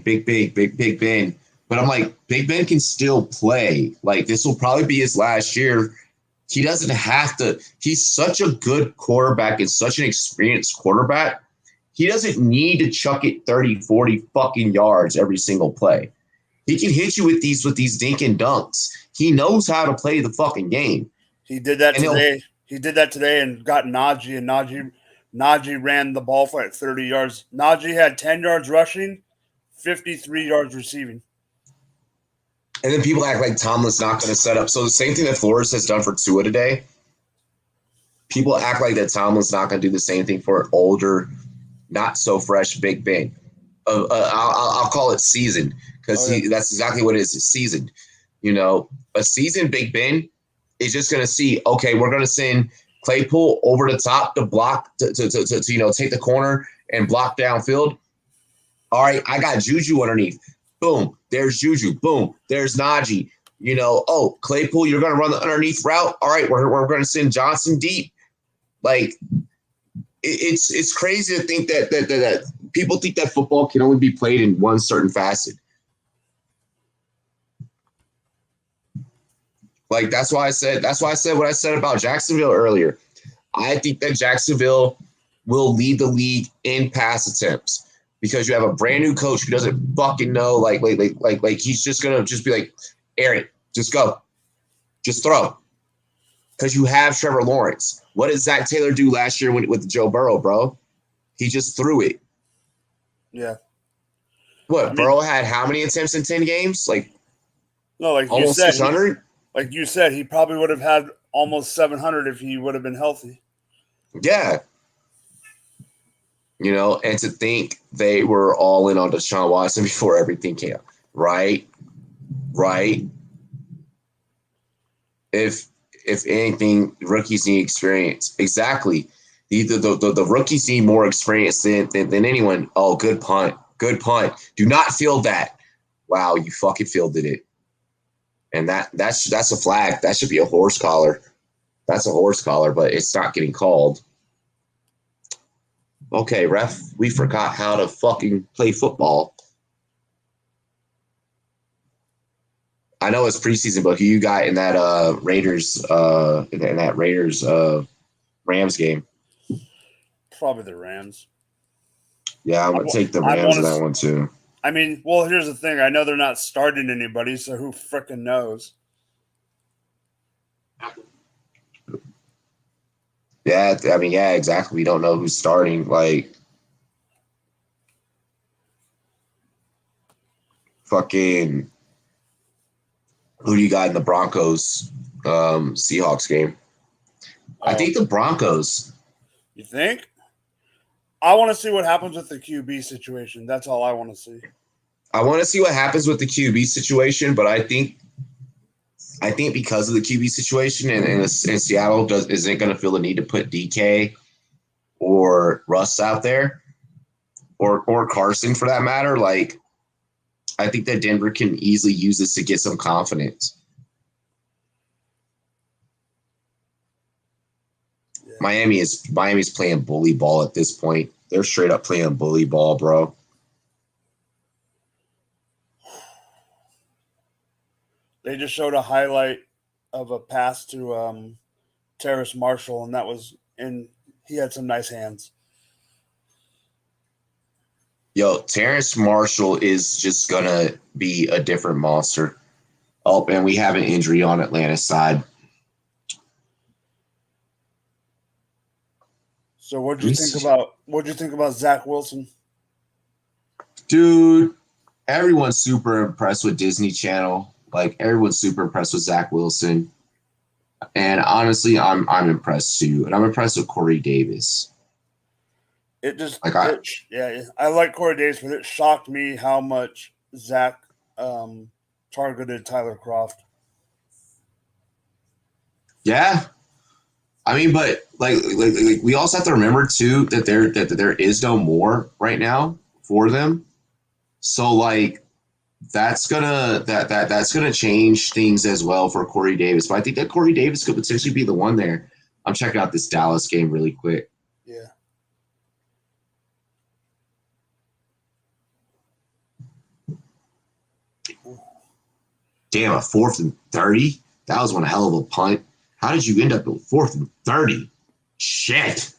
But I'm like, Big Ben can still play. Like, this will probably be his last year. He doesn't have to. He's such a good quarterback and such an experienced quarterback. He doesn't need to chuck it 30, 40 fucking yards every single play. He can hit you with these dink and dunks. He knows how to play the fucking game.
He did that today. He did that today and got Najee, and Najee ran the ball for like 30 yards. Najee had 10 yards rushing, 53 yards receiving.
And then people act like Tomlin's not going to set up. So the same thing that Flores has done for Tua today, people act like that Tomlin's not going to do the same thing for an older, not so fresh Big Ben. I'll call it seasoned because that's exactly what it is. It's seasoned. A seasoned Big Ben is just going to see, okay, we're going to send Claypool over the top to block, to take the corner and block downfield. All right, I got Juju underneath. Boom, there's Juju. Boom, there's Najee. Claypool, you're going to run the underneath route. All right, we're going to send Johnson deep. Like, it's crazy to think that people think that football can only be played in one certain facet. Like, that's why I said what I said about Jacksonville earlier. I think that Jacksonville will lead the league in pass attempts because you have a brand new coach who doesn't fucking know. Like he's just gonna just be like, Aaron, just go, just throw, because you have Trevor Lawrence. What did Zach Taylor do last year with Joe Burrow, bro? He just threw it.
Yeah.
Burrow had how many attempts in 10 games? Like
almost
600.
Like you said, he probably would have had almost 700 if he would have been healthy.
Yeah. And to think they were all in on Deshaun Watson before everything came out. Right. If anything, rookies need experience. Exactly. The rookies need more experience than anyone. Oh, good punt. Do not field that. Wow, you fucking fielded it. And that's a flag. That should be a horse collar. That's a horse collar, but it's not getting called. Okay, ref, we forgot how to fucking play football. I know it's preseason, but who you got in that Raiders Rams game?
Probably the Rams.
Yeah, I'm gonna take the Rams in that one too.
I mean, well, here's the thing. I know they're not starting anybody, so who frickin' knows?
Yeah, I mean, yeah, exactly. We don't know who's starting. Like, fucking, who do you got in the Broncos Seahawks game? I think the Broncos.
You think? I want to see what happens with the QB situation. That's all I want to see.
I want to see what happens with the QB situation, but I think because of the QB situation and Seattle isn't going to feel the need to put DK or Russ out there or Carson for that matter. Like, I think that Denver can easily use this to get some confidence. Yeah. Miami's playing bully ball at this point. They're straight up playing bully ball, bro.
They just showed a highlight of a pass to Terrace Marshall, and he had some nice hands.
Yo, Terrace Marshall is just gonna be a different monster. Oh, and we have an injury on Atlanta's side.
So what'd you think about Zach Wilson?
Dude, everyone's super impressed with Disney Channel. Like everyone's super impressed with Zach Wilson. And honestly, I'm impressed too. And I'm impressed with Corey Davis.
I like Corey Davis, but it shocked me how much Zach targeted Tyler Kroft.
Yeah. I mean, but like we also have to remember too that there is no more right now for them. So like that's gonna change things as well for Corey Davis. But I think that Corey Davis could potentially be the one there. I'm checking out this Dallas game really quick.
Yeah.
Damn, a 4th and 30? That was one hell of a punt. How did you end up with 4th and 30? Shit.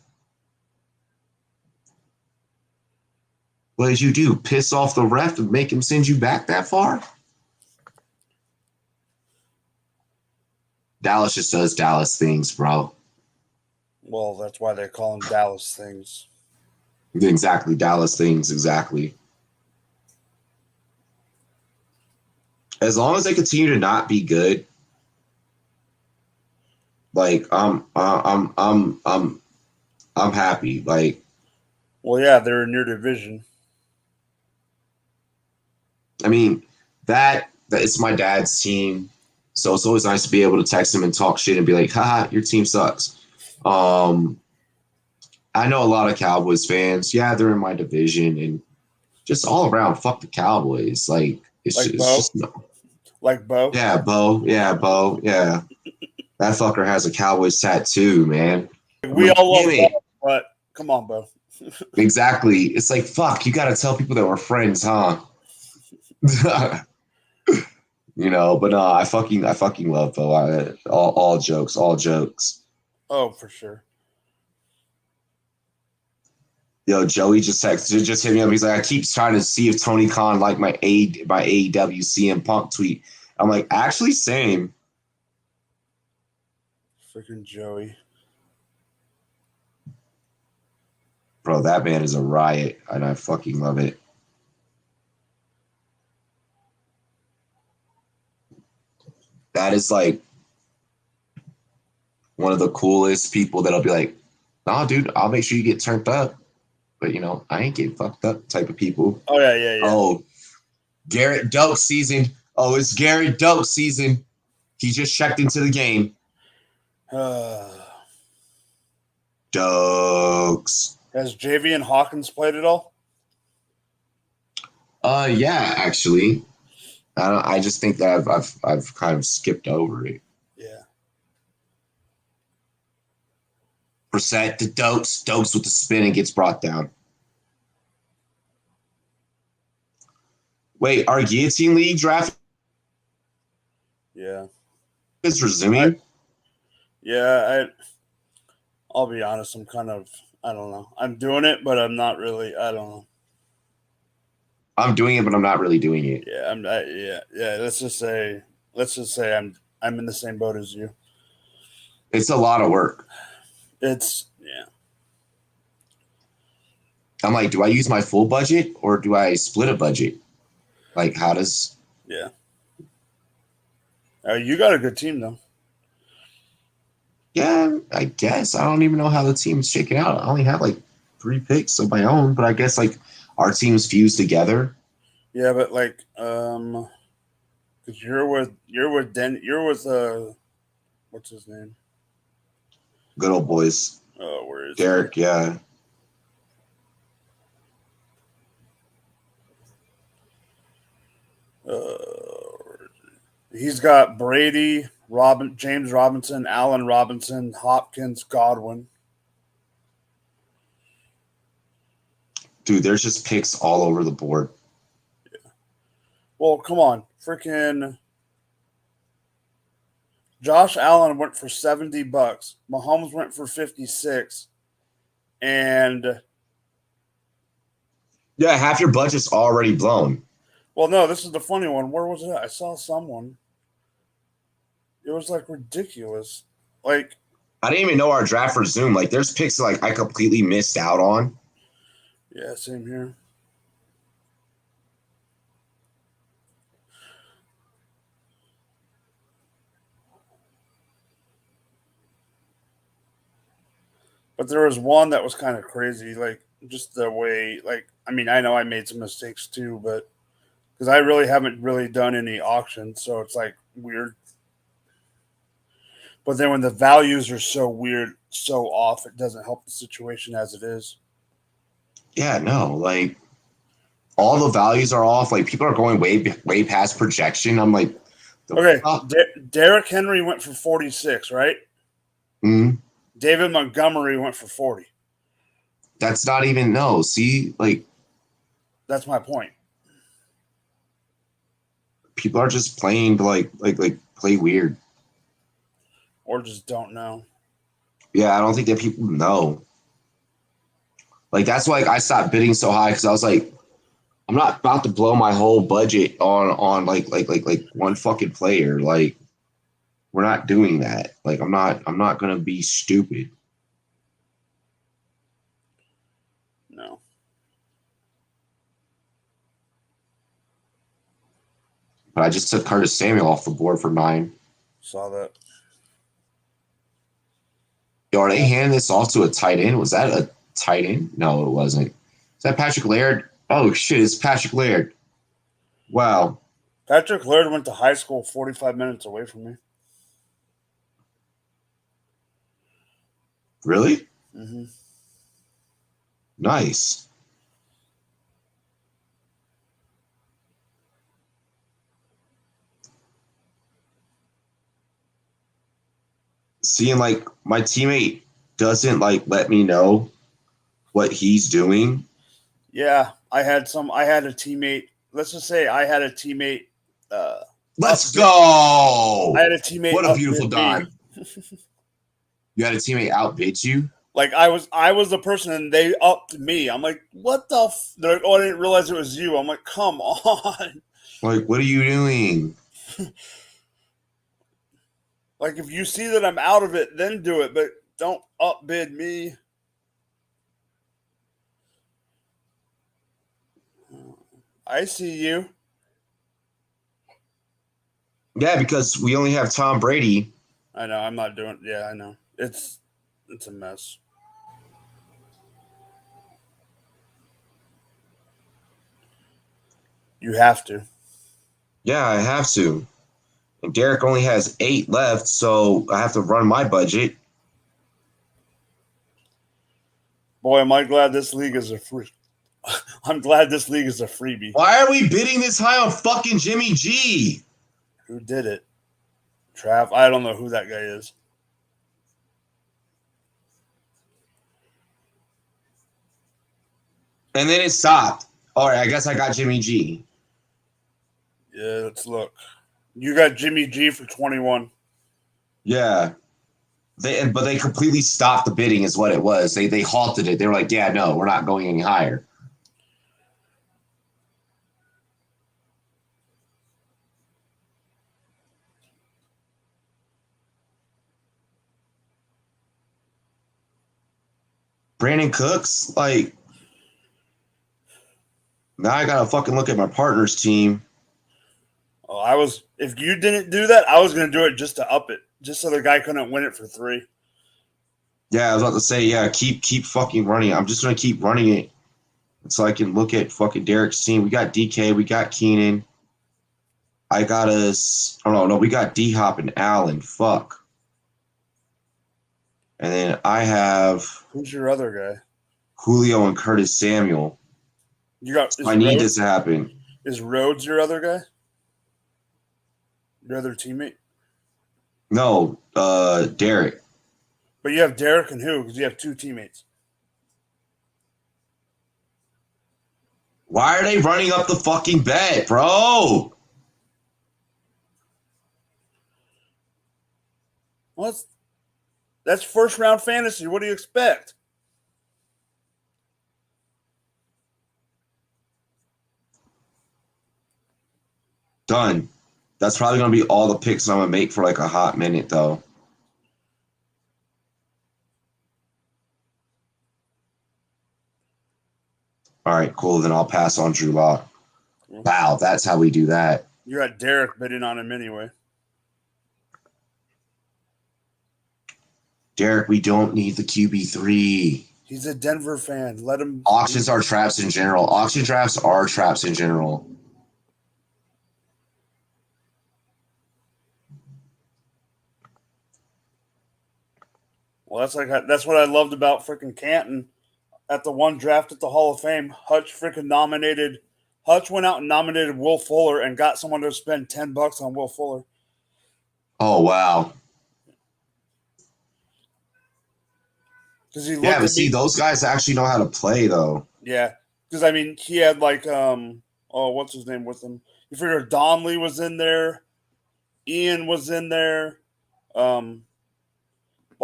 What did you do? Piss off the ref and make him send you back that far? Dallas just does Dallas things, bro.
Well, that's why they call them Dallas things.
Exactly, Dallas things, exactly. As long as they continue to not be good, like I'm happy. Like,
well, yeah, they're in your division.
I mean, that it's my dad's team, so it's always nice to be able to text him and talk shit and be like, haha, your team sucks. I know a lot of Cowboys fans. Yeah, they're in my division, and just all around, fuck the Cowboys. Like, it's just no.
Like Bo?
Yeah, Bo. Yeah, Bo. Yeah. That fucker has a Cowboys tattoo, man.
We all love Bo, but come on, Bo.
Exactly. It's like, fuck, you got to tell people that we're friends, huh? You know, but no, I fucking love Bo. All jokes.
Oh, for sure.
Yo, Joey just hit me up. He's like, I keep trying to see if Tony Khan liked my AEW CM Punk tweet. I'm like, actually, same.
Freaking Joey.
Bro, that man is a riot, and I fucking love it. That is like one of the coolest people that'll be like, nah, dude, I'll make sure you get turned up. But, you know, I ain't getting fucked up type of people.
Oh, yeah.
Oh, Garrett Doak season. Oh, it's Garrett Doak season. He just checked into the game. Dokes.
Has Javian Hawkins played at all?
Yeah, actually. I just think that I've kind of skipped over it.
Yeah.
Brissett to Dokes with the spin and gets brought down. Wait, our Guillotine League draft
Yeah.
is resuming?
I'll be honest, I'm kind of, I don't know. I'm doing it, but I'm not really, I don't know.
I'm doing it, but I'm not really doing it.
Yeah. Let's just say I'm in the same boat as you.
It's a lot of work.
Yeah.
I'm like, do I use my full budget or do I split a budget? Like, how does?
Yeah. You got a good team though.
Yeah, I guess. I don't even know how the team's shaking out. I only have like 3 picks of my own, but I guess like our teams fused together.
Yeah, but like, because you're with what's his name?
Good old boys.
Oh, where is
Derek?
he?
Yeah.
He's got Brady, James Robinson, Allen Robinson, Hopkins, Godwin.
Dude, there's just picks all over the board.
Yeah. Well, come on. Freaking Josh Allen went for $70. Mahomes went for 56. And
Yeah, half your budget's already blown.
well, no, this is the funny one. Where was it? I saw someone. It was like ridiculous. Like
I didn't even know our draft resumed. Like, there's picks like I completely missed out on.
yeah, same here. But there was one that was kind of crazy, like just the way, like, I mean, I know I made some mistakes too, but because I really haven't really done any auctions, so it's like weird. But then when the values are so weird, so off, it doesn't help the situation as it is.
Yeah, no, like all the values are off. Like people are going way past projection. I'm like,
okay, Derrick Henry went for 46, right?
Mm-hmm.
David Montgomery went for 40.
That's not even no. See, like
that's my point.
People are just playing to like play weird,
or just don't know.
Yeah, I don't think that people know. Like that's why I stopped bidding so high because I was like, I'm not about to blow my whole budget on like one fucking player. Like we're not doing that. Like I'm not gonna be stupid.
No.
But I just took Curtis Samuel off the board for 9.
Saw that.
Yo, are they handing this off to a tight end? Was that a tight end? No, it wasn't. Is that Patrick Laird? Oh shit, it's Patrick Laird. Wow.
Patrick Laird went to high school 45 minutes away from me.
Really?
Mm-hmm.
Nice. Seeing like my teammate doesn't like let me know what he's doing.
Yeah, I had a teammate. Let's just say I had a teammate.
Let's go.
I had a teammate.
What a beautiful dime. You had a teammate outbid you?
Like I was the person and they upped me. I'm like, what the They're like, oh, I didn't realize it was you. I'm like, come on.
Like, what are you doing?
Like, if you see that I'm out of it, then do it, but don't upbid me. I see you.
Yeah, because we only have Tom Brady.
I know. I'm not doing. Yeah, I know. It's a mess. You have to.
Yeah, I have to. And Derek only has 8 left, so I have to run my budget.
Boy, am I glad this league is a free. I'm glad this league is a freebie.
Why are we bidding this high on fucking Jimmy G?
Who did it? Trav? I don't know who that guy is.
And then it stopped. All right, I guess I got Jimmy G.
Yeah, let's look. You got Jimmy G for 21.
Yeah. But they completely stopped the bidding is what it was. They halted it. They were like, yeah, no, we're not going any higher. Brandon Cooks, like, now I gotta fucking look at my partner's team.
Oh, if you didn't do that, I was gonna do it just to up it, just so the guy couldn't win it for 3.
Yeah, I was about to say, yeah, keep fucking running. I'm just gonna keep running it so I can look at fucking Derek's team. We got DK, we got Keenan. I got us. Oh no, we got D Hop and Allen. Fuck. And then I have.
Who's your other guy?
Julio and Curtis Samuel. I need this to happen.
Is Rhodes your other guy? Your other teammate?
No, Derek.
But you have Derek and who? Because you have 2 teammates.
Why are they running up the fucking bet, bro?
Well, that's first round fantasy. What do you expect?
Done. That's probably going to be all the picks I'm going to make for like a hot minute, though. All right, cool. Then I'll pass on Drew Lock. Wow, that's how we do that.
You got Derek bidding on him anyway.
Derek, we don't need the QB3.
He's a Denver fan. Let him.
Auctions are traps in general. Auction drafts are traps in general.
Well, that's what I loved about freaking Canton at the one draft at the Hall of Fame. Hutch went out and nominated Will Fuller and got someone to spend $10 on Will Fuller.
Oh, wow. Yeah, but see, those guys actually know how to play, though.
Yeah, because, I mean, he had like, what's his name with him? You figure Donnelly was in there. Ian was in there. Why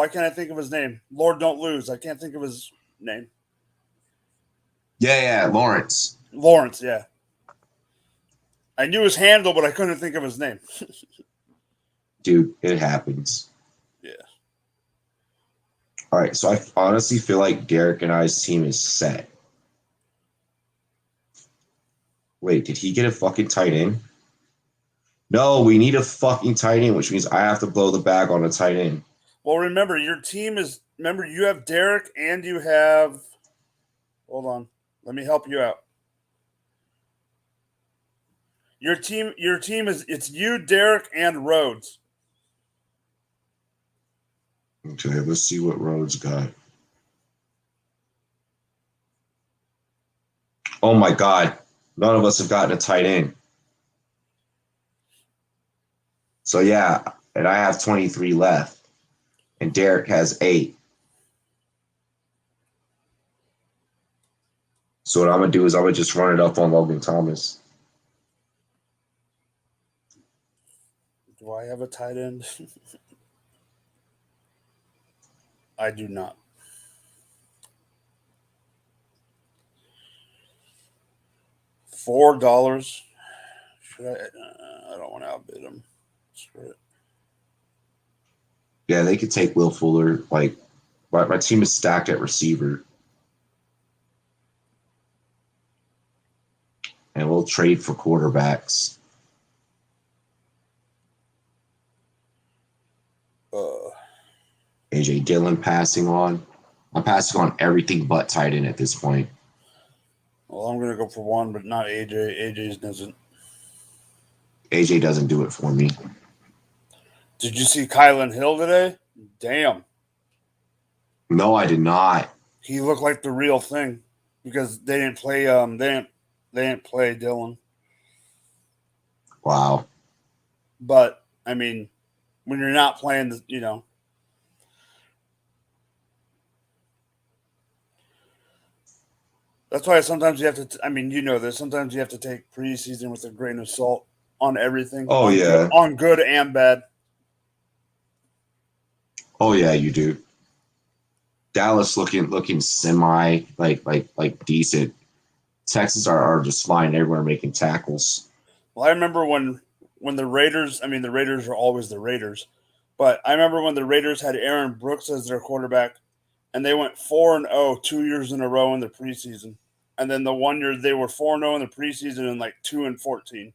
can't I think of his name? Lord Don't Lose. I can't think of his name.
Yeah, Lawrence.
Lawrence, yeah. I knew his handle, but I couldn't think of his name.
Dude, it happens.
Yeah.
All right, so I honestly feel like Derek and I's team is set. Wait, did he get a fucking tight end? No, we need a fucking tight end, which means I have to blow the bag on a tight end.
Well, remember, you have Derek and you have – hold on. Let me help you out. Your team is – it's you, Derek, and Rhodes.
Okay, let's see what Rhodes got. Oh, my God. None of us have gotten a tight end. So, yeah, and I have 23 left. And Derek has 8. So what I'm going to do is I'm going to just run it up on Logan Thomas.
Do I have a tight end? I do not. $4. Should I don't want to outbid him. Screw it.
Yeah, they could take Will Fuller. Like, my team is stacked at receiver. And we'll trade for quarterbacks. AJ Dillon passing on. I'm passing on everything but tight end at this point.
Well, I'm going to go for one, but not AJ. AJ's doesn't.
AJ doesn't do it for me.
Did you see Kylan Hill today? Damn.
No, I did not.
He looked like the real thing because they didn't play they didn't play Dylan.
Wow.
But I mean, when you're not playing that's why sometimes you have to sometimes you have to take preseason with a grain of salt on everything.
Oh, yeah.
On good and bad.
Oh yeah, you do. Dallas looking semi like decent. Texans are just flying everywhere making tackles.
Well, I remember when the Raiders, the Raiders are always the Raiders, but I remember when the Raiders had Aaron Brooks as their quarterback and they went 4-0 2 years in a row in the preseason. And then the one year they were 4-0 in the preseason and like 2-14.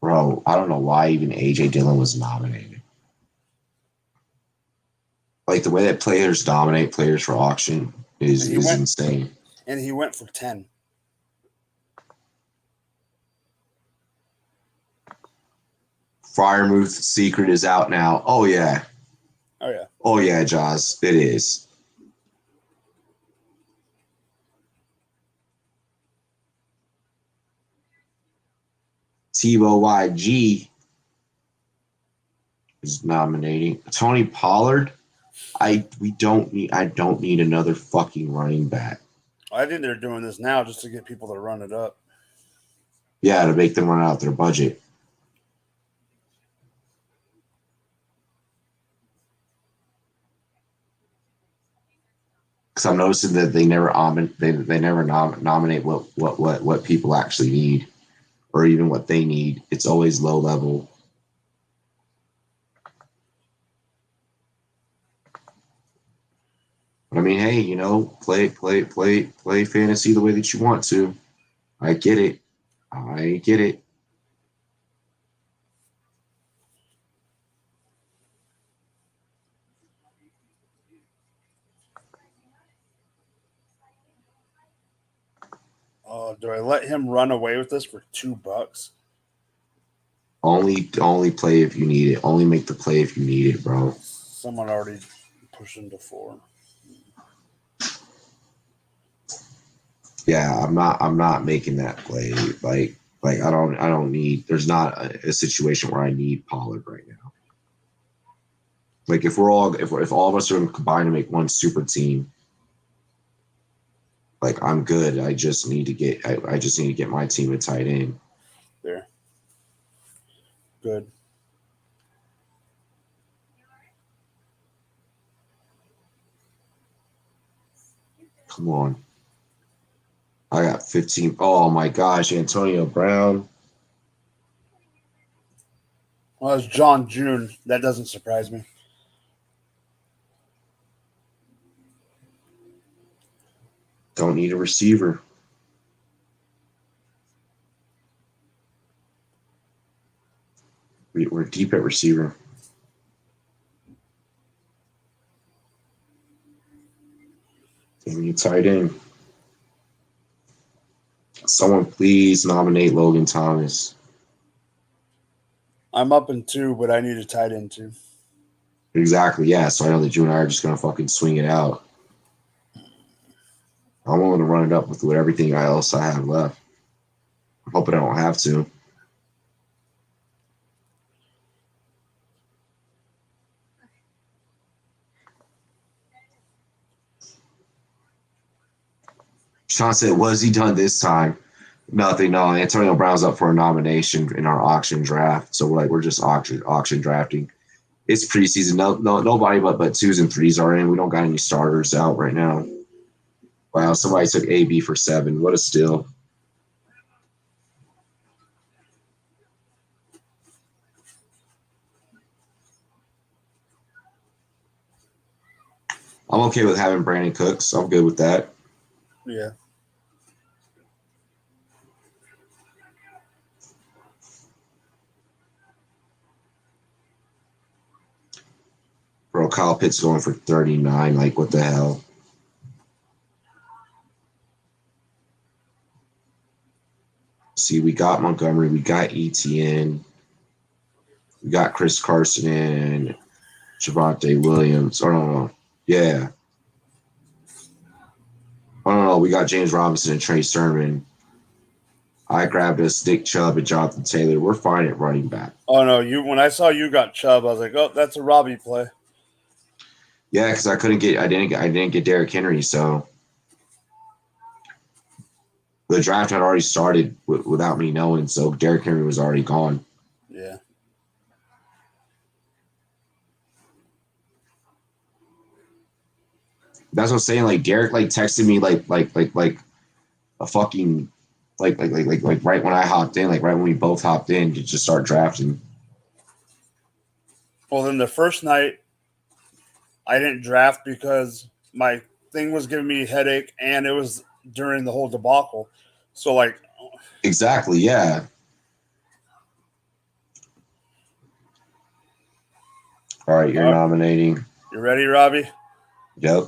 Bro, I don't know why even AJ Dillon was nominated. Like the way that players dominate players for auction is insane.
And he went for 10.
Fryermuth's secret is out now. Oh yeah.
Oh yeah.
Oh yeah, Jaws. It is. Tebow YG is nominating Tony Pollard. I don't need another fucking running back.
I think they're doing this now just to get people to run it up.
Yeah, to make them run out their budget. Because I'm noticing that they never nominate what people actually need, or even what they need. It's always low level. But I mean, hey, play fantasy the way that you want to. I get it.
Do I let him run away with this for $2?
Only play if you need it. Only make the play if you need it, bro.
Someone already pushed him to 4.
Yeah, I'm not making that play. Like I don't need. There's not a situation where I need Pollard right now. Like if all of us are combined to make one super team, like I'm good. I just need to get my team a tight end.
There. Good.
Come on. I got 15. Oh my gosh, Antonio Brown.
Well, it's John June. That doesn't surprise me.
Don't need a receiver. We're deep at receiver. Give me a tight end. Someone please nominate Logan Thomas.
I'm up in 2, but I need a tight end too.
Exactly, yeah. So I know that you and I are just going to fucking swing it out. I'm willing to run it up with everything else I have left. I'm hoping I don't have to. Sean said, "What has he done this time?" Nothing. No, Antonio Brown's up for a nomination in our auction draft. So we're just auction drafting. It's preseason. No, nobody but 2s and 3s are in. We don't got any starters out right now. Wow, somebody took AB for 7. What a steal. I'm okay with having Brandon Cooks. I'm good with that.
Yeah.
Bro, Kyle Pitts going for 39. Like, what the hell? See, we got Montgomery. We got ETN. We got Chris Carson and Javonte Williams. Oh, no. Yeah. Oh, no. We got James Robinson and Trey Sermon. I grabbed us Nick Chubb and Jonathan Taylor. We're fine at running back.
Oh, no. When I saw you got Chubb, I was like, oh, that's a Robbie play.
Yeah, because I didn't get Derrick Henry, so the draft had already started without me knowing, so Derrick Henry was already gone.
Yeah.
That's what I'm saying. Like Derrick, texted me like a fucking like right when I hopped in, like right when we both hopped in to just start drafting.
Well, then the first night, I didn't draft because my thing was giving me a headache, and it was during the whole debacle. So, like,
exactly, yeah. All right, you're nominating.
You ready, Robbie?
Yep.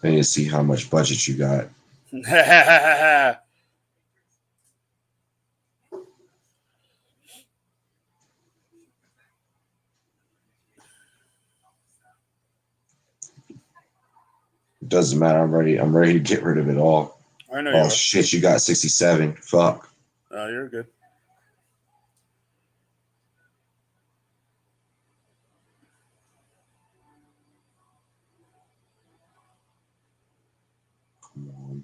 I need to see how much budget you got. It doesn't matter. I'm ready. I'm ready to get rid of it all.
I know.
Oh shit! You got 67. Fuck.
Oh, you're good.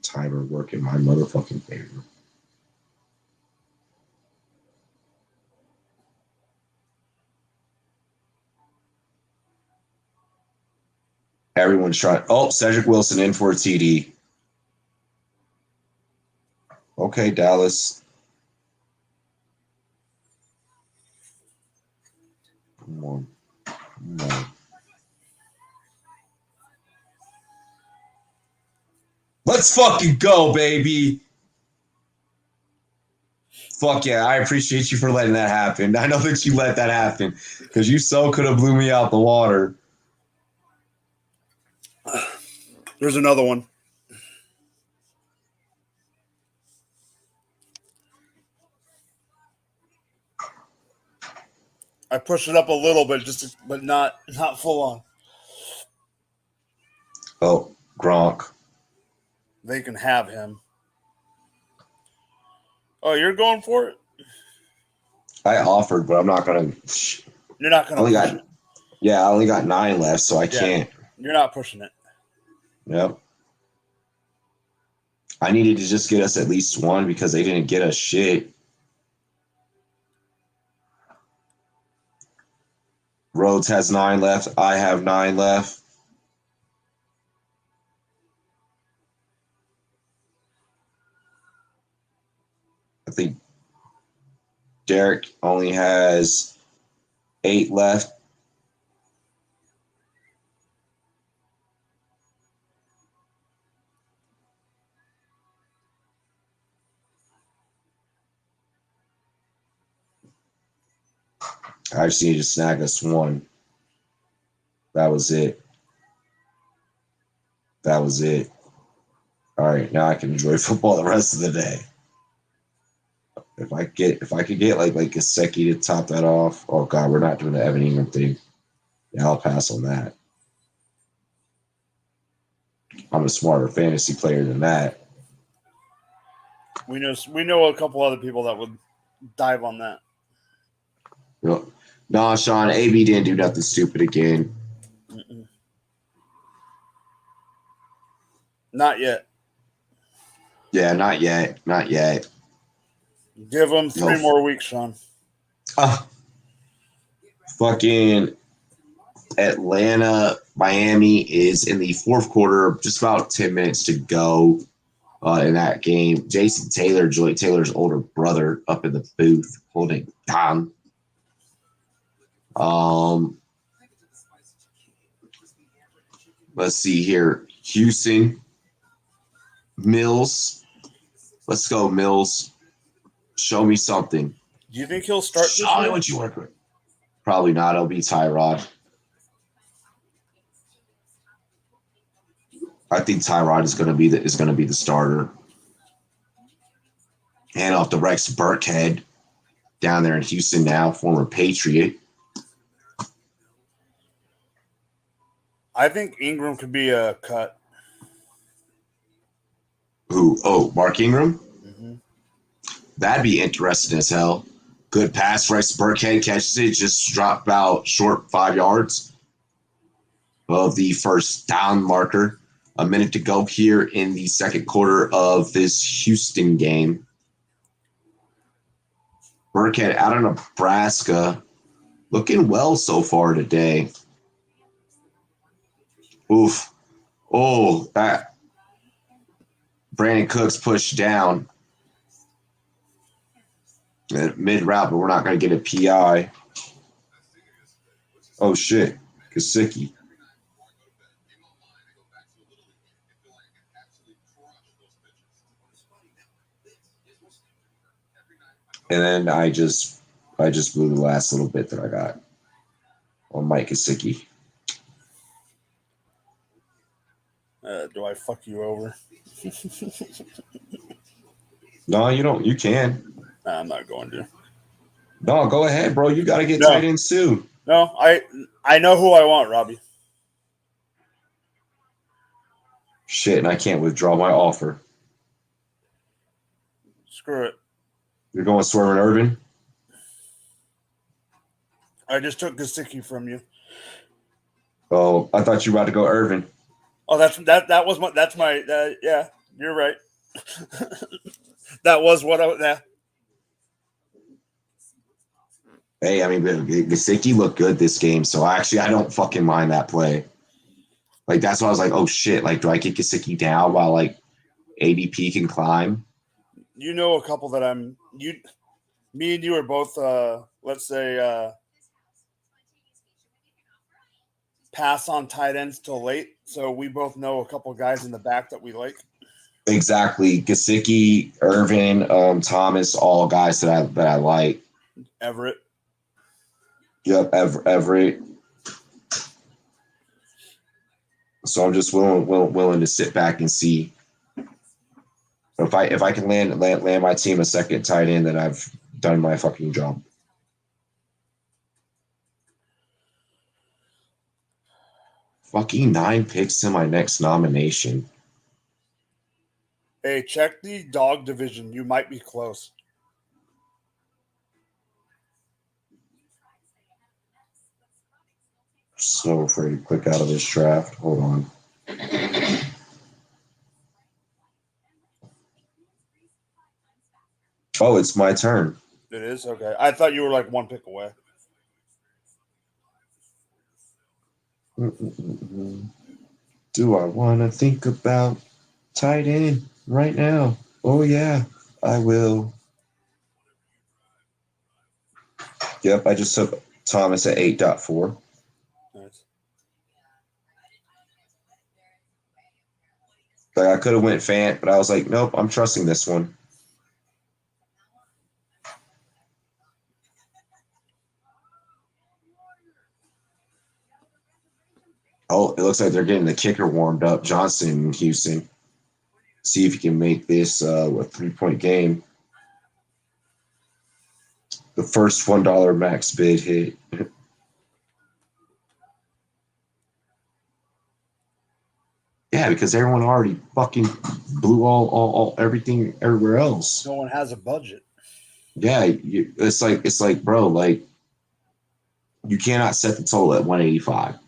Timer working my motherfucking favor. Everyone's trying. Oh, Cedric Wilson in for a TD. Okay, Dallas. Come on. Come on. Let's fucking go, baby. Fuck yeah. I appreciate you for letting that happen. I know that you let that happen because you so could have blew me out the water.
There's another one. I pushed it up a little bit, but not full on.
Oh, Gronk.
They can have him. Oh, you're going for it?
I offered, but I'm not gonna.
You're not gonna.
I only got 9 left, so I can't.
You're not pushing it.
Yep. I needed to just get us at least one because they didn't get us shit. Rhodes has 9 left. I have 9 left. I think Derek only has 8 left. I just need to snag us 1. That was it. That was it. All right, now I can enjoy football the rest of the day. If I could get like Gesicki to top that off. Oh God, we're not doing the Evan Ingram thing. Yeah, I'll pass on that. I'm a smarter fantasy player than that.
We know a couple other people that would dive on that.
No, Sean, AB didn't do nothing stupid again.
Mm-mm. Not yet.
Yeah, not yet. Not yet.
Give them 3 more weeks, Sean.
Fucking Atlanta, Miami is in the 4th quarter, just about 10 minutes to go in that game. Jason Taylor, Joy Taylor's older brother, up in the booth holding down. Let's see here. Houston, Mills. Let's go, Mills. Show me something.
Do you think he'll start this
Show me
year?
what you work with. Probably not. It'll be Tyrod. I think Tyrod is going to be the starter. Hand off to Rex Burkhead down there in Houston now, former Patriot.
I think Ingram could be a cut.
Who? Oh, Mark Ingram?
Mm-hmm.
That'd be interesting as hell. Good pass. Rex Burkhead catches it. Just dropped out short 5 yards of the first down marker. A minute to go here in the 2nd quarter of this Houston game. Burkhead out of Nebraska. Looking well so far today. Oof. Oh, that Brandon Cooks pushed down mid route, but we're not going to get a PI. Oh shit, Gesicki. And then I just blew the last little bit that I got on Mike Gesicki.
Do I fuck you over?
No, you don't. You can.
Nah, I'm not going to.
No, go ahead, bro. You got to get tight ends too.
No, I know who I want, Robbie.
Shit, and I can't withdraw my offer.
Screw it.
You're going Swervin Irvin?
I just took Gesicki from you.
Oh, I thought you were about to go Irvin.
Oh, that's my yeah. You're right. That was what I was. Yeah.
Hey, I mean, Gesicki looked good this game, so I don't fucking mind that play. Like, that's why I was like, oh shit, like, do I get Gesicki down while like ADP can climb?
You know, a couple that me and you are both, let's say, pass on tight ends till late. So we both know a couple guys in the back that we like.
Exactly. Gesicki, Irvin, Thomas, all guys that I like.
Everett.
Yep, Everett. So I'm just willing to sit back and see. If I can land my team a second tight end, then I've done my fucking job. Fucking 9 picks to my next nomination.
Hey, check the dog division. You might be close.
So afraid to click out of this draft. Hold on. Oh, it's my turn.
It is? Okay. I thought you were like one pick away.
Do I want to think about tight end right now? Oh, yeah, I will. Yep, I just took Thomas at 8.4.
Nice.
Like, I could have went Fant, but I was like, nope, I'm trusting this one. Oh, it looks like they're getting the kicker warmed up. Johnson in Houston. See if he can make this a 3-point game. The first $1 max bid hit. Yeah, because everyone already fucking blew all everything everywhere else.
No one has a budget.
Yeah, it's like, bro, like, you cannot set the total at 185.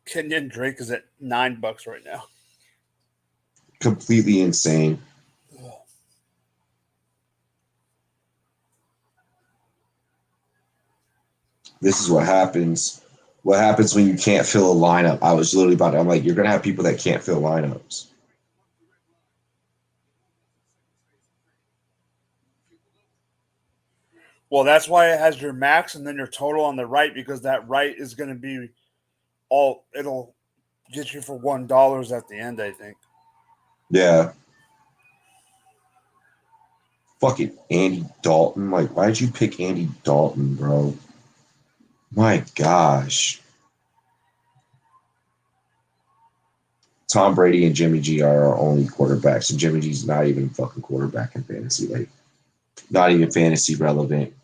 Kenyon Drake is at $9 right now.
Completely insane. This is what happens. What happens when you can't fill a lineup? I was literally about to, I'm like, you're going to have people that can't fill lineups.
Well, that's why it has your max and then your total on the right, because that right is going to be it'll get you for $1 at the end, I think.
Yeah. Fucking Andy Dalton. Like, why did you pick Andy Dalton, bro? My gosh. Tom Brady and Jimmy G are our only quarterbacks, and Jimmy G's not even fucking quarterback in fantasy. Like, not even fantasy relevant.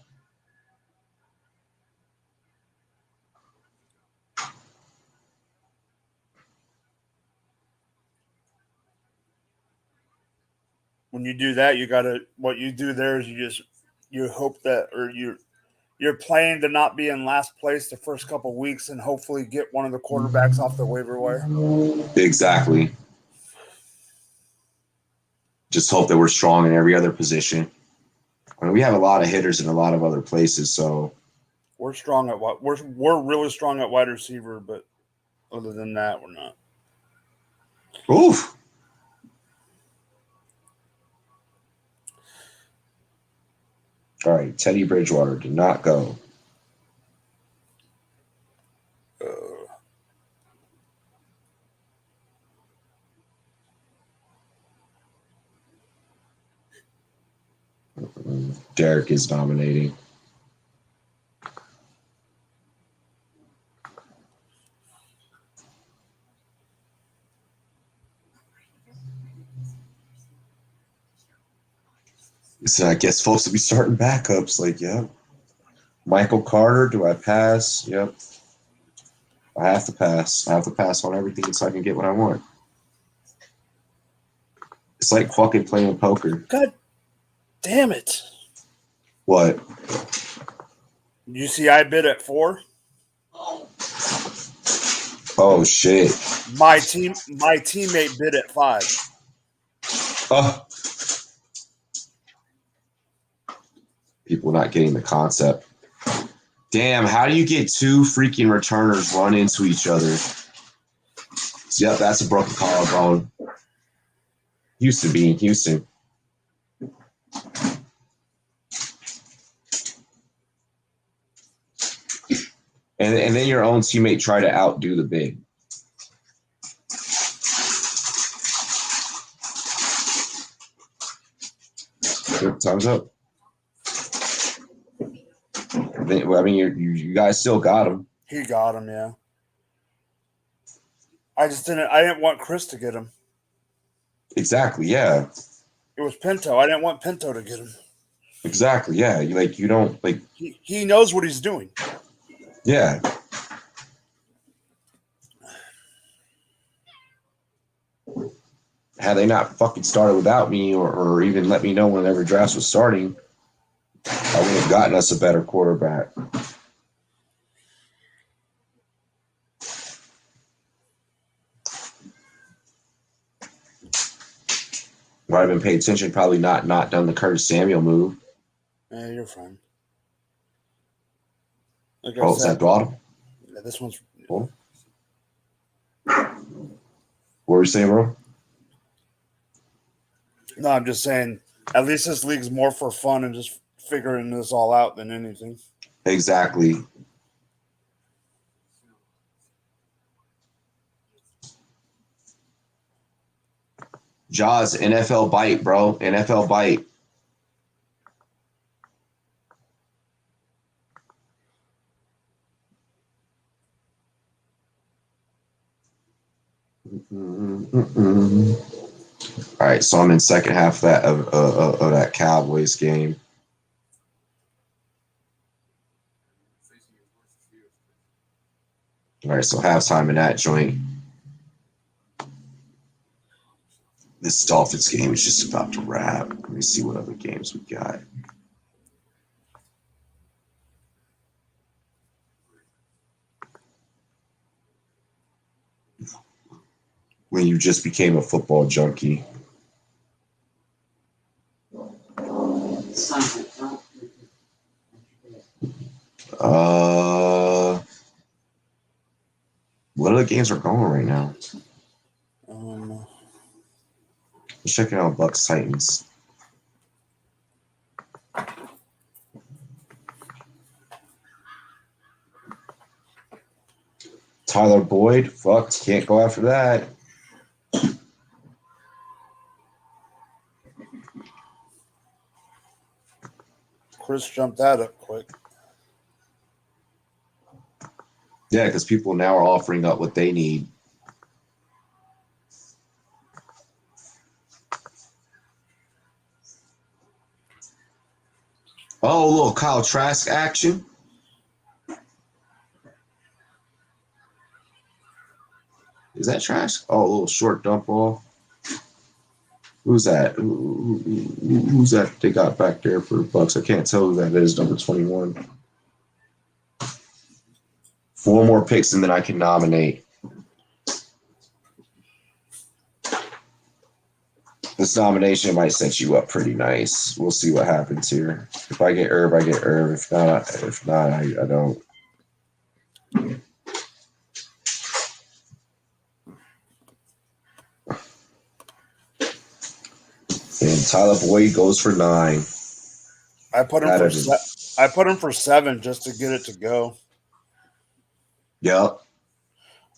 When you do that, what you do there is you hope that, or you're playing to not be in last place the first couple of weeks and hopefully get one of the quarterbacks off the waiver wire.
Exactly. Just hope that we're strong in every other position. I mean, we have a lot of hitters in a lot of other places, so
we're strong at we're really strong at wide receiver, but other than that, we're not.
Oof. All right, Teddy Bridgewater did not go. Derek is dominating. So I guess folks will be starting backups. Like, yeah. Michael Carter, do I pass? Yep. I have to pass. I have to pass on everything so I can get what I want. It's like fucking playing poker.
God Damn it.
What?
You see I bid at 4?
Oh shit.
My teammate bid at 5.
Oh. People not getting the concept. Damn, how do you get 2 freaking returners run into each other? So, yep, that's a broken collarbone. Used to be in Houston. And then your own teammate try to outdo the big. Yep, time's up. I mean, you guys still got him.
He got him, yeah. I didn't want Chris to get him.
Exactly, yeah.
It was Pinto. I didn't want Pinto to get him.
Exactly, yeah. You don't like.
He knows what he's doing.
Yeah. Had they not fucking started without me, or even let me know whenever drafts was starting, I would have gotten us a better quarterback. Might have been paid attention, probably not done the Curtis Samuel move.
Yeah, you're fine. Like
Oh, is that bottom?
Yeah, this one's.
Cool. What were you saying, bro?
No, I'm just saying, at least this league's more for fun and just figuring this all out than anything.
Exactly. Jaws, NFL bite, bro. NFL bite. All right, so I'm in second half of that Cowboys game. All right, so halftime in that joint. This Dolphins game is just about to wrap. Let me see what other games we got. When you just became a football junkie. What other games are going right now? Let's check out Bucks Titans. Tyler Boyd, fucked. Can't go after that.
Chris jumped that up quick.
Yeah, because people now are offering up what they need. Oh, a little Kyle Trask action. Is that Trask? Oh, a little short dump ball. Who's that? Who's that they got back there for the Bucks? I can't tell who that is, number 21. 4 more picks and then I can nominate. This nomination might set you up pretty nice. We'll see what happens here. If I get Herb, I get Herb. If not, I don't. And Tyler Boyd goes for 9.
I put him for 7 just to get it to go.
Yep.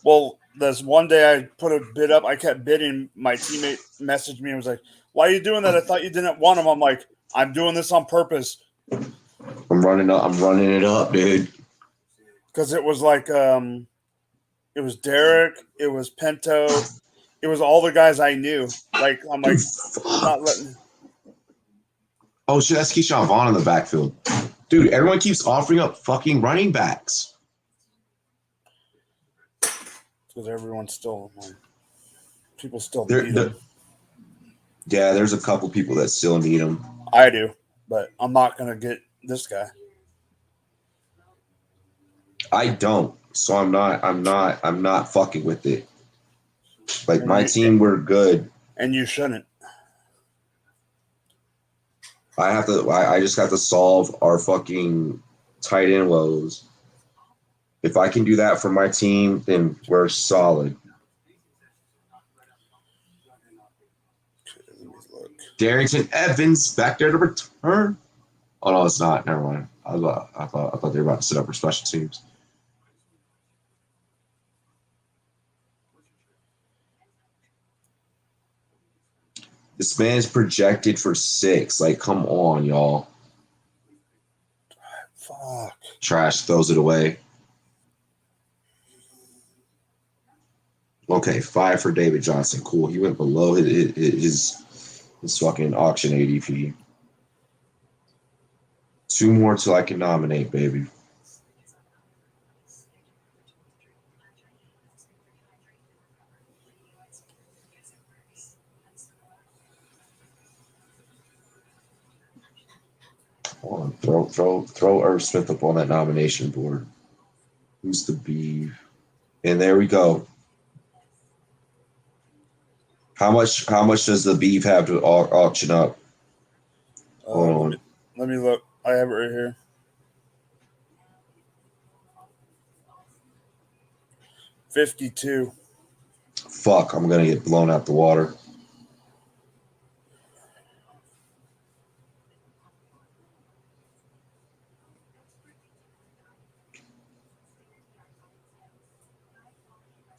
Well, this one day I put a bid up. I kept bidding. My teammate messaged me and was like, "Why are you doing that? I thought you didn't want him." I'm like, "I'm doing this on purpose."
I'm running it up, dude.
Because it was like, it was Derek, it was Pinto, it was all the guys I knew. Like, I'm like, not letting.
Oh shit, that's Keyshawn Vaughn in the backfield. Dude, everyone keeps offering up fucking running backs.
Because everyone's still, people still need them.
Yeah, there's a couple people that still need him.
I do, but I'm not gonna get this guy.
I don't, so I'm not fucking with it. Like my team, we're good.
And you shouldn't.
I just have to solve our fucking tight end woes. If I can do that for my team, then we're solid. Darrington Evans back there to return. Oh no, it's not. Never mind. I thought they were about to set up for special teams. This man's projected for 6. Like, come on, y'all.
Fuck.
Trash throws it away. Okay, 5 for David Johnson. Cool. He went below his fucking auction ADP. 2 more till I can nominate, baby. Hold on. Throw Irv Smith up on that nomination board. Who's the beef? And there we go. How much does the beef have to auction up? Hold on.
Let me look. I have it right here. $52.
Fuck, I'm gonna get blown out the water.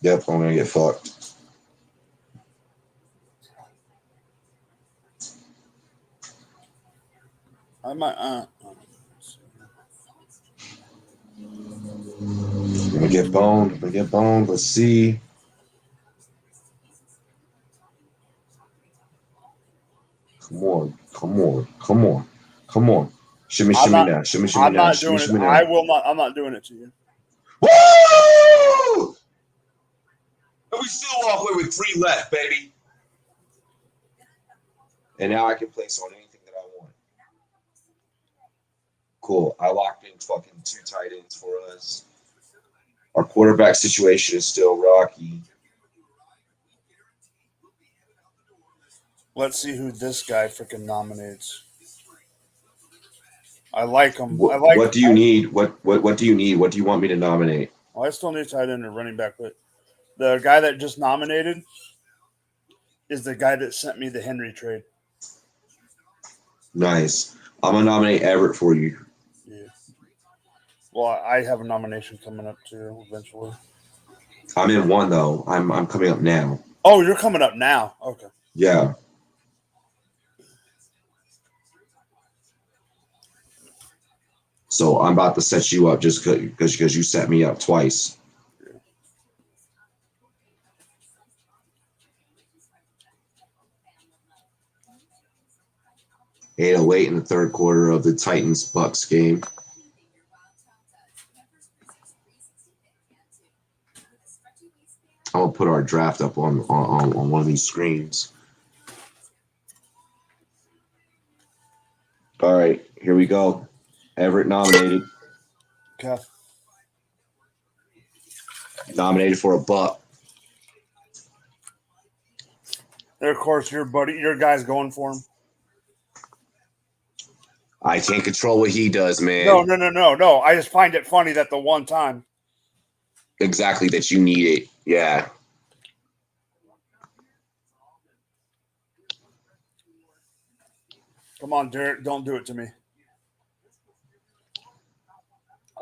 Yep, I'm gonna get fucked.
I might.
I'm gonna get boned. Let's see. Come on. Shimmy now. Shimmy
I'm
now.
not doing it. I will not. I'm not doing it to you.
Woo! And we still walk away with 3 left, baby. And now I can place on anything that I want. Cool. I locked in fucking 2 tight ends for us. Our quarterback situation is still rocky.
Let's see who this guy freaking nominates. I like him.
What do you need? What do you need? What do you want me to nominate?
Well, I still need tight end or running back, but the guy that just nominated is the guy that sent me the Henry trade.
Nice. I'm gonna nominate Everett for you.
Yeah. Well, I have a nomination coming up too eventually.
I'm in 1 though. I'm coming up now.
Oh, you're coming up now. Okay.
Yeah. So I'm about to set you up just because you set me up twice.
Yeah.
8:08 in the third quarter of the Titans-Bucks game. I'm gonna put our draft up on one of these screens. All right, here we go. Everett nominated.
Okay.
Nominated for a buck.
And of course, your guy's going for him.
I can't control what he does, man.
No. I just find it funny that the one time.
Exactly, that you need it. Yeah.
Come on, Derek. Don't do it to me.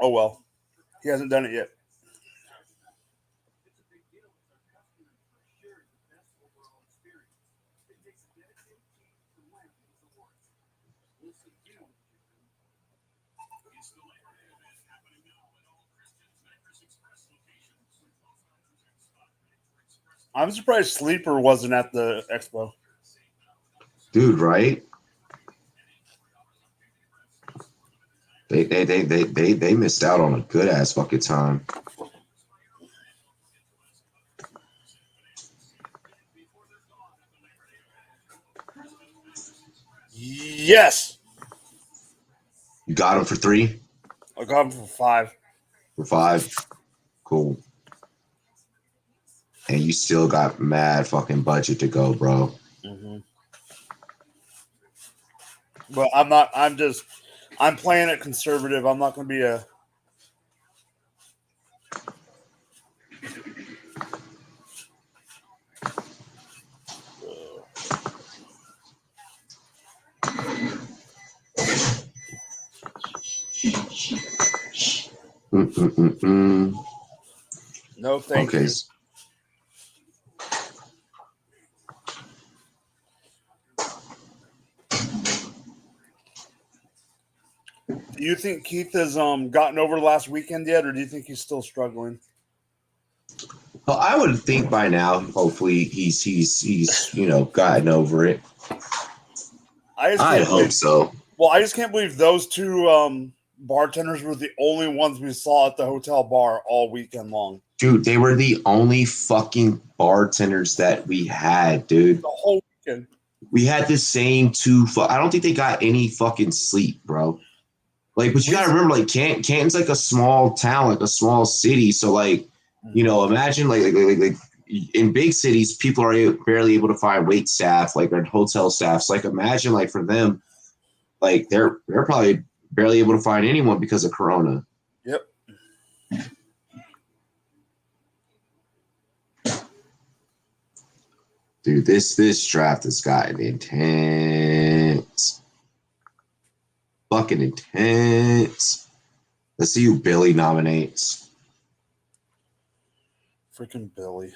Oh, well. He hasn't done it yet. I'm surprised Sleeper wasn't at the expo.
Dude, right? They missed out on a good ass fucking time.
Yes.
You got him for 3?
I got him for 5.
For 5? Cool. And you still got mad fucking budget to go, bro.
Mm-hmm. But I'm playing it conservative. I'm not going to be a. No, thank you. Do you think Keith has gotten over last weekend yet, or do you think he's still struggling?
Well, I would think by now, hopefully, he's gotten over it. I hope so.
Well, I just can't believe those 2 bartenders were the only ones we saw at the hotel bar all weekend long.
Dude, they were the only fucking bartenders that we had, dude.
The whole weekend.
We had the same 2. I don't think they got any fucking sleep, bro. Like, but you gotta remember, like, Canton's like a small town, like a small city. So, like, imagine like in big cities, people are barely able to find wait staff, like their hotel staffs. Like, imagine, like, for them, like they're probably barely able to find anyone because of Corona.
Yep.
Dude, this draft has gotten intense. Fucking intense. Let's see who Billy nominates.
Freaking Billy.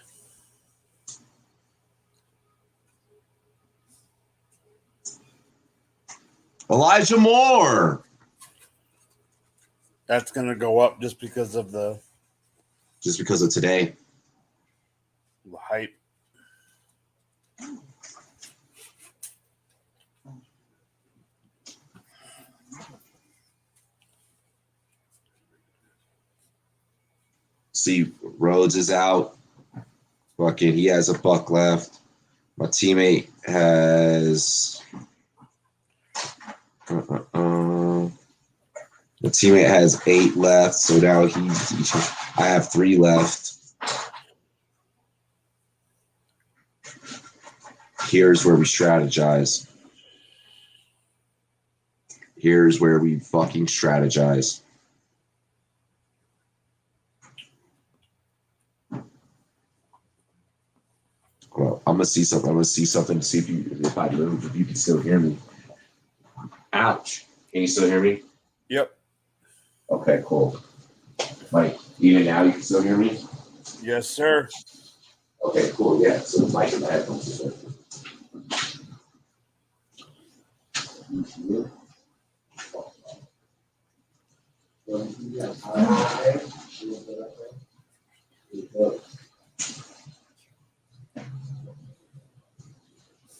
Elijah Moore.
That's going to go up just because of
today.
The hype.
See, Rhodes is out. Fucking, he has a buck left. My teammate has. My teammate has 8 left, so now I have 3 left. Here's where we strategize. Here's where we fucking strategize. Well, I'm gonna see something. To see if I move, if you can still hear me. Ouch. Can you still hear me?
Yep.
Okay, cool. Mike, even now you can still hear me?
Yes, sir.
Okay, cool. Yeah. So the mic and the headphones are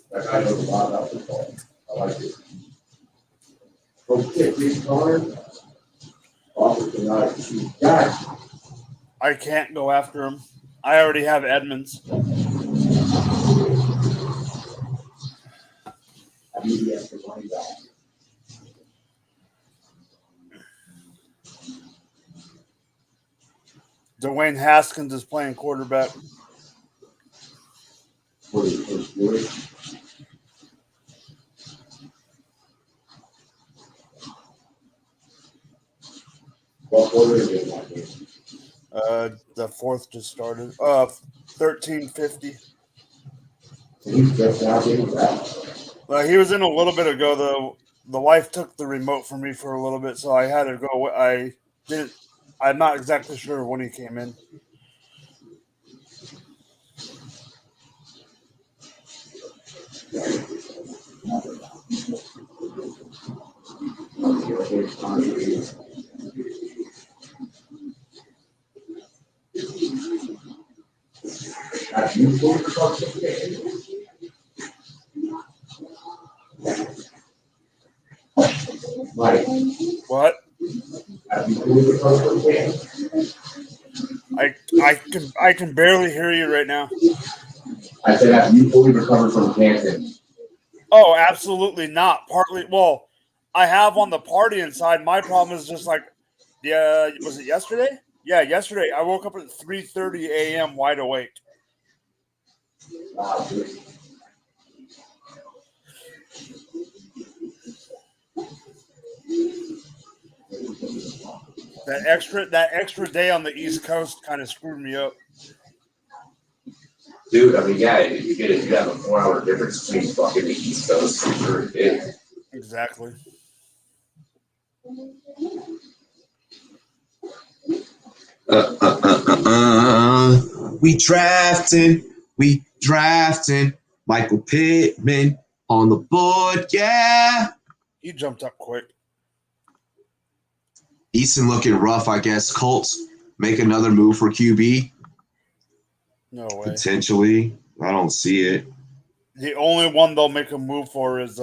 That guy knows a lot about football. I like it. Okay, please, Connor.
I can't go after him. I already have Edmonds. Dwayne Haskins is playing quarterback.
What order is it in that game?
The 4th just started. 13:50.
He's just now getting back.
He was in a little bit ago, though. The wife took the remote from me for a little bit, so I had to go. I'm not exactly sure when he came in.
Mike.
What? I can barely hear you right now.
I said, have you fully recovered from cancer?
Oh, absolutely not. Partly, well, I have on the partying side. My problem is just like, yeah, was it yesterday? Yeah, yesterday. I woke up at 3:30 a.m. wide awake. That extra day on the East Coast kind of screwed me up.
Dude, I mean, yeah, you have a 4-hour difference between fucking the East Coast. Sure, it.
Exactly.
We drafting Michael Pittman on the board, yeah.
He jumped up quick.
Easton looking rough, I guess. Colts make another move for QB.
No way.
Potentially. I don't see it.
The only one they'll make a move for is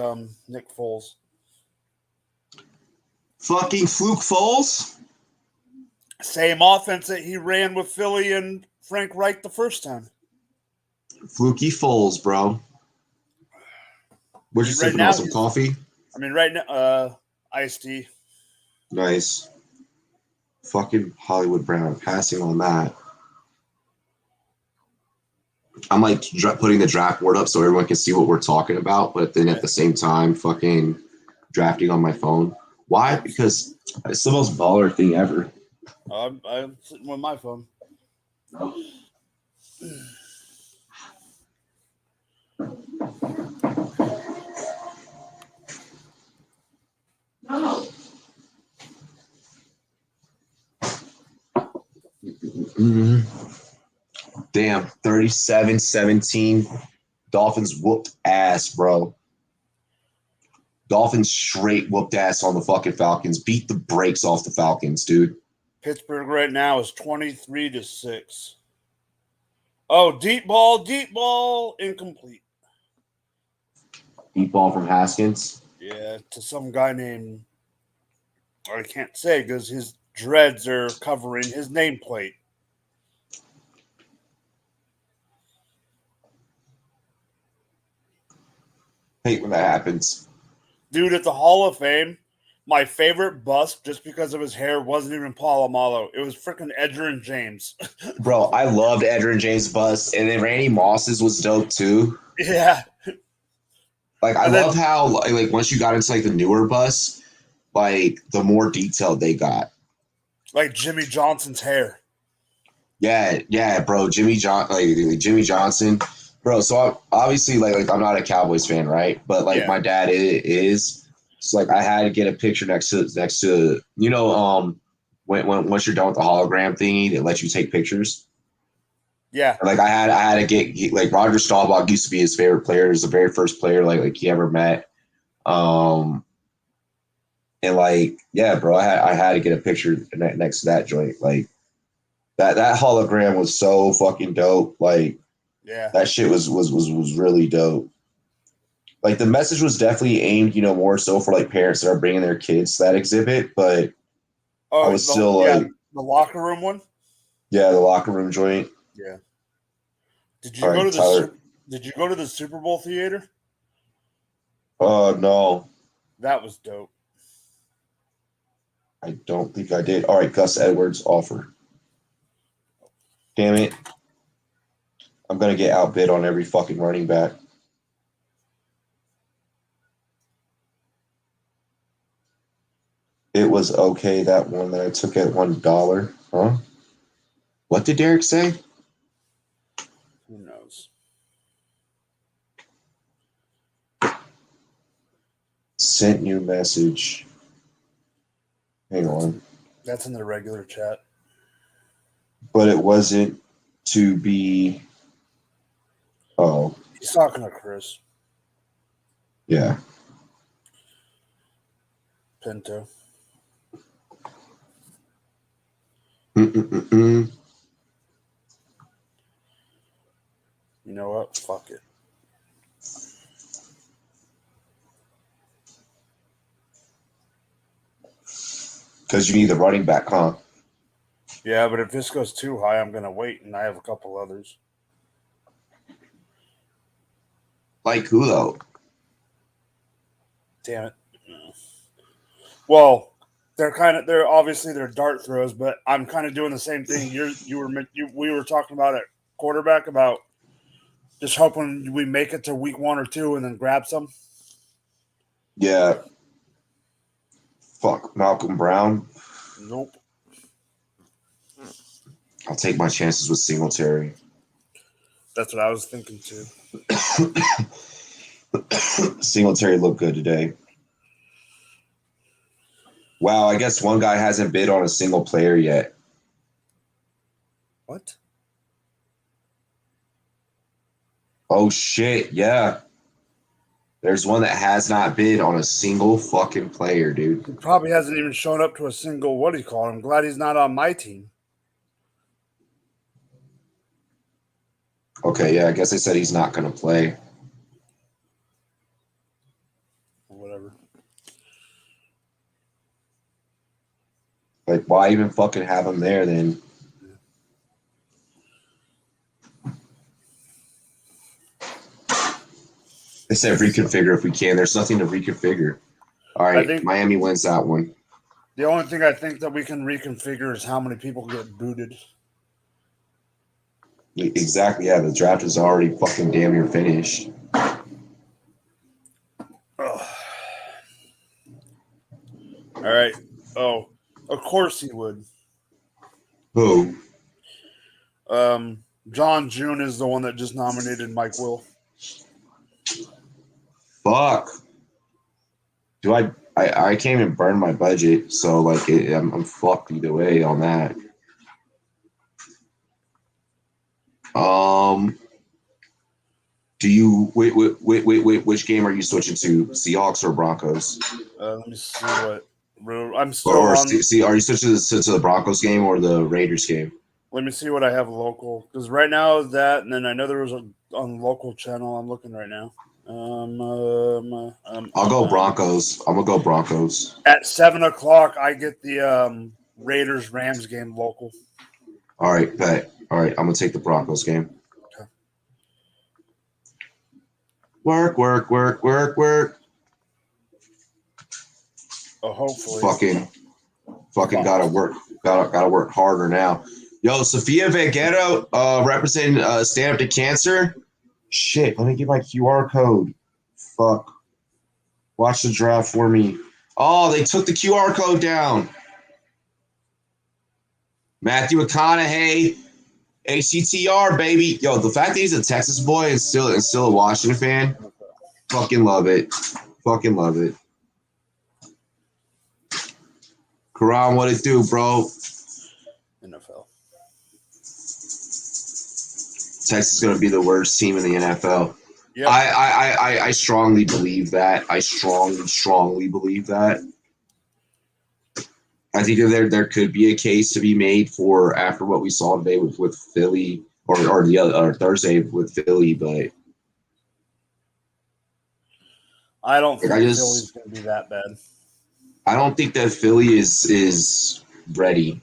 Nick Foles.
Fucking Fluke Foles?
Same offense that he ran with Philly and Frank Reich the first time.
Fluky Foles, bro. What you sipping on? Some coffee?
I mean, right now, iced tea.
Nice. Fucking Hollywood Brown passing on that. I'm like putting the draft board up so everyone can see what we're talking about, but then at the same time, fucking drafting on my phone. Why? Because it's the most baller thing ever.
I'm sitting with my phone.
Mm-hmm. Damn, 37-17. Dolphins whooped ass, bro. Dolphins straight whooped ass on the fucking Falcons. Beat the brakes off the Falcons, dude.
Pittsburgh right now is 23-6. Oh, deep ball, incomplete.
Deep ball from Haskins.
Yeah, to some guy named, I can't say because his dreads are covering his nameplate.
Hate when that happens.
Dude, at the Hall of Fame, my favorite bust, just because of his hair, wasn't even Polamalu. It was freaking Edgerrin James.
Bro, I loved Edgerrin James' bust, and then Randy Moss's was dope too.
Yeah.
Like, I love how, like, once you got into, like, the newer busts, like, the more detailed they got.
Like Jimmy Johnson's hair.
Yeah, bro. Jimmy Johnson. Bro, so obviously, like I'm not a Cowboys fan, right? But, like, my dad is. So, like, I had to get a picture next to you know, when once you're done with the hologram thingy, it lets you take pictures.
Yeah.
Like, I had to get, like, Roger Staubach used to be his favorite player. He was the very first player, like he ever met. And, like, yeah, bro, I had to get a picture next to that joint. Like, that hologram was so fucking dope. Like,
yeah,
that shit was really dope. Like, the message was definitely aimed, more so for, like, parents that are bringing their kids to that exhibit. But I was still like,
the locker room one.
Yeah, the locker room joint.
Yeah. Did you go to the Super Bowl theater?
No.
That was dope.
I don't think I did. All right, Gus Edwards offer. Damn it. I'm going to get outbid on every fucking running back. It was okay, that one that I took at $1. Huh? What did Derek say?
Who knows?
Sent you message. Hang on.
That's in the regular chat.
But it wasn't to be. Oh.
He's talking to Chris.
Yeah.
Pinto.
Mm-mm-mm-mm.
You know what? Fuck it.
Because you need the running back, huh?
Yeah, but if this goes too high, I'm going to wait, and I have a couple others.
Like who, though?
Damn it. Well, they're obviously they're dart throws, but I'm kind of doing the same thing. We were talking about at quarterback about just hoping we make it to week 1 or 2 and then grab some.
Yeah. Fuck Malcolm Brown.
Nope.
I'll take my chances with Singletary.
That's what I was thinking too.
Singletary looked good today. Wow, I guess one guy hasn't bid on a single player yet.
What?
Oh, shit, yeah. There's one that has not bid on a single fucking player, dude.
He probably hasn't even shown up to a single, what do you call it? I'm glad he's not on my team.
Okay, yeah, I guess they said he's not going to play.
Whatever.
Like, why even fucking have him there then? They said reconfigure if we can. There's nothing to reconfigure. All right, Miami wins that one.
The only thing I think that we can reconfigure is how many people get booted.
Exactly, yeah. The draft is already fucking damn near finished.
Oh. All right. Oh, of course he would.
Who?
John June is the one that just nominated Mike Will.
Fuck. Do I can't even burn my budget, so like I'm fucked either way on that. Do you wait? Which game are you switching to? Seahawks or Broncos?
Let me see what I'm still
or
on.
See, are you switching to the Broncos game or the Raiders game?
Let me see what I have local, because right now is that, and then I know there was on local channel. I'm looking right now.
I'll go Broncos. I'm gonna go Broncos.
At 7:00, I get the Raiders Rams game local.
All right, bet. All right, I'm gonna take the Broncos game.
Okay.
Work.
Oh, hopefully.
Fucking gotta work harder now. Yo, Sophia Vegeta representing Stand Up to Cancer. Shit, let me get my QR code. Fuck. Watch the draft for me. Oh, they took the QR code down. Matthew McConaughey, HCTR, baby. Yo, the fact that he's a Texas boy and still a Washington fan, fucking love it. Fucking love it. Karan, what it do, bro?
NFL.
Texas is going to be the worst team in the NFL. Yep. I strongly believe that. I strongly believe that. I think there could be a case to be made for after what we saw today with Philly or Thursday with Philly, but
I don't think Philly's going to be that bad.
I don't think that Philly is ready.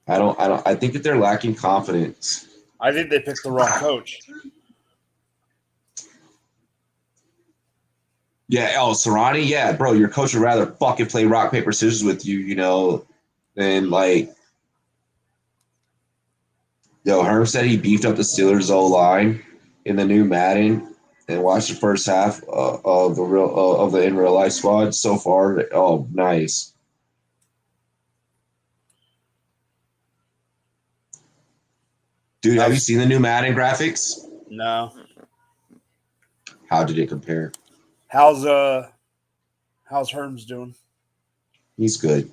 I think that they're lacking confidence.
I think they picked the wrong coach.
Yeah, Serrani, yeah, bro, your coach would rather fucking play rock, paper, scissors with you, than like. Yo, Herm said he beefed up the Steelers' O-line in the new Madden and watched the first half of the in real life squad so far. Oh, nice. Dude, have you seen the new Madden graphics?
No.
How did it compare?
How's Herms doing?
He's good.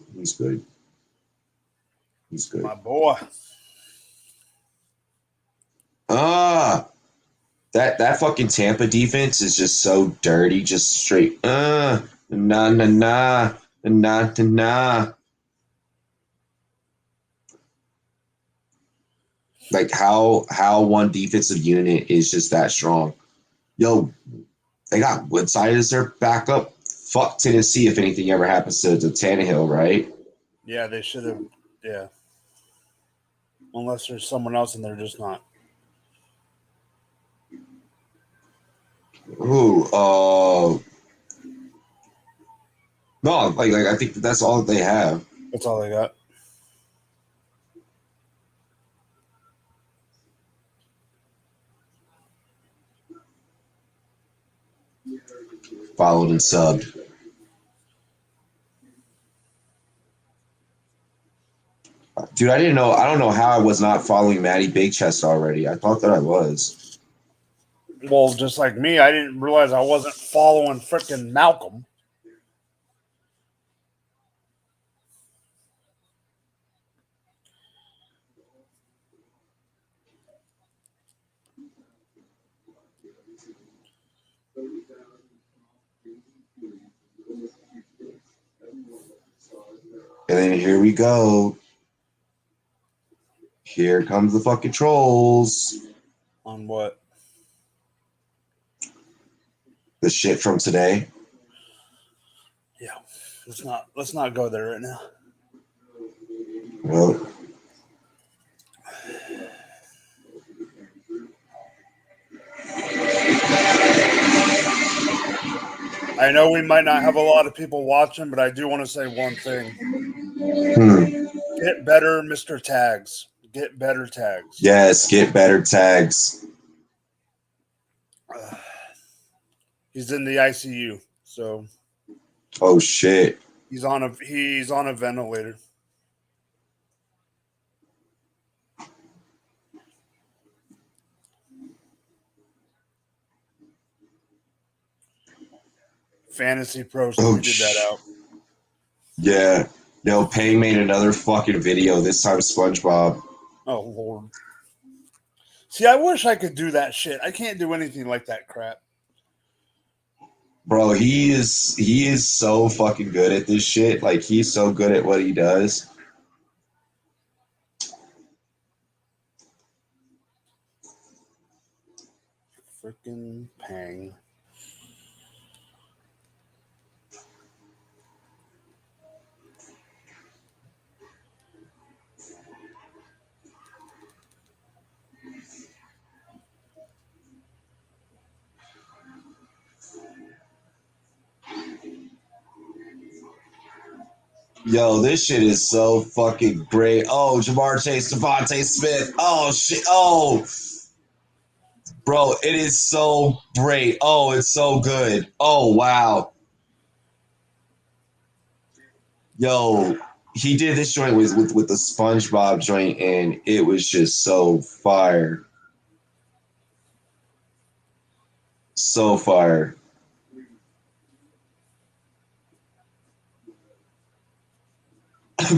My boy.
That fucking Tampa defense is just so dirty, just straight. Nah. Like how one defensive unit is just that strong. Yo, they got Woodside as their backup. Fuck Tennessee if anything ever happens to Tannehill, right?
Yeah, they should have. Yeah. Unless there's someone else and they're just not.
Ooh, No, like I think that's all that they have.
That's all they got.
Followed and subbed. Dude, I didn't know. I don't know how I was not following Matty Big Chest already. I thought that I was.
Well, just like me, I didn't realize I wasn't following frickin' Malcolm.
And then here we go. Here comes the fucking trolls.
On what?
The shit from today.
Yeah, let's not go there right now.
Well,
I know we might not have a lot of people watching, but I do want to say one thing. Get better, Mr. Tags. Get better tags.
Yes, get better tags.
He's in the ICU, so.
Oh shit.
He's on a ventilator. Fantasy Pros tweeted that out.
Yeah. No, Pang made another fucking video, this time SpongeBob.
Oh, Lord. See, I wish I could do that shit. I can't do anything like that crap.
Bro, he is so fucking good at this shit. Like, he's so good at what he does.
Freaking Pang.
Yo, this shit is so fucking great. Oh, Jamar Chase, Devontae Smith. Oh, shit. Oh. Bro, it is so great. Oh, it's so good. Oh, wow. Yo, he did this joint with the SpongeBob joint, and it was just so fire. So fire.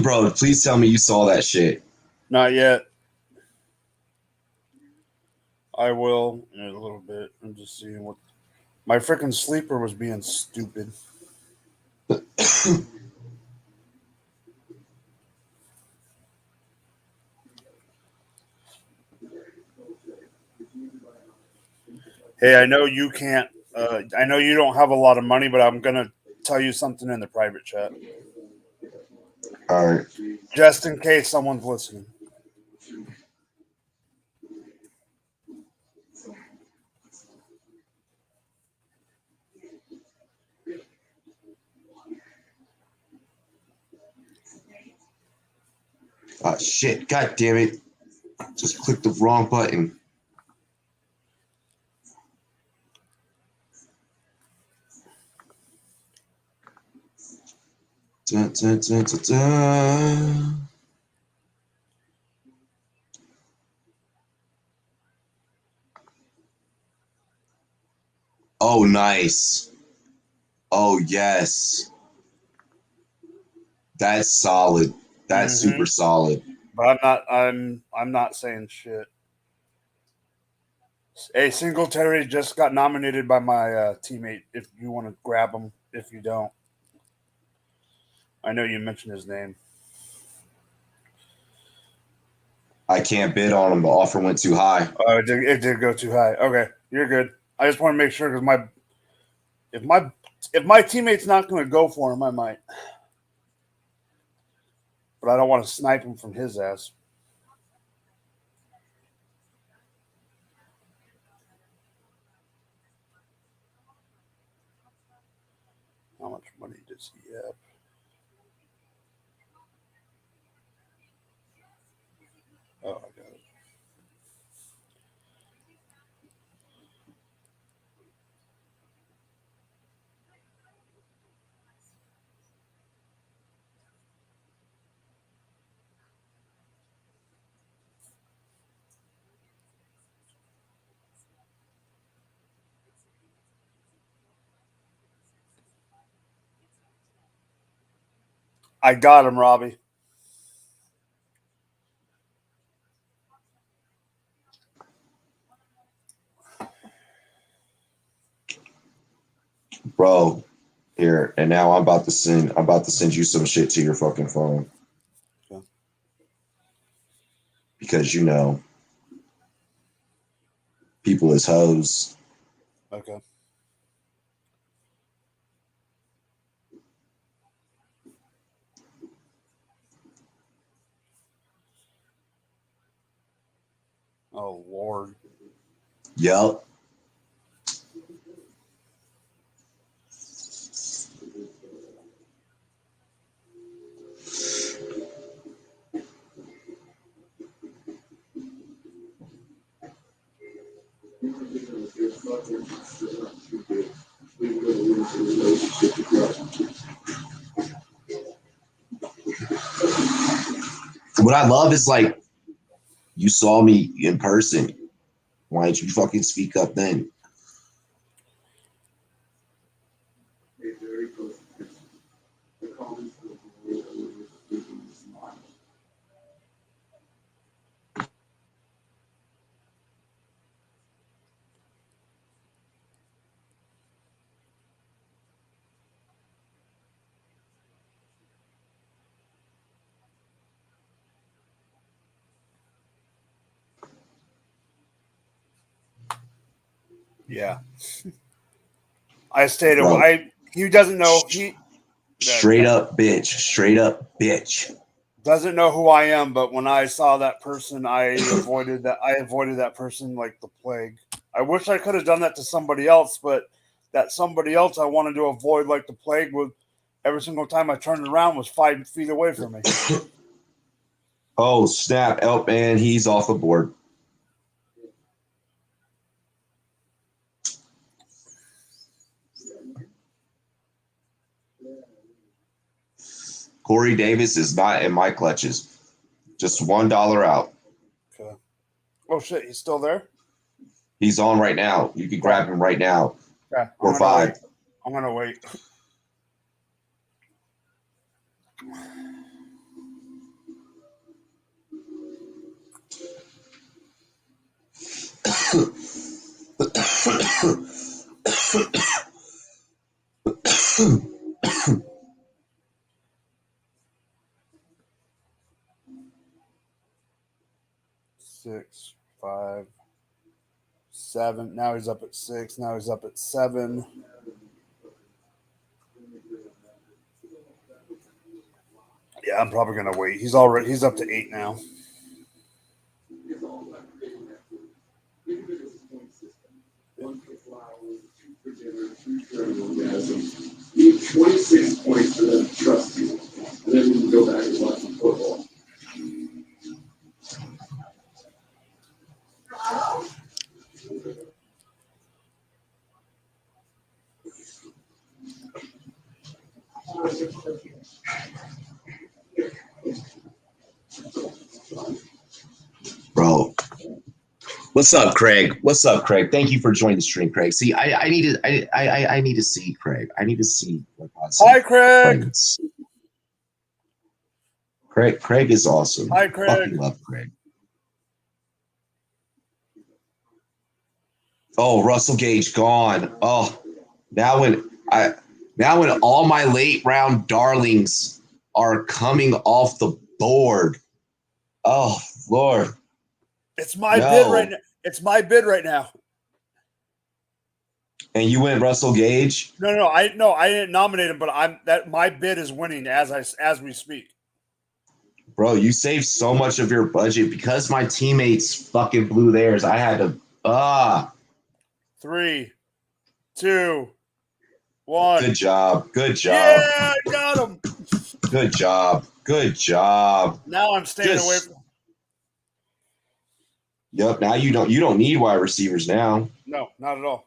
Bro, please tell me you saw that shit.
Not yet. I will in a little bit. I'm just seeing what my freaking sleeper was being stupid. Hey, I know you can't. I know you don't have a lot of money, but I'm gonna tell you something in the private chat.
All right.
Just in case someone's listening.
Oh, shit. God damn it. Just clicked the wrong button. Dun, dun, dun, dun, dun. Oh, nice. Oh, yes. That's solid. That's super solid.
But I'm not saying shit. Hey, Singletary just got nominated by my teammate. If you want to grab him, if you don't, I know you mentioned his name.
I can't bid on him. The offer went too high.
Oh, it did go too high. Okay, you're good. I just want to make sure because if my teammate's not going to go for him, I might. But I don't want to snipe him from his ass. How much money does he have? Oh, I got it. I got him, Robbie.
Bro, here, and now I'm about to send you some shit to your fucking phone.
Okay.
Because people is hoes.
Okay. Oh, Lord.
Yup. What I love is like, you saw me in person. Why didn't you fucking speak up then?
Yeah. I stayed
Bro.
away. He doesn't know.
Straight up bitch. Straight up bitch.
Doesn't know who I am, but when I saw that person, I avoided that person like the plague. I wish I could have done that to somebody else, but that somebody else I wanted to avoid like the plague with every single time I turned around was 5 feet away from me.
Oh, snap. Oh, and he's off the board. Corey Davis is not in my clutches. Just $1 out.
Okay. Oh, shit. He's still there?
He's on right now. You can grab him right now.
Okay.
Or 5.
Wait. I'm going to wait. Six, 5, 7. Now he's up at 6. Now he's up at 7. Yeah, I'm probably gonna wait. He's up to 8 now.
Need 26 points for them to trust you. And then we can go back and watch some football.
Bro. What's up, Craig? What's up, Craig? Thank you for joining the stream, Craig. See, I need to see Craig. I need to see.
Hi, Craig.
Craig is awesome.
Hi, Craig.
Fucking love Craig. Oh, Russell Gage gone. Oh, now when all my late round darlings are coming off the board. Oh, Lord.
It's my bid right now. It's my bid right now.
And you went Russell Gage?
No, I didn't nominate him, but my bid is winning as we speak.
Bro, you saved so much of your budget because my teammates fucking blew theirs. I had to
3, 2, One.
Good job. Good job.
Yeah, I got him.
Good job. Good job.
Now I'm staying away from.
Yep. Now you don't need wide receivers now.
No, not at all.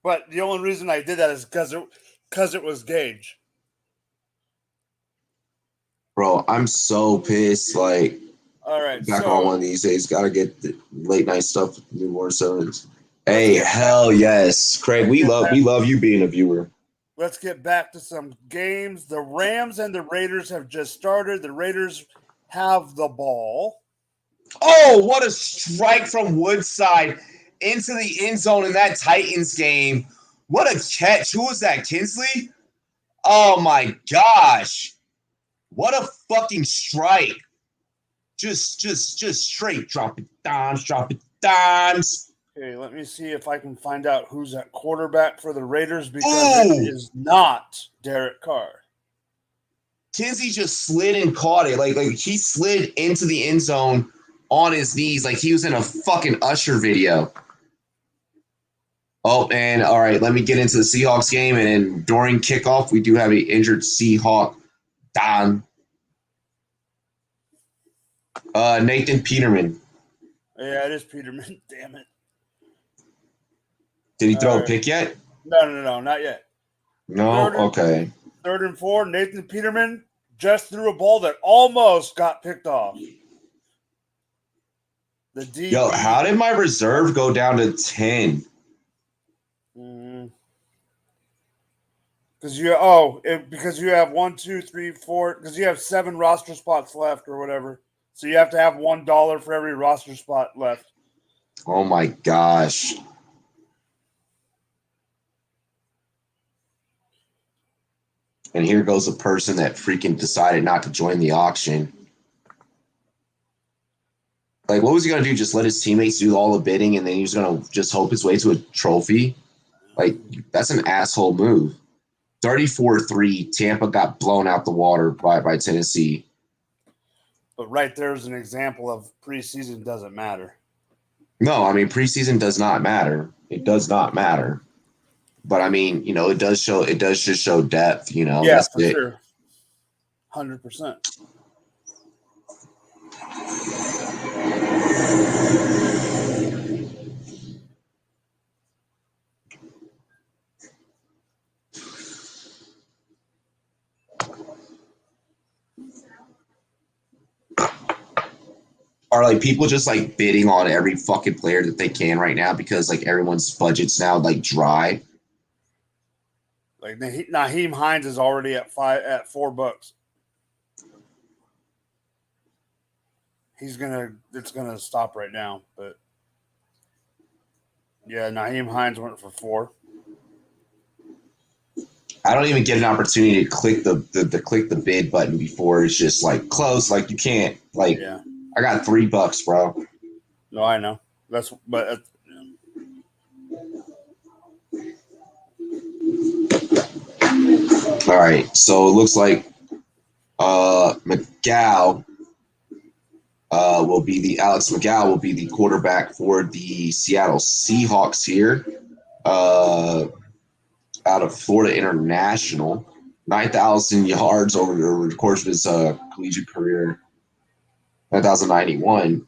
But the only reason I did that is because it was Gage.
Bro, I'm so pissed. Like,
all right,
back on one of these days. Got to get the late night stuff with newborn sons. Hey, hell yes, Craig. We love you being a viewer.
Let's get back to some games. The Rams and the Raiders have just started. The Raiders have the ball.
Oh, what a strike from Woodside into the end zone in that Titans game. What a catch. Who was that, Kinsley? Oh, my gosh. What a fucking strike. Just straight drop it dimes.
Okay, let me see if I can find out who's at quarterback for the Raiders because it is not Derek Carr.
Kinsey just slid and caught it. Like he slid into the end zone on his knees like he was in a fucking Usher video. Oh, and all right, let me get into the Seahawks game. And then during kickoff, we do have an injured Seahawk, Don. Nathan Peterman.
Yeah, it is Peterman. Damn it.
Did he throw a pick yet?
No, not yet.
No? Okay.
3rd and 4, Nathan Peterman just threw a ball that almost got picked off. The DB.
Yo, how did my reserve go down to 10?
Because you have 1, 2, 3, 4. Because you have 7 roster spots left or whatever. So you have to have $1 for every roster spot left.
Oh my gosh. And here goes a person that freaking decided not to join the auction. Like, what was he going to do? Just let his teammates do all the bidding and then he was going to just hope his way to a trophy? Like, that's an asshole move. 34-3, Tampa got blown out the water by Tennessee.
But right there's an example of preseason doesn't matter.
No, I mean, preseason does not matter. It does not matter. But, I mean, it does just show depth,
Yeah,
that's
for
it.
sure. 100%.
Are like people just like bidding on every fucking player that they can right now because like everyone's budget's now like dry?
Like Naheem Hines is already at $4. It's gonna stop right now, but yeah, Naheem Hines went for $4.
I don't even get an opportunity to click the bid button before it's just like close. Like you can't like.
Yeah.
I got $3, bro.
No, I know.
All right, so it looks like McGow Alex McGow will be the quarterback for the Seattle Seahawks here, out of Florida International. 9,000 yards over the course of his collegiate career. 9,091.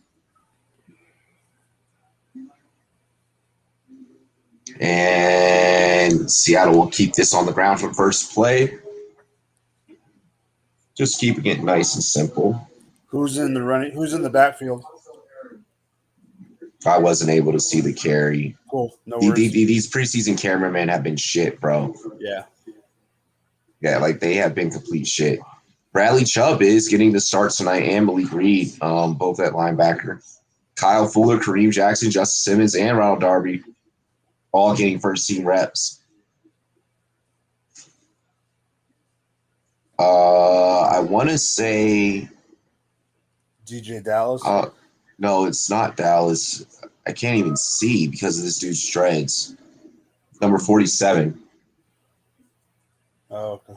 And Seattle will keep this on the ground for first play. Just keeping it nice and simple.
Who's in the backfield?
I wasn't able to see the carry.
Cool. No worries.
These preseason cameramen have been shit, bro.
Yeah.
Yeah, like they have been complete shit. Bradley Chubb is getting the starts tonight and Malik Reed, both at linebacker. Kyle Fuller, Kareem Jackson, Justice Simmons, and Ronald Darby all getting first-team reps. I want to say
DJ Dallas?
No, it's not Dallas. I can't even see because of this dude's dreads. Number 47.
Oh, okay.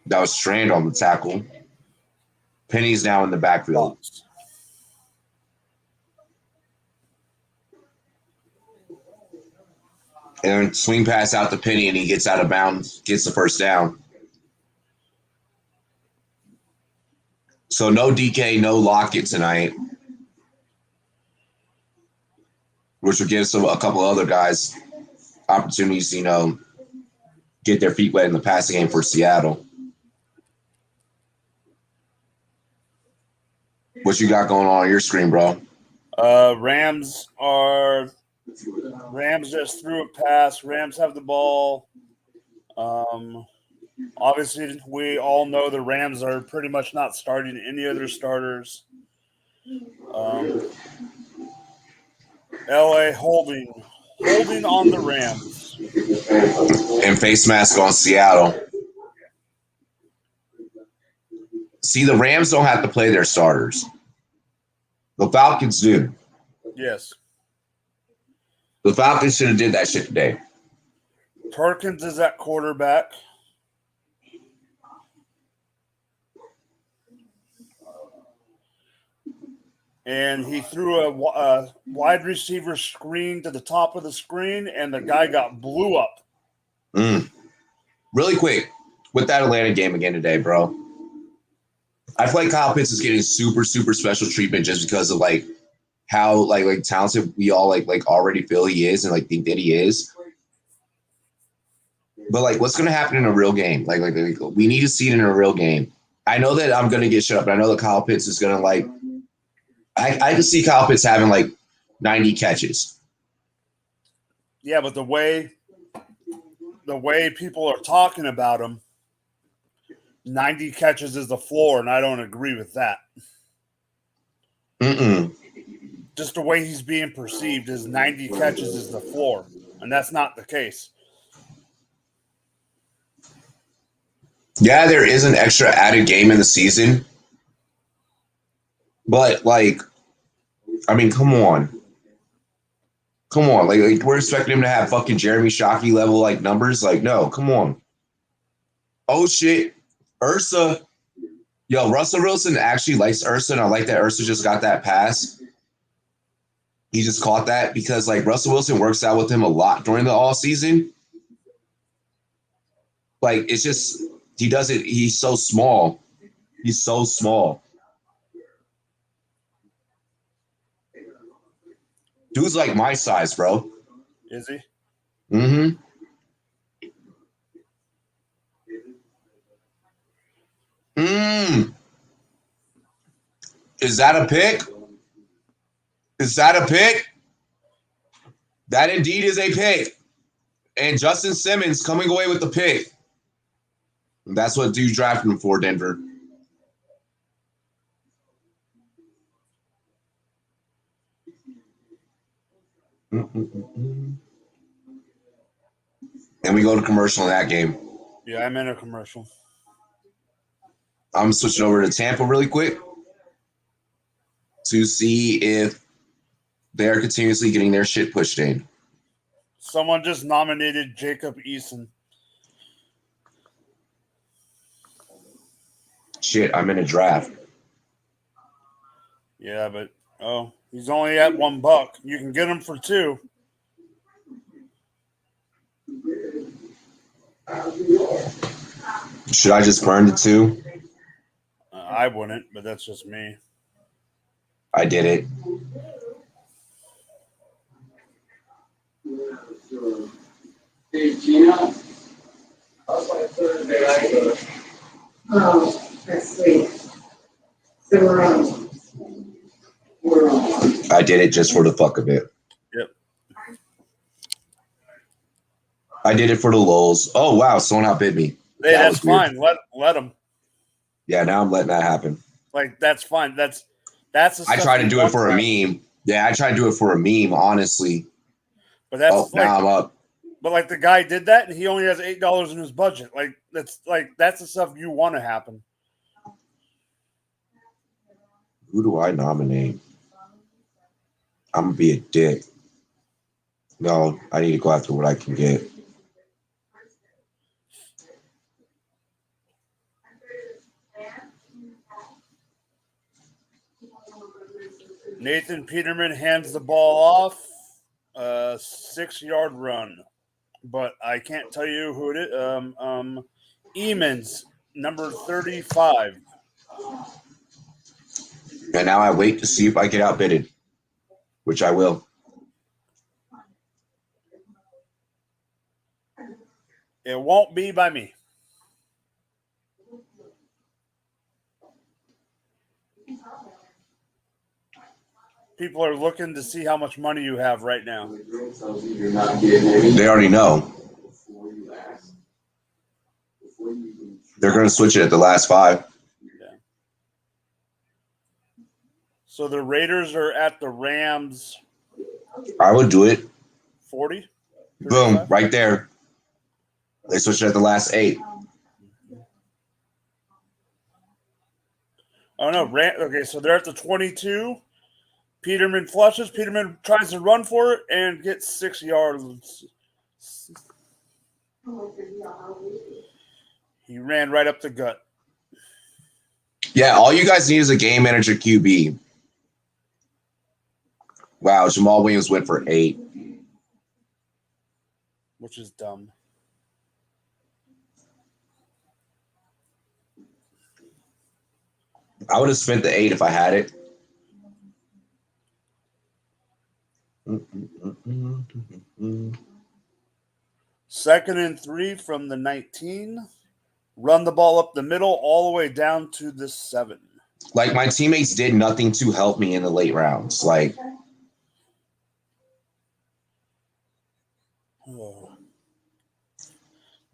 That was Strand on the tackle. Penny's now in the backfield. And swing pass out to Penny, and he gets out of bounds, gets the first down. So no DK, no Lockett tonight, which will give a couple of other guys opportunities, get their feet wet in the passing game for Seattle. What you got going on your screen, bro?
Rams just threw a pass. Rams have the ball. Obviously, we all know the Rams are pretty much not starting any of their starters. LA holding on the Rams.
And face mask on Seattle. See, the Rams don't have to play their starters. The Falcons do.
Yes.
The Falcons should have did that shit today.
Perkins is at quarterback. And he threw a wide receiver screen to the top of the screen, and the guy got blew up.
Really quick, with that Atlanta game again today, bro. I feel like Kyle Pitts is getting super, super special treatment just because of how like talented we all like already feel he is and think that he is. But what's gonna happen in a real game? Like we need to see it in a real game. I know that I'm gonna get shut up, but I know that Kyle Pitts is gonna I can see Kyle Pitts having 90 catches.
Yeah, but the way people are talking about him, 90 catches is the floor, and I don't agree with that. Just the way he's being perceived is 90 catches is the floor, and that's not the case.
Yeah, there is an extra added game in the season. But come on. Come on. We're expecting him to have fucking Jeremy Shockey level numbers. No, come on. Oh shit. Ursa. Yo, Russell Wilson actually likes Ursa, and I like that Ursa just got that pass. He just caught that because Russell Wilson works out with him a lot during the all season. It's just he does it. He's so small. He's so small. Dude's my size, bro.
Is he?
Mm-hmm. Is that a pick? Is that a pick? That indeed is a pick. And Justin Simmons coming away with the pick. That's what you drafted him for, Denver. And we go to commercial in that game.
Yeah, I'm in a commercial.
I'm switching over to Tampa really quick to see if they're continuously getting their shit pushed in.
Someone just nominated Jacob Eason.
Shit, I'm in a draft.
Yeah, but he's only at $1. You can get him for $2.
Should I just burn the 2?
I wouldn't, but that's just me.
I did it.
Hey, Gina. Oh, that's sweet. So we're on.
I did it just for the fuck of it.
Yep.
I did it for the lulz. Oh, wow. Someone outbid me.
Hey, that's fine. Let them.
Yeah, now I'm letting that happen.
That's fine. That's
I try to do it for a meme. Yeah, I try to do it for a meme, honestly.
But that's
now I'm up.
But the guy did that, and he only has $8 in his budget. That's the stuff you want to happen.
Who do I nominate? I'm gonna be a dick. No, I need to go after what I can get.
Nathan Peterman hands the ball off. 6-yard run. but I can't tell you who it is. Emans, number 35.
And now I wait to see if I get outbidded, which I will.
It won't be by me. People are looking to see how much money you have right now.
They already know. They're going to switch it at the last 5.
Yeah. So the Raiders are at the Rams.
I would do it.
40?
Boom, right there. They switched it at the last 8.
Oh, no. Okay, so they're at the 22. Peterman flushes. Peterman tries to run for it and gets 6 yards. He ran right up the gut.
Yeah, all you guys need is a game manager QB. Wow, Jamal Williams went for 8.
Which is dumb.
I would have spent the 8 if I had it.
Second and 3 from the 19. Run the ball up the middle all the way down to the 7.
Like, my teammates did nothing to help me in the late rounds. Like,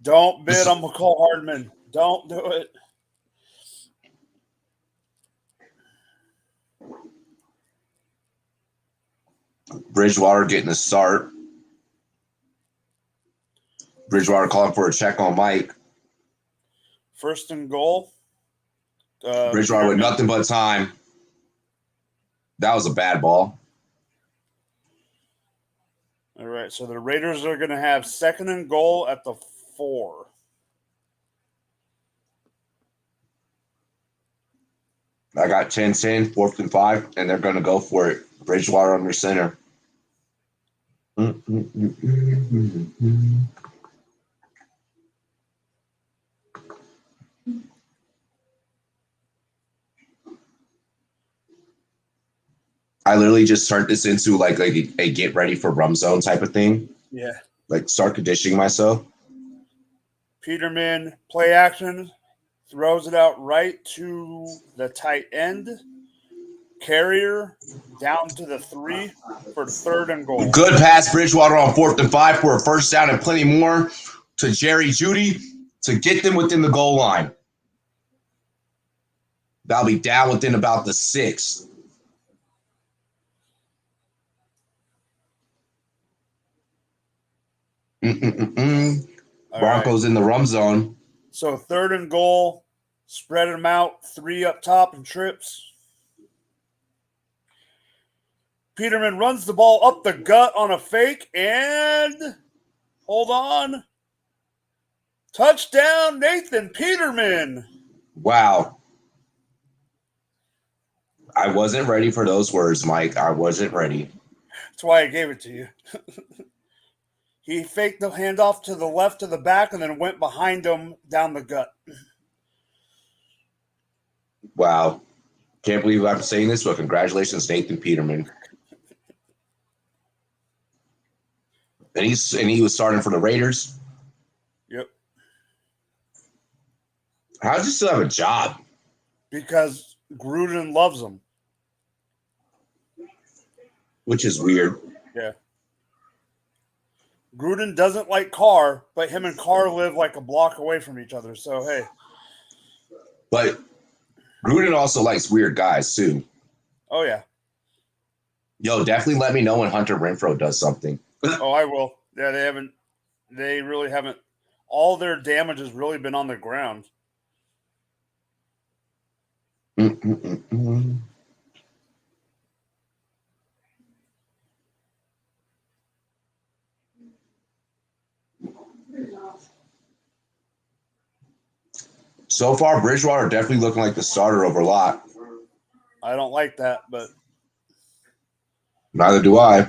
don't bid on McCall Hardman. Don't do it.
Bridgewater getting the start. Bridgewater calling for a check on Mike.
First and goal.
Bridgewater with nothing but time. That was a bad ball.
All right, so the Raiders are going to have second and goal at the 4.
I got 10-10, 4th and 5, and they're going to go for it. Bridgewater under center. I literally just turned this into like a get ready for rum zone type of thing.
Yeah.
Like start conditioning myself.
Peterman, play action, throws it out right to the tight end. Carrier down to the 3 for third and goal.
Good pass, Bridgewater on 4th and 5 for a first down and plenty more to Jerry Jeudy to get them within the goal line. That'll be down within about the 6. Broncos in the rum zone.
So third and goal, spread them out, 3 up top and trips. Peterman runs the ball up the gut on a fake and hold on. Touchdown, Nathan Peterman.
Wow. I wasn't ready for those words, Mike. I wasn't ready.
That's why I gave it to you. He faked the handoff to the left to the back and then went behind him down the gut.
Wow. Can't believe I'm saying this, but congratulations, Nathan Peterman. And he was starting for the Raiders.
Yep.
How does he still have a job?
Because Gruden loves him.
Which is weird.
Yeah. Gruden doesn't like Carr, but him and Carr live like a block away from each other. So, hey.
But Gruden also likes weird guys, too.
Oh, yeah.
Yo, definitely let me know when Hunter Renfrow does something.
Oh, I will. Yeah, they really haven't. All their damage has really been on the ground.
So far, Bridgewater definitely looking like the starter over Lott.
I don't like that, but
Neither do I.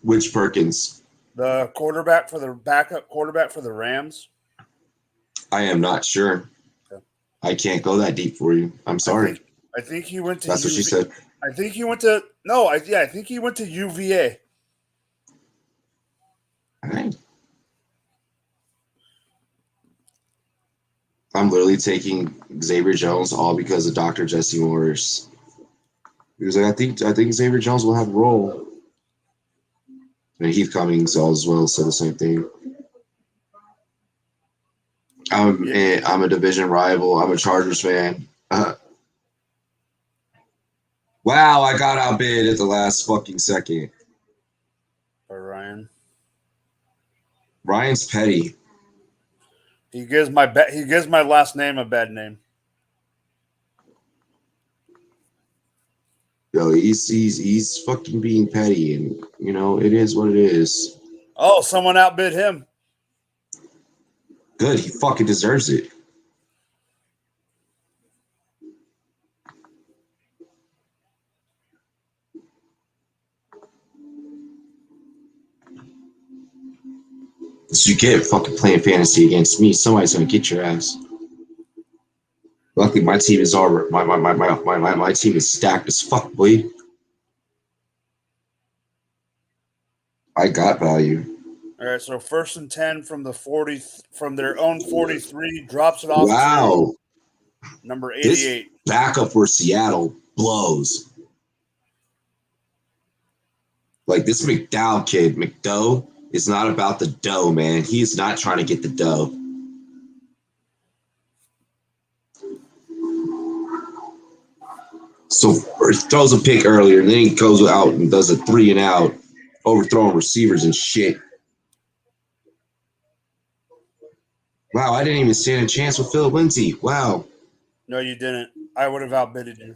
Which Perkins?
The quarterback for the backup quarterback for the Rams.
I am not sure.
Okay.
I can't go that deep for you. I'm sorry.
I think he went to.
That's what she said.
I think he went to. No, I think he went to UVA.
All right. I'm literally taking Xavier Jones all because of Dr. Jesse Morris. Because I think Xavier Jones will have a role. And Heath Cummings as well said the same thing. I'm a division rival. I'm a Chargers fan. Wow, I got outbid at the last fucking second.
By Ryan.
Ryan's petty.
He gives my last name a bad name.
Yo, he's fucking being petty, and you know it is what it is.
Oh, someone outbid him.
Good, he fucking deserves it. So you get fucking playing fantasy against me. Somebody's gonna get your ass. Luckily, my team is my team is stacked as fuck, boy. I got value.
All right, so 1st and 10 from the 40 from their own 43, drops it off.
Wow,
to number 88.
This backup for Seattle blows. Like this McDowell kid, McDowell, is not about the dough, man. He is not trying to get the dough. So he throws a pick earlier, and then he goes out and does a 3 and out, overthrowing receivers and shit. Wow, I didn't even stand a chance with Philip Lindsay. Wow.
No, you didn't. I would have outbidded you.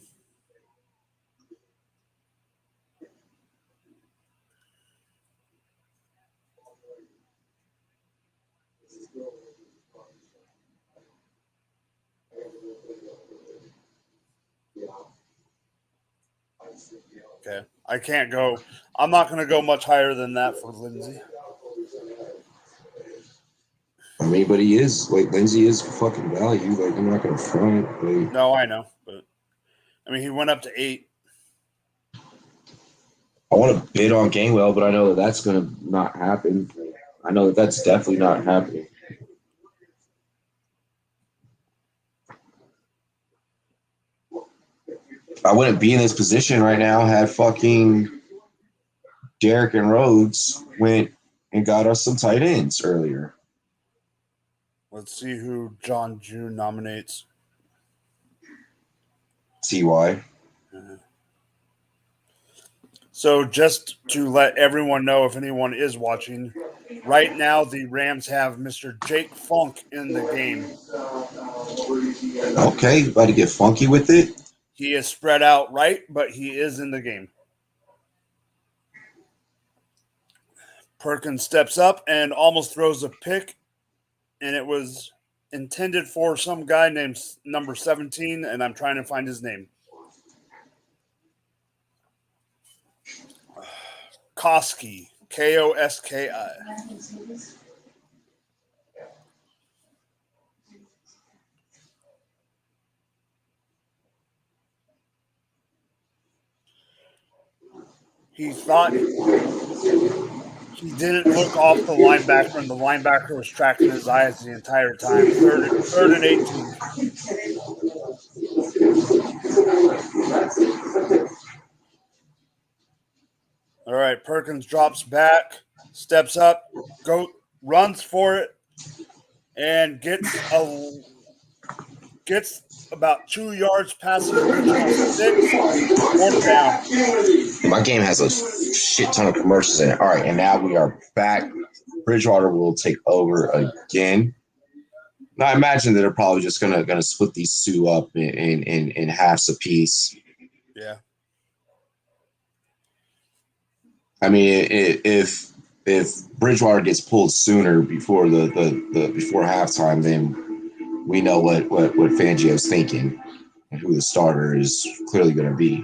Okay. I can't go. I'm not going to go much higher than that for Lindsay.
I mean, but he is, like, Lindsay is fucking value. Like, I'm not going to front. Like,
no, I know. But, I mean, he went up to 8.
I want to bid on Gainwell, but I know that that's going to not happen. I know that that's definitely not happening. I wouldn't be in this position right now had fucking Derek and Rhodes went and got us some tight ends earlier.
Let's see who John June nominates.
Ty.
So just to let everyone know, if anyone is watching, right now the Rams have Mr. Jake Funk in the game.
Okay, about to get funky with it.
He is spread out right, but he is in the game. Perkins steps up and almost throws a pick, and it was intended for some guy named number 17, and I'm trying to find his name. Koski, Koski. He thought he didn't look off the linebacker, and the linebacker was tracking his eyes the entire time. Third and 18. All right, Perkins drops back, steps up, runs for it, and gets about 2 yards past the original 6, 4th down.
My game has a shit ton of commercials in it. All right, and now we are back. Bridgewater will take over again. Now I imagine that they're probably just gonna split these two up in halves apiece.
Yeah.
I mean, if Bridgewater gets pulled sooner before before halftime, then we know what Fangio's thinking and who the starter is clearly going to be.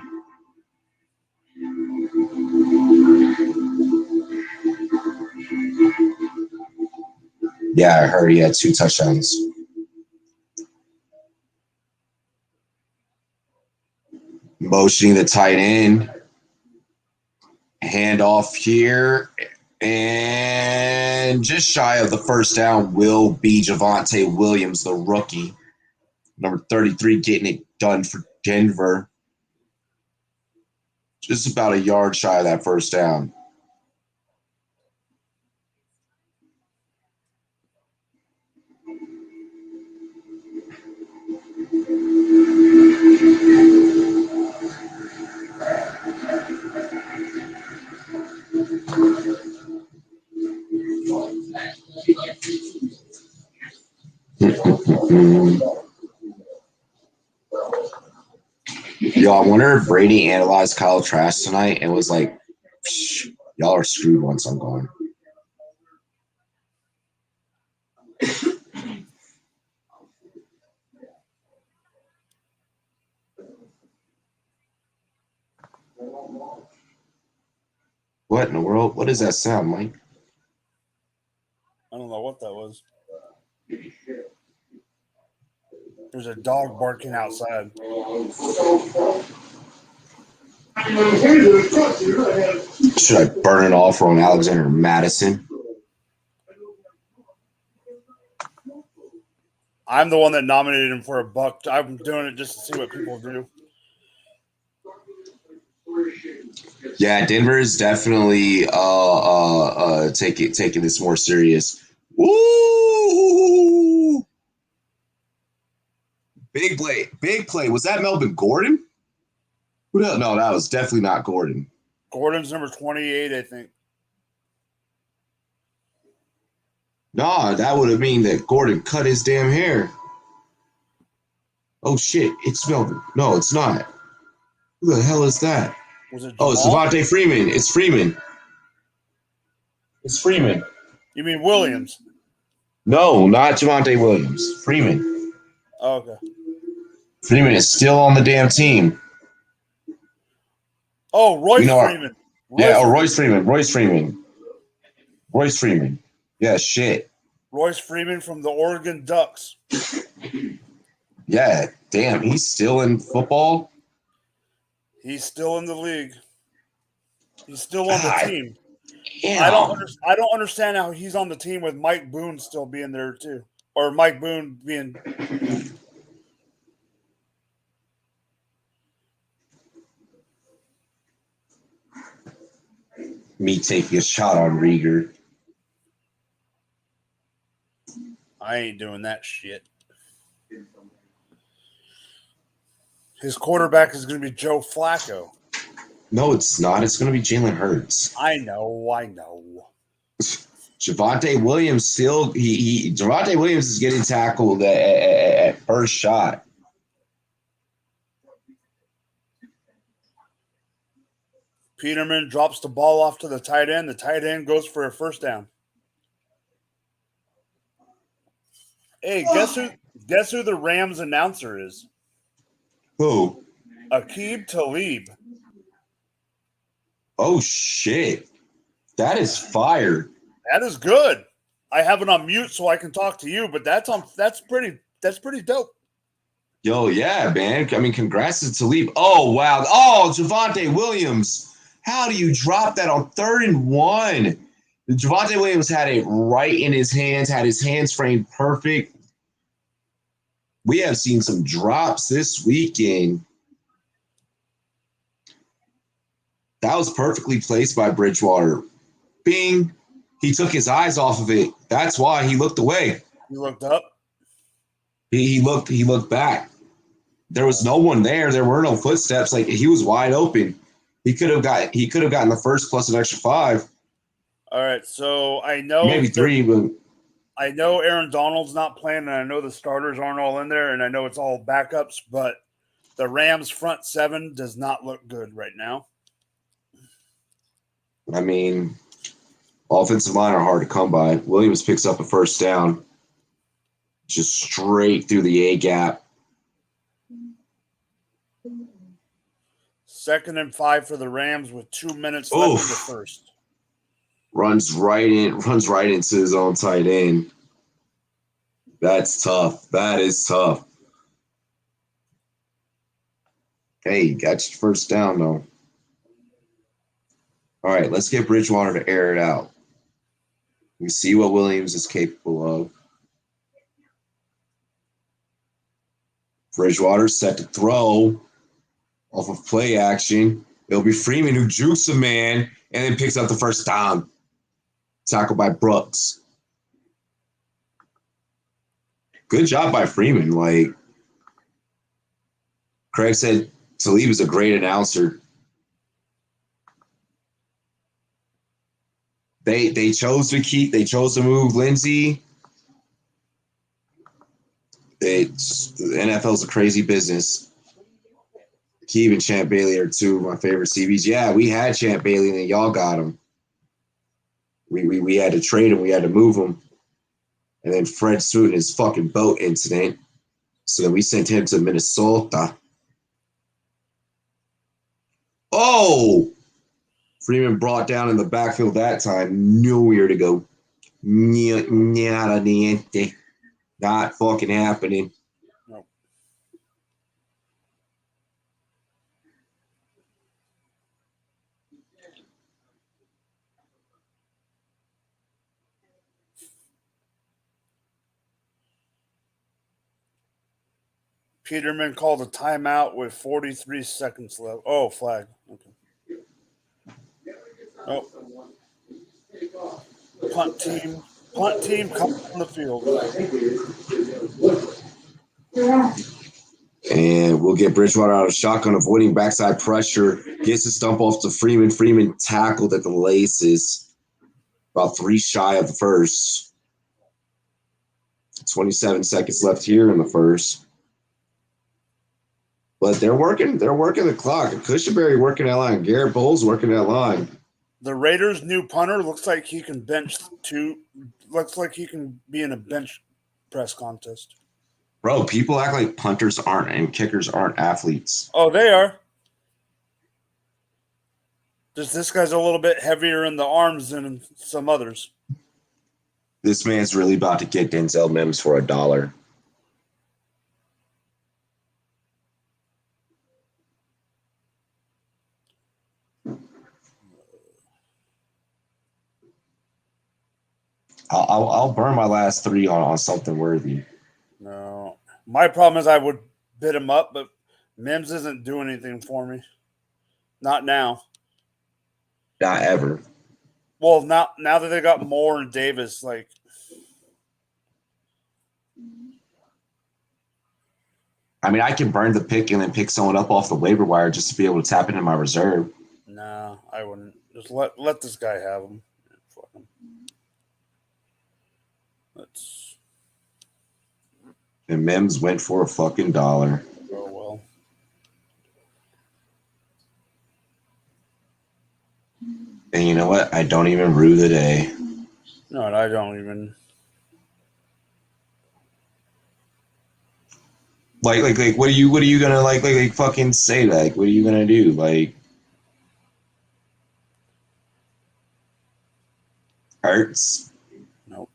Yeah, I heard he had 2 touchdowns. Motioning the tight end. Handoff here. And just shy of the first down will be Javonte Williams, the rookie. Number 33 getting it done for Denver. Just about a yard shy of that first down. Yo, I wonder if Brady analyzed Kyle Trask tonight and was like, y'all are screwed once I'm gone. What in the world? What does that sound, Mike?
I don't know what that was. There's a dog barking outside.
Should I burn it all for on Alexander Madison?
I'm the one that nominated him for a buck. I'm doing it just to see what people do.
Yeah, Denver is definitely taking this more serious. Woo! Big play. Was that Melvin Gordon? Who the hell? No, that was definitely not Gordon.
Gordon's number 28, I think.
Nah, that would have mean that Gordon cut his damn hair. Oh shit, it's Melvin. No, it's not. Who the hell is that?
Was it
Oh, it's Devontae Freeman. It's Freeman. It's Freeman.
You mean Williams?
No, not Javonte Williams. Freeman.
Oh, okay.
Freeman is still on the damn team.
Oh, Royce Freeman.
Royce Freeman. Royce Freeman. Yeah, shit.
Royce Freeman from the Oregon Ducks.
Yeah, damn, he's still in football.
He's still in the league. He's still on the team.
Yeah.
I don't understand how he's on the team with Mike Boone still being there too, or Mike Boone being.
Me taking a shot on Rieger.
I ain't doing that shit. His quarterback is going to be Joe Flacco.
No, it's not. It's going to be Jalen Hurts.
I know.
Javonte Williams still Javonte Williams is getting tackled at first shot.
Peterman drops the ball off to the tight end. The tight end goes for a first down. Hey, guess who the Rams announcer is?
Who?
Aqib Talib.
Oh shit. That is fire.
That is good. I have it on mute so I can talk to you, but that's pretty dope.
Yo, yeah, man. I mean, congrats to Talib. Oh, wow. Oh, Javonte Williams. How do you drop that on 3rd and 1? Javonte Williams had it right in his hands, had his hands framed perfect. We have seen some drops this weekend. That was perfectly placed by Bridgewater. Bing. He took his eyes off of it. That's why he looked away.
He looked up.
He looked back. There was no one there. There were no footsteps. Like, he was wide open. He could have gotten the first plus an extra 5.
All right, so I know
maybe 3, but
I know Aaron Donald's not playing, and I know the starters aren't all in there, and I know it's all backups, but the Rams front 7 does not look good right now.
I mean, offensive line are hard to come by. Williams picks up a first down, just straight through the A gap.
2nd and 5 for the Rams with 2 minutes left in the first.
runs right into his own tight end. That's tough. That is tough. Hey, you got your first down, though. All right, let's get Bridgewater to air it out. We see what Williams is capable of. Bridgewater set to throw off of play action. It'll be Freeman who jukes a man and then picks up the first down. Tackled by Brooks. Good job by Freeman. Like Craig said, Talib is a great announcer. They chose to move Lindsey. The NFL's a crazy business. Keeve and Champ Bailey are two of my favorite CBs. Yeah, we had Champ Bailey and then y'all got him. We had to trade him. We had to move him. And then Fred sued in his fucking boat incident. So then we sent him to Minnesota. Oh! Freeman brought down in the backfield that time. Nowhere to go. Nada niente. Not fucking happening.
No. Peterman called a timeout with 43 seconds left. Oh, flag. Okay. Oh. Punt team comes on the field.
And we'll get Bridgewater out of shotgun, avoiding backside pressure. Gets his stump off to Freeman. Freeman tackled at the laces. About 3 shy of the first. 27 seconds left here in the first. But they're working the clock. Cushenberry working that line. Garrett Bowles working that line.
The Raiders' new punter looks like he can bench two. Looks like he can be in a bench press contest.
Bro, people act like punters aren't and kickers aren't athletes.
Oh, they are. Just this guy's a little bit heavier in the arms than some others.
This man's really about to get Denzel Mims for $1. I'll burn my last 3 on something worthy.
No. My problem is I would bid him up, but Mims isn't doing anything for me. Not now.
Not ever.
Well, now that they got Moore and Davis, like.
I mean, I can burn the pick and then pick someone up off the waiver wire just to be able to tap into my reserve.
No, I wouldn't. Just let this guy have him. Fuck him.
And Mims went for a fucking $1.
Oh, well.
And you know what? I don't even rue the day.
No, I don't even.
Like, what are you gonna like fucking say? Like, what are you gonna do? Like, hurts.
Nope.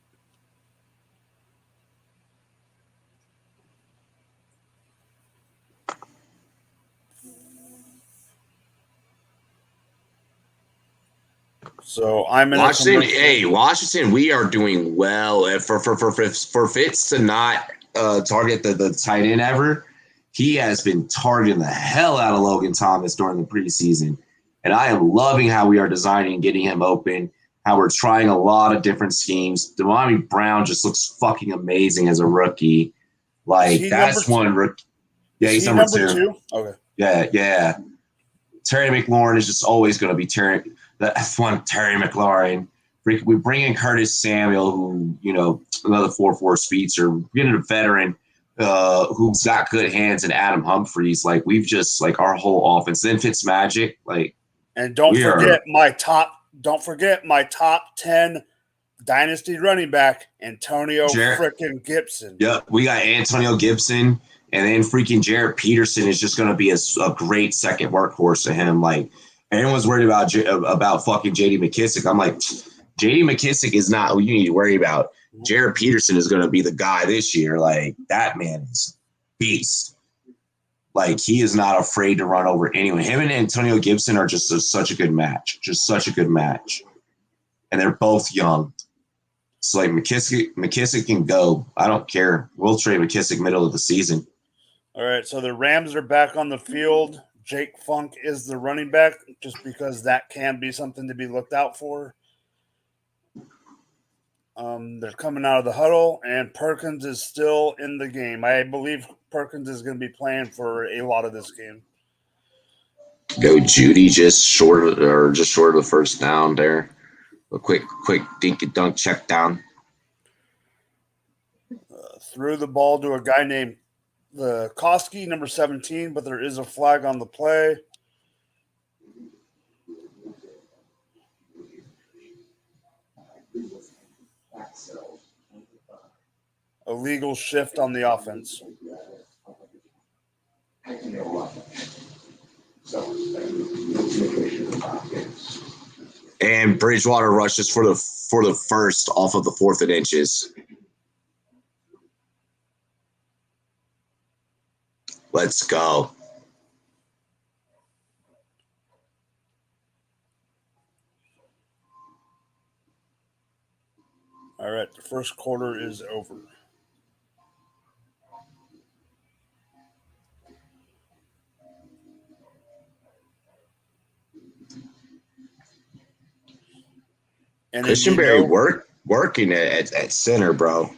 So I'm in
Washington. Hey, Washington, we are doing well for Fitz to not target the tight end ever. He has been targeting the hell out of Logan Thomas during the preseason, and I am loving how we are designing and getting him open. How we're trying a lot of different schemes. Devontae Brown just looks fucking amazing as a rookie. Like that's one rookie. Yeah, he's number 2.
Okay.
Yeah. Terry McLaurin is just always going to be Terry. That's one Terry McLaurin. We bring in Curtis Samuel, who, another 4.4 speedster. We're getting a veteran who's got good hands, and Adam Humphries. Like, we've just, like, our whole offense. Then Fitzmagic. Like,
and don't forget my top 10 dynasty running back, Antonio freaking Gibson.
Yep, we got Antonio Gibson, and then freaking Jarrett Peterson is just going to be a great second workhorse to him. Like, everyone's worried about fucking J.D. McKissick. I'm like, J.D. McKissick is not who you need to worry about. Jared Peterson is going to be the guy this year. Like, that man is a beast. Like, he is not afraid to run over anyone. Him and Antonio Gibson are just such a good match. Just such a good match. And they're both young. So, like, McKissick can go. I don't care. We'll trade McKissick middle of the season.
All right, so the Rams are back on the field. Jake Funk is the running back, just because that can be something to be looked out for. They're coming out of the huddle, and Perkins is still in the game. I believe Perkins is going to be playing for a lot of this game.
Go Judy just short of the first down there. A quick dinky dunk check down.
Threw the ball to a guy named Koski, number 17, but there is a flag on the play. A legal shift on the offense.
And Bridgewater rushes for the first off of the 4th and inches. Let's go.
All right, the first quarter is over. And
Christian Berry working at center, bro.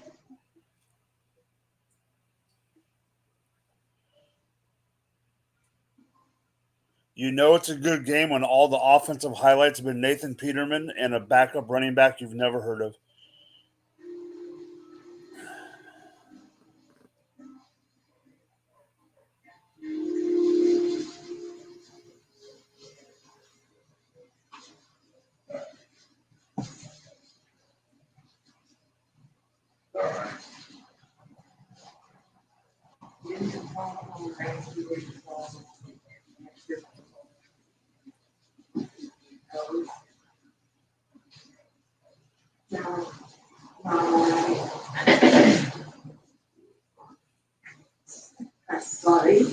You know it's a good game when all the offensive highlights have been Nathan Peterman and a backup running back you've never heard of.
Sorry.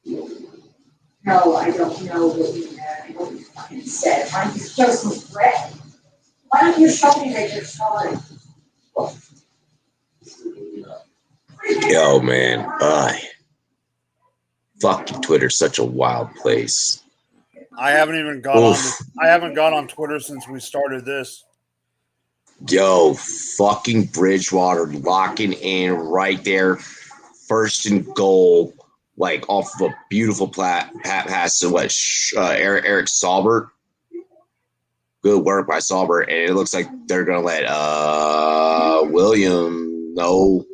No, I don't know what you meant. I know what you fucking said. Why don't you show some bread? Why don't you show me that you're sorry?
Yo, man. Fucking Twitter's such a wild place.
I haven't even gone on Twitter since we started this.
Yo, fucking Bridgewater locking in right there. First and goal, like off of a beautiful pass to Eric Saubert. Good work by Saubert, and it looks like they're gonna let William know.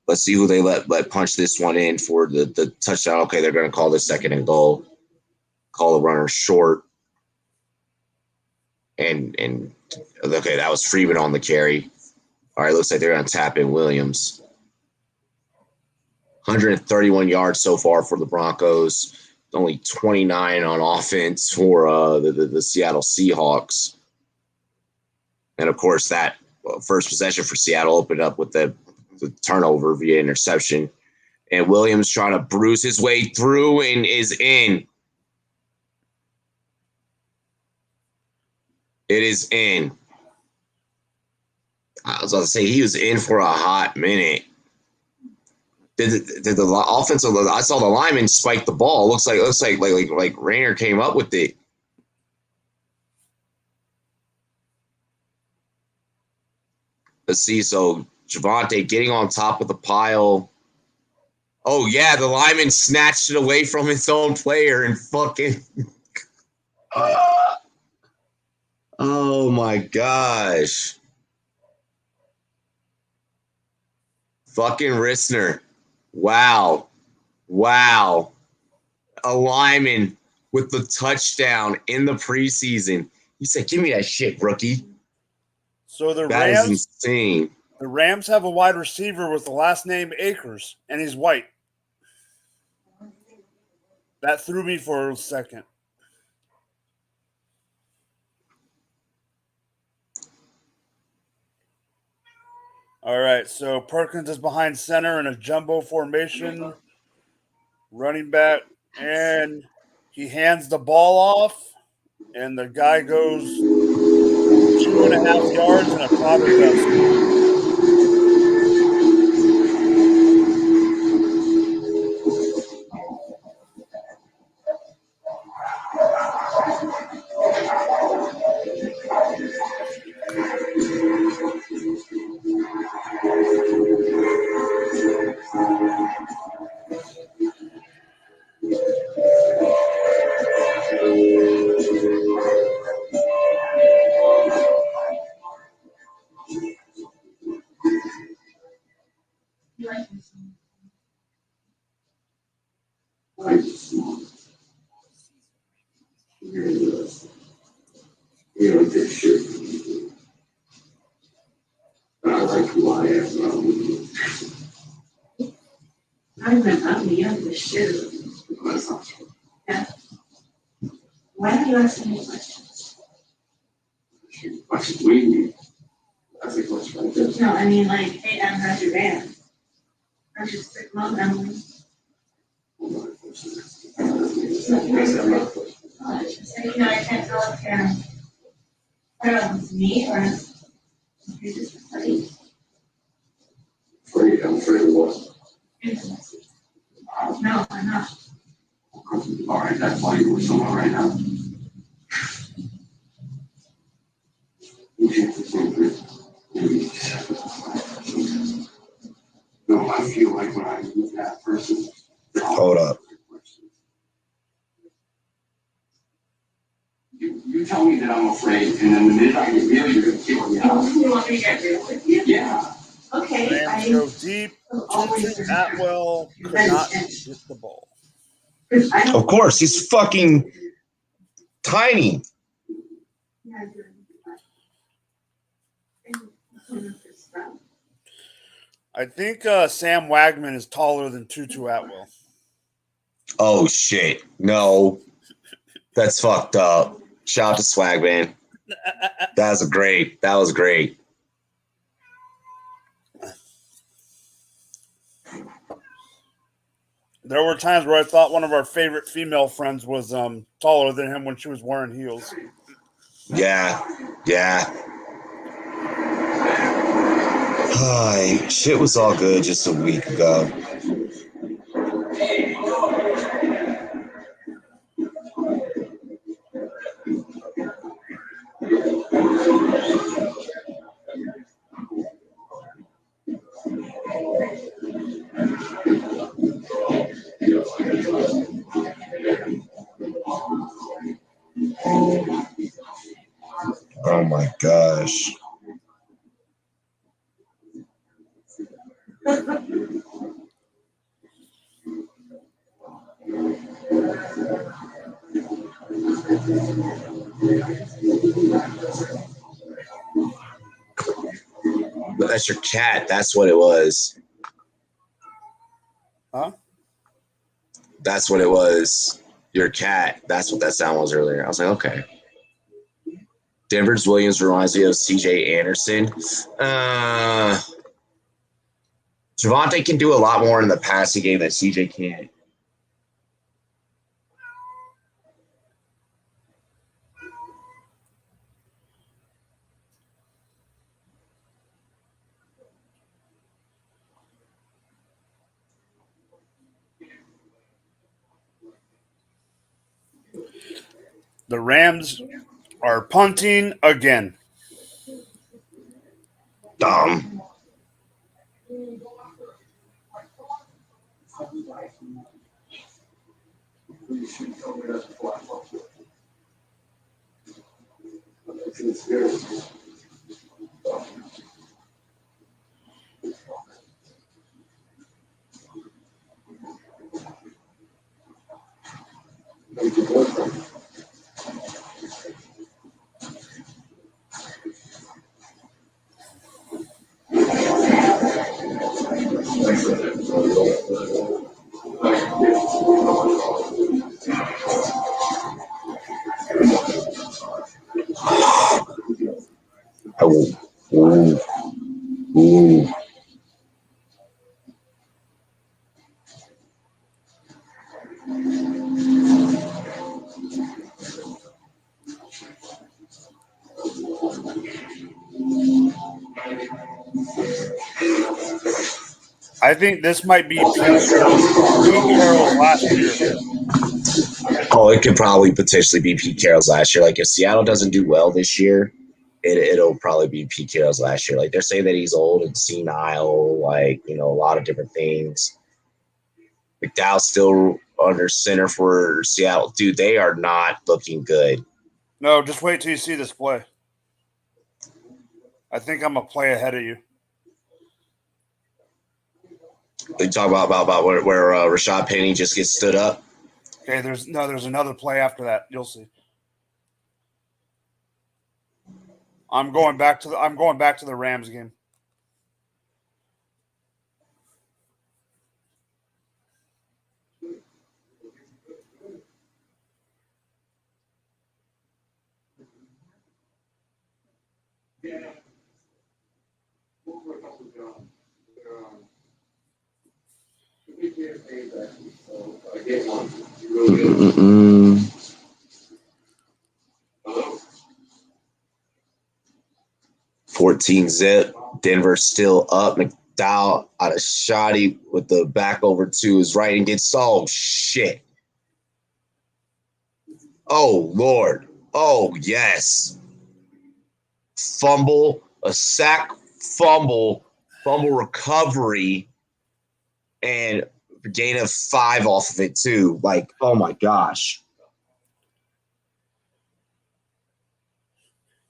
Let's see who they let punch this one in for the touchdown. Okay, they're gonna call this 2nd and goal. Call the runner short. And okay, that was Freeman on the carry. All right, looks like they're gonna tap in Williams. 131 yards so far for the Broncos. Only 29 on offense for the Seattle Seahawks. And, of course, that first possession for Seattle opened up with the turnover via interception. And Williams trying to bruise his way through and is in. It is in. I was about to say he was in for a hot minute. Did the offensive? I saw the lineman spike the ball. Looks like Rayner came up with it. Let's see. So Javonte getting on top of the pile. Oh yeah, the lineman snatched it away from his own player and fucking. Oh my gosh. Fucking Rissner. Wow. A lineman with the touchdown in the preseason. He said, give me that shit, rookie.
So
That is insane.
The Rams have a wide receiver with the last name Akers, and he's white. That threw me for a second. All right, so Perkins is behind center in a jumbo formation, running back, and he hands the ball off, and the guy goes 2.5 yards and a Prada dust.
You know, this shit. I like who I am.
I'm the youngest shit.
That's not true.
Yeah. Why don't you ask me questions?
Questions, what do you mean? That's a question right there.
No, I mean like, hey, Em, how's your band? How's your sick mom, Emily? You know, I can't tell if you're, I don't know if it's me or if you're just afraid.
Afraid? I'm afraid of what?
No, I'm not.
All right, that's why you're with someone right now. No, I feel like when I'm with that person.
Hold up.
You tell me that I'm afraid, and then the minute I get real, you're gonna kick me out.
You want me to get real with you?
Yeah.
Okay.
Rams go deep. Tutu Atwell could not get the ball.
Of course, he's fucking tiny.
I think Sam Wagman is taller than Tutu Atwell.
Oh shit! No, that's fucked up. Shout out to Swagman. That was great. That was great.
There were times where I thought one of our favorite female friends was taller than him when she was wearing heels.
Yeah, yeah. Hi, shit was all good just a week ago. Oh my gosh. But that's your cat. That's what it was.
Huh?
That's what it was. Your cat. That's what that sound was earlier. I was like, okay. Denver's Williams reminds me of CJ Anderson. Javonte can do a lot more in the passing game that CJ can't.
The Rams are punting again.
Dumb. Ooh.
I think this might be Pete Carroll's last year.
Oh, it could probably potentially be Pete Carroll's last year. Like if Seattle doesn't do well this year, it'll probably be Pete Carroll's last year. Like they're saying that he's old and senile, like, you know, a lot of different things. McDowell's still under center for Seattle. Dude, they are not looking good.
No, just wait till you see this play. I think I'm a play ahead of you.
They talk about where Rashad Penny just gets stood up.
Okay, there's another play after that. You'll see. I'm going back to the Rams game.
Mm-mm-mm. 14-zip. Denver still up. McDowell out of shoddy with the back over to his right and gets shit. Oh, Lord. Oh, yes. Fumble, a sack, fumble recovery, and gain of 5 off of it, too. Like, oh, my gosh.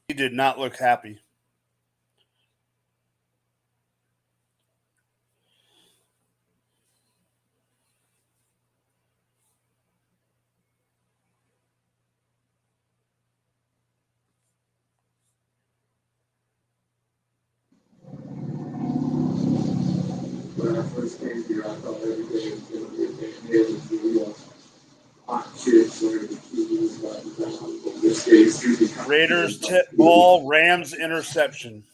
He did not look happy.
When I first came here, I thought every day was going to be a big deal with the hot chicks or the keys, but this day is going to be
Raiders tip ball, Rams interception.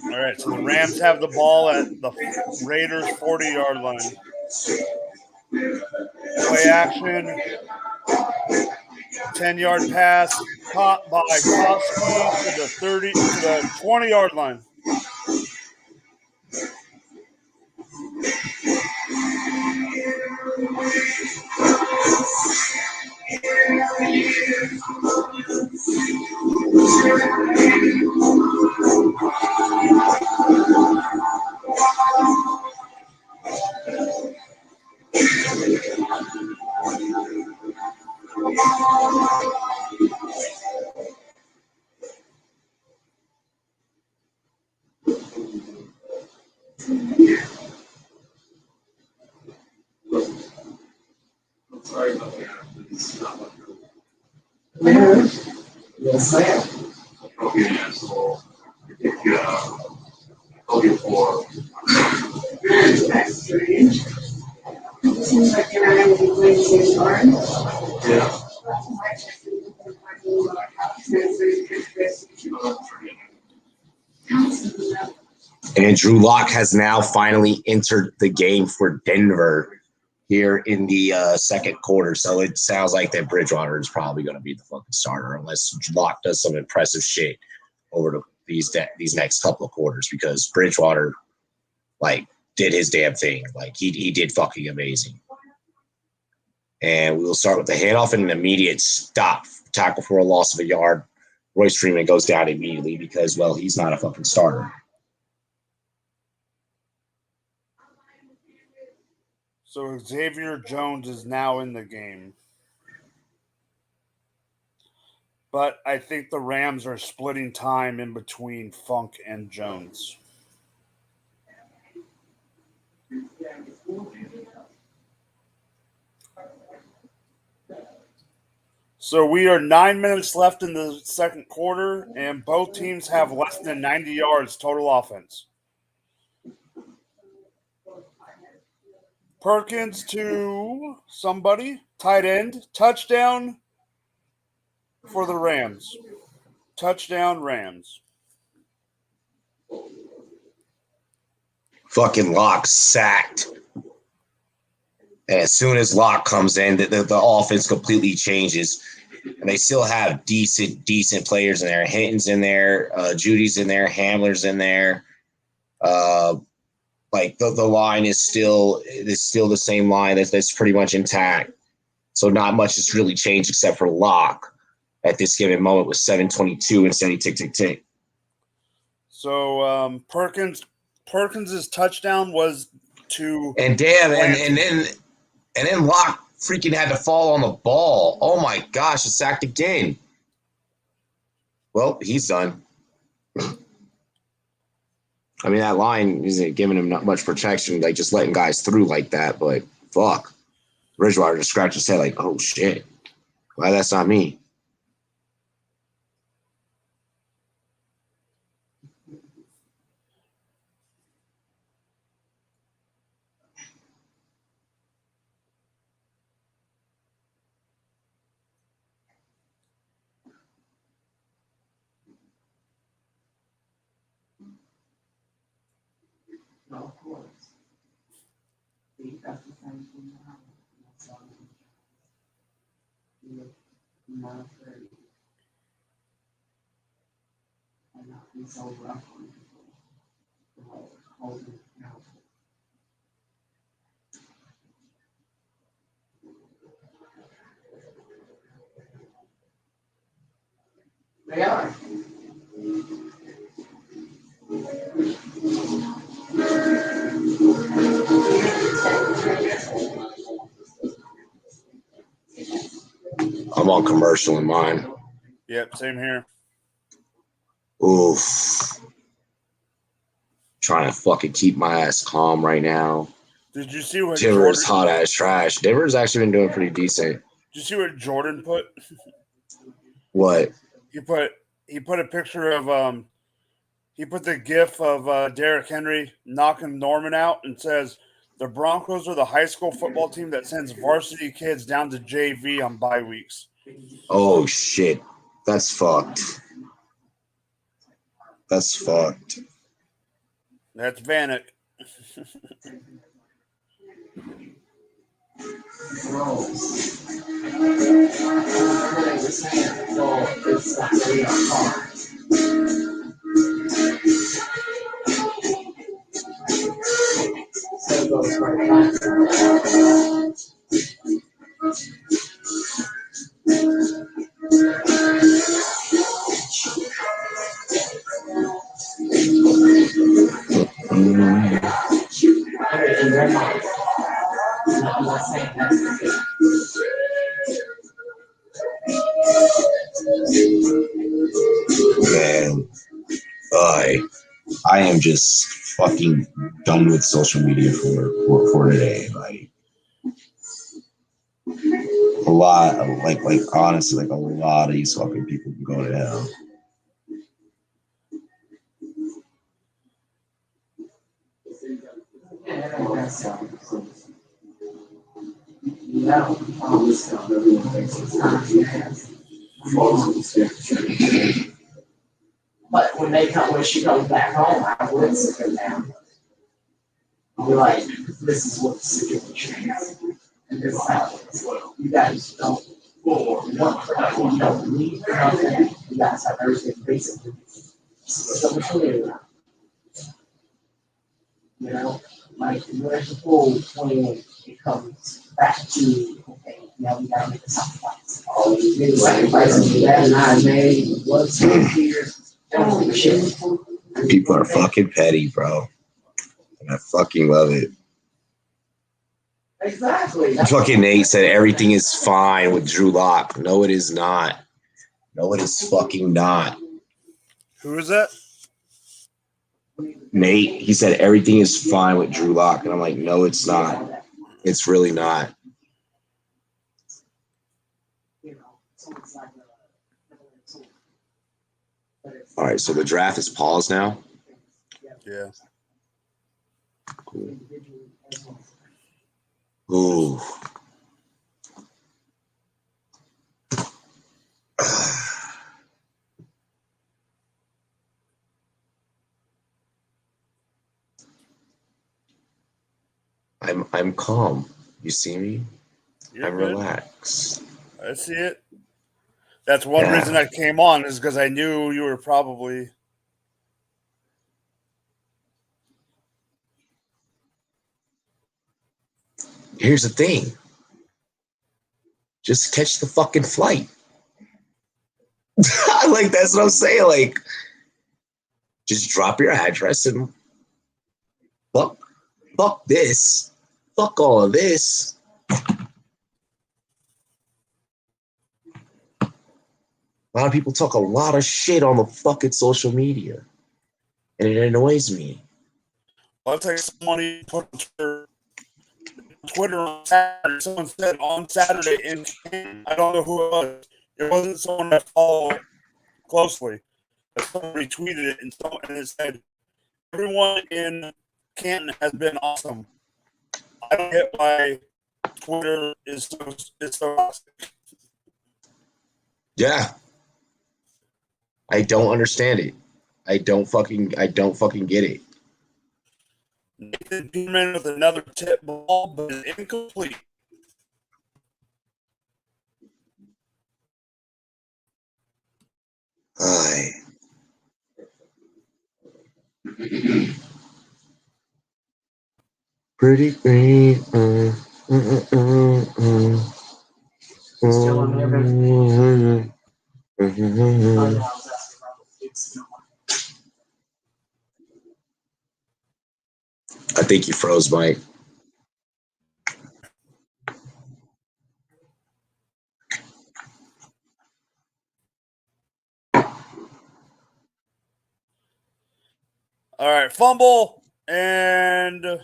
All right, so the Rams have the ball at the Raiders' 40-yard line. Play action. 10-yard pass caught by Koski to the 20-yard line.
Sorry about that. It's not like yes, I am. I'll be an asshole. I'll be poor. That's strange. It seems like you're not able to play the same card. Yeah.
And Drew Lock has now finally entered the game for Denver here in the second quarter. So it sounds like that Bridgewater is probably going to be the fucking starter unless Lock does some impressive shit over these next couple of quarters, because Bridgewater, like, did his damn thing. Like, he did fucking amazing. And we will start with the handoff and an immediate stop. Tackle for a loss of a yard. Royce Freeman goes down immediately because, well, he's not a fucking starter.
So Xavier Jones is now in the game. But I think the Rams are splitting time in between Funk and Jones. So we are 9 minutes left in the second quarter, and both teams have less than 90 yards total offense. Perkins to somebody, tight end, touchdown for the Rams. Touchdown Rams.
Fucking Locke sacked. And as soon as Locke comes in, the offense completely changes. And they still have decent players in there. Hinton's in there. Judy's in there. Hamler's in there. Like the line is still the same line that's pretty much intact. So not much has really changed except for Locke at this given moment with 7:22 instead of tick.
So Perkins's touchdown was to
and then Locke freaking had to fall on the ball. Oh my gosh, it's sacked again. Well, he's done. I mean, that line isn't giving him not much protection, like just letting guys through like that, but fuck. Bridgewater just scratched his head like, oh shit. Why that's not me?
No, of course. See, that's the same thing now. That's all you're not afraid. And not be so rough on people. Holding it accountable. They are.
I'm on commercial in mine.
Yep, same here.
Oof. Trying to fucking keep my ass calm right now.
Did you see what
Denver's hot ass trash. Denver's actually been doing pretty decent.
Did you see what Jordan put?
What?
He put a picture of he put the gif of Derrick Henry knocking Norman out and says the Broncos are the high school football team that sends varsity kids down to JV on bye weeks.
Oh shit. That's fucked. That's fucked.
That's Vanek.
Man, I am just fucking done with social media for today. Like a lot of like honestly, like a lot of these fucking people can go to hell.
But when she comes back home, I would sit her down. I'll be like, this is what the situation is. And this is how it is. You guys don't you don't need nothing. You guys have everything basically. So much later. You know, like where's the pool when it comes back to okay, now we gotta make a sacrifice. Oh, you made a sacrifice and that and I made was here.
People are fucking petty, bro. And I fucking love it.
Exactly.
Fucking Nate said everything is fine with Drew Lock. No, it is not. No, it is fucking not.
Who is that?
Nate, he said everything is fine with Drew Lock. And I'm like, no, it's not. It's really not. All right, so the draft is paused now.
Yeah.
Cool. Ooh. I'm calm. You see me?
You're
I'm
good.
relaxed.
I see it. That's one reason I came on is because I knew you were probably.
Here's the thing. Just catch the fucking flight. Like, that's what I'm saying. Like, just drop your address and fuck this. Fuck all of this. A lot of people talk a lot of shit on the fucking social media, and it annoys me.
I'll take somebody put on Twitter on Saturday. Someone said on Saturday in Canton. I don't know who it was. It wasn't someone I follow closely. But someone retweeted it and it said, "Everyone in Canton has been awesome." I don't get why Twitter is so awesome.
Yeah. I don't understand it. I don't fucking get it.
Nathan Peterman with another tip ball, but it's incomplete.
Aye. Pretty green.
Still on
I think you froze, Mike.
All right, fumble and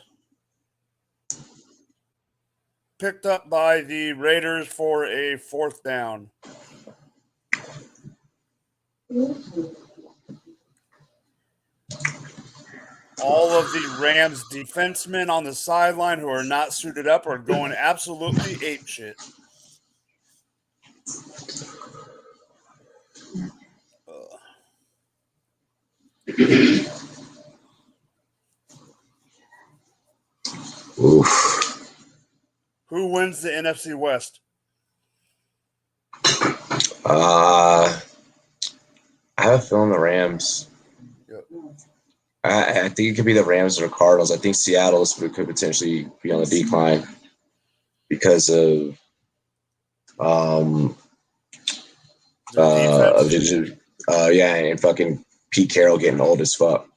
picked up by the Raiders for a 4th down. All of the Rams defensemen on the sideline who are not suited up are going absolutely apeshit.
Oof.
Who wins the NFC West?
I have a feeling the Rams.
Yep.
I think it could be the Rams or the Cardinals. I think Seattle could potentially be on the decline because of and fucking Pete Carroll getting old as fuck.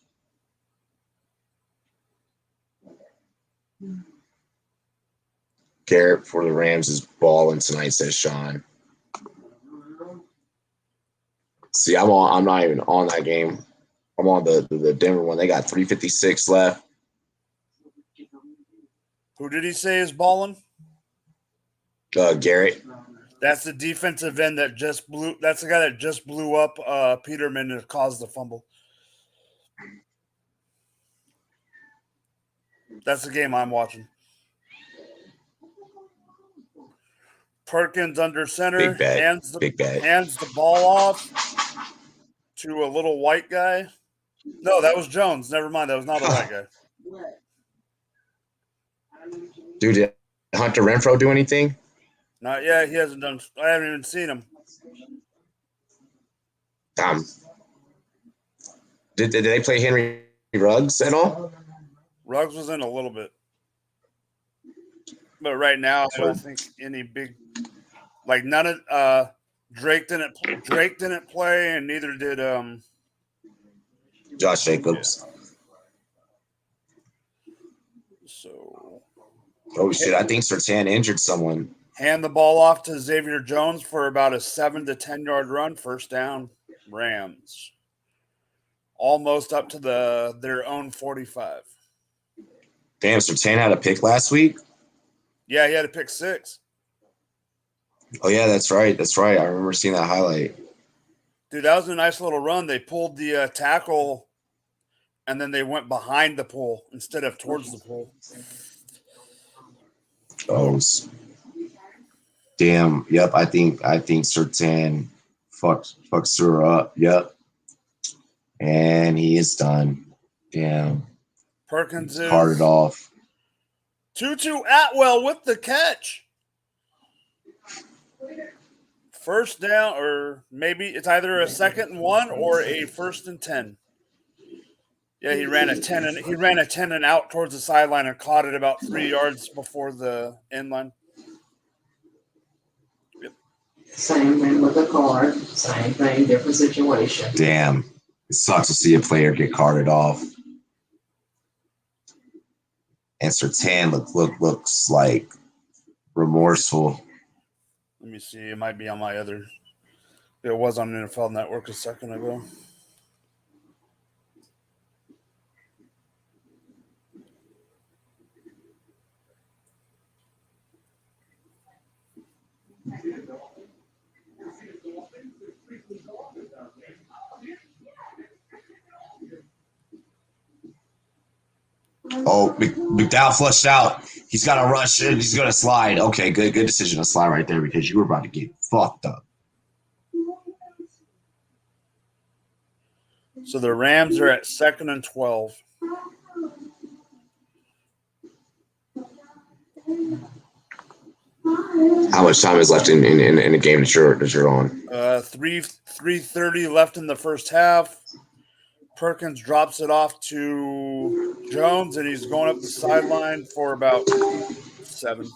Garrett for the Rams is balling tonight, says Sean. See, I'm not even on that game. I'm on the Denver one. They got 3:56 left.
Who did he say is balling?
Garrett.
That's the defensive end that just blew. That's the guy that just blew up Peterman and caused the fumble. That's the game I'm watching. Perkins under center, hands the ball off to a little white guy. No, that was Jones. Never mind, that was not a white guy.
Dude, did Hunter Renfrow do anything?
Not yet. He hasn't done. I haven't even seen him.
Did they play Henry Ruggs at all?
Ruggs was in a little bit, but right now I don't think any big, like none of Drake didn't play, and neither did
Josh Jacobs.
Yeah. So,
oh shit! I think Surtain injured someone.
Hand the ball off to Xavier Jones for about a 7 to 10 yard run, 1st down. Rams almost up to their own 45.
Damn, Surtain had a pick last week.
Yeah, he had a pick 6.
Oh yeah, that's right. I remember seeing that highlight.
Dude, that was a nice little run. They pulled the tackle, and then they went behind the pool instead of towards the pool.
Oh, damn. Yep. I think Sertan fucks her up. Yep. And he is done. Damn.
Perkins is
carted off.
Tutu Atwell with the catch. First down, or maybe it's either a 2nd and 1 or a 1st and 10. Yeah, he ran a 10 and out towards the sideline and caught it about 3 yards before the end line.
Yep. Same thing with the card. Same thing, different situation.
Damn. It sucks to see a player get carted off. And Sertan looks like remorseful.
Let me see. It might be on my other. It was on NFL Network a second ago.
Oh, McDowell flushed out. He's got to rush in. He's going to slide. Okay, good decision to slide right there because you were about to get fucked up.
So the Rams are at 2nd and 12.
How much time is left in the game that you're on?
3:30 left in the first half. Perkins drops it off to Jones, and he's going up the sideline for about 7.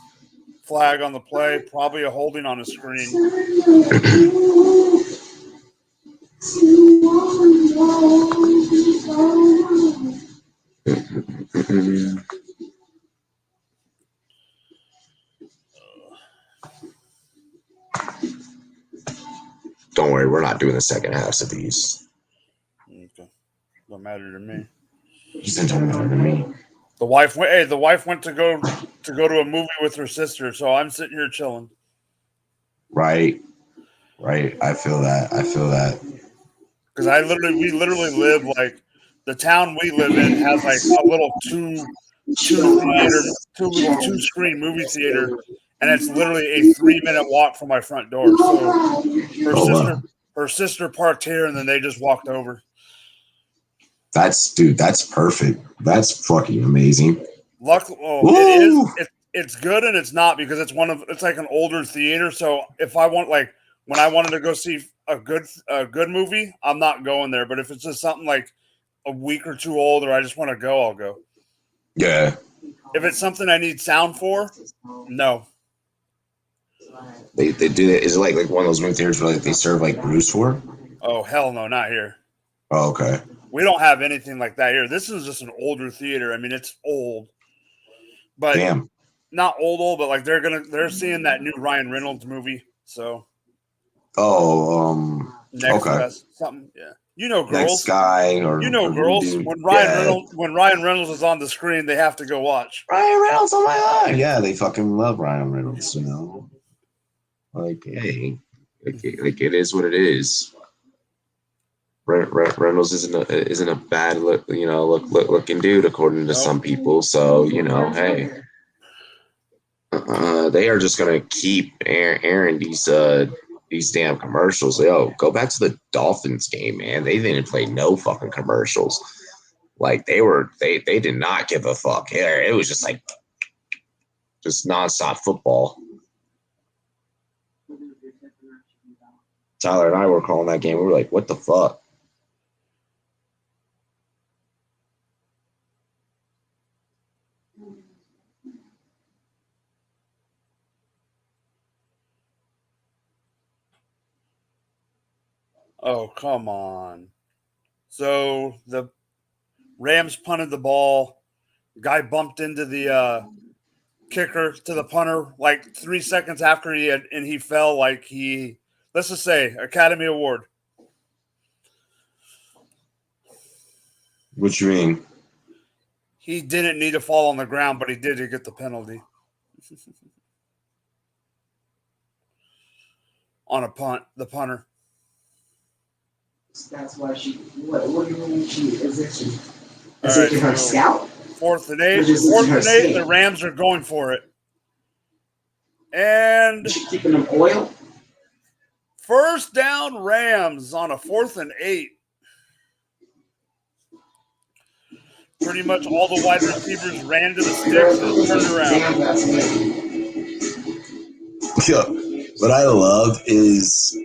Flag on the play, probably a holding on a screen.
Don't worry, we're not doing the second halves of these.
Okay. Don't matter to me.
He said don't matter to me.
The wife went to go to a movie with her sister, so I'm sitting here chilling.
Right. I feel that.
Because we literally live like the town we live in has like a little two screen movie theater, and it's literally a 3-minute walk from my front door. So her sister parked here, and then they just walked over.
That's perfect. That's fucking amazing.
It's good and it's not, because it's like an older theater. So if I want, like, when I wanted to go see a good movie, I'm not going there. But if it's just something like a week or 2 old, or I just want to go, I'll go.
Yeah.
If it's something I need sound for, no.
They do it. Is it like one of those movie theaters where they serve like brews for?
Oh, hell no, not here.
Oh, okay.
We don't have anything like that here. This is just an older theater. I mean, it's old, but
damn,
not old, but like they're seeing that new Ryan Reynolds movie. So, next
okay,
best, something, yeah. You know, girls.
Next guy,
girls.
Dude.
When Ryan Reynolds is on the screen, they have to go watch.
Ryan Reynolds, oh my god, yeah, they fucking love Ryan Reynolds. You know, like, hey, like it is what it is. Reynolds isn't a bad looking dude according to some people. So hey, they are just gonna keep airing these damn commercials. Yo, go back to the Dolphins game, man. They didn't play no fucking commercials. Like they did not give a fuck. It was just like nonstop football. Tyler and I were calling that game. We were like, what the fuck?
Oh, come on. So the Rams punted the ball. Guy bumped into the kicker to the punter like 3 seconds after he fell, like let's just say, Academy Award.
What you mean?
He didn't need to fall on the ground, but he did to get the penalty. On a punt, the punter.
That's why she. What do you mean she? Is
All
it
right,
her
so
scalp?
4th and 8.
Or just
Fourth
her
and 8.
skin?
The Rams are going for it. And
Is she keeping them oil?
first down Rams on a 4th and 8. Pretty much all the wide receivers ran to the sticks and turned around.
Yeah. What I love is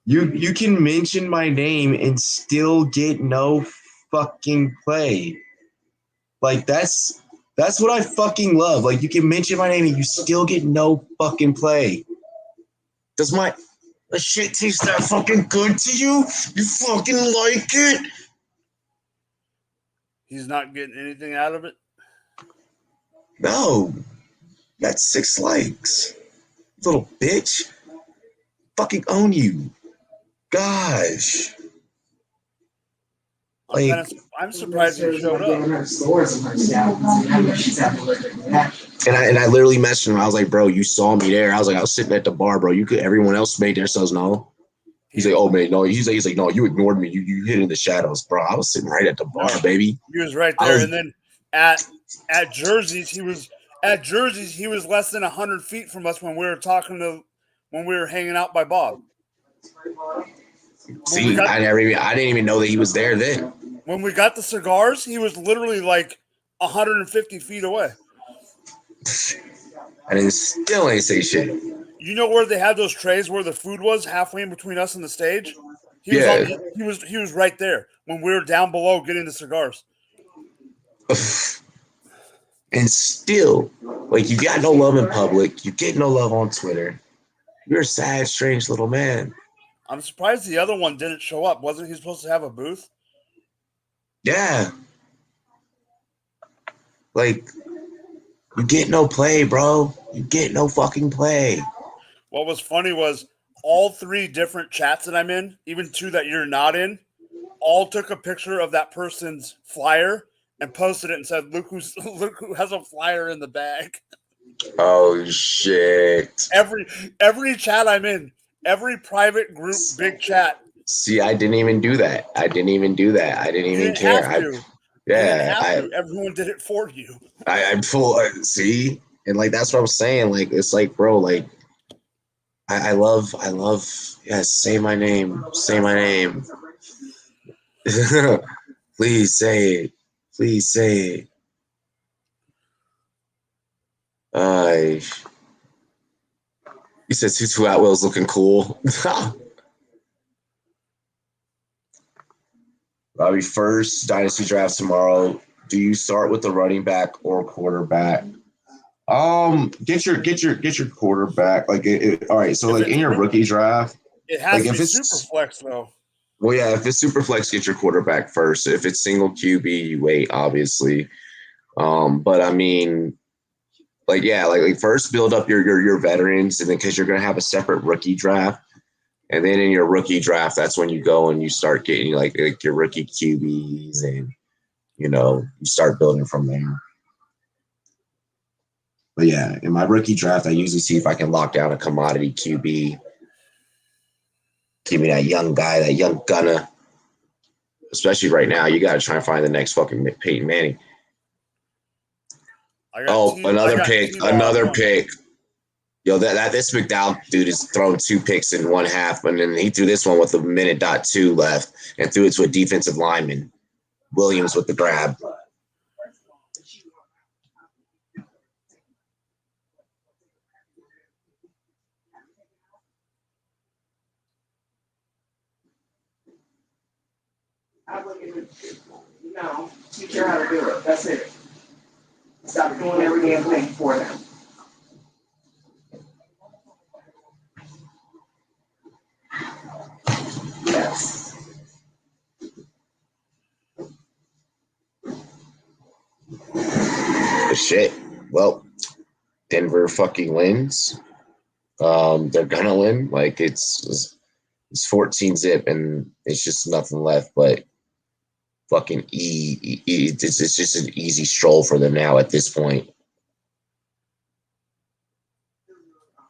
you can mention my name and still get no fucking play. Like that's what I fucking love. Like you can mention my name and you still get no fucking play. Does my shit taste that fucking good to you? You fucking like it?
He's not getting anything out of it?
No. That's 6 likes. Little bitch. Fucking own you. Gosh.
I'm surprised he showed up.
And I literally messaged him. I was like, bro, you saw me there. I was like, I was sitting at the bar, bro. Everyone else made themselves know. He's like, oh man, no. He's like, no, you ignored me. You hid in the shadows, bro. I was sitting right at the bar, baby.
He was right there. And then at Jersey's, he was less than 100 feet from us when we were hanging out by Bob.
See, I didn't even know that he was there then.
When we got the cigars, he was literally like 150 feet away.
I still ain't say shit.
You know where they had those trays where the food was halfway in between us and the stage? He was right there when we were down below getting the cigars.
And still, like, you got no love in public. You get no love on Twitter. You're a sad, strange little man.
I'm surprised the other one didn't show up. Wasn't he supposed to have a booth?
Yeah. Like, you get no play, bro. You get no fucking play.
What was funny was all 3 different chats that I'm in, even 2 that you're not in, all took a picture of that person's flyer and posted it and said, look who has a flyer in the bag.
Oh, shit.
Every chat I'm in, every private group, big chat.
See, I didn't even do that. I didn't even care.
Everyone did it for you.
I'm full. See, and like that's what I'm saying. Like it's like, bro, like I love. Yes, say my name. Say my name. Please say it. Please say it. You said Tutu Atwell's looking cool. Robbie, first dynasty draft tomorrow. Do you start with the running back or quarterback? Get your quarterback. Like all right. So like in your rookie draft,
it has to be super flex though.
Well, yeah, if it's super flex, get your quarterback first. If it's single QB, you wait, obviously. But I mean, like yeah, like first build up your veterans, and then because you're gonna have a separate rookie draft. And then in your rookie draft, that's when you go and you start getting like your rookie QBs and, you start building from there. But yeah, in my rookie draft, I usually see if I can lock down a commodity QB. Give me that young guy, that young gunner. Especially right now, you got to try and find the next fucking Peyton Manning. Another pick. Yo, this McDowell dude has thrown 2 picks in 1 half, and then he threw this one with a minute .2 left and threw it to a defensive lineman. Williams with the grab.
No, teach her how to do it. That's it. Stop doing every damn thing for them. Yes.
Shit. Well, Denver fucking wins. They're gonna win. Like it's 14 zip, and it's just nothing left but fucking it's just an easy stroll for them now at this point.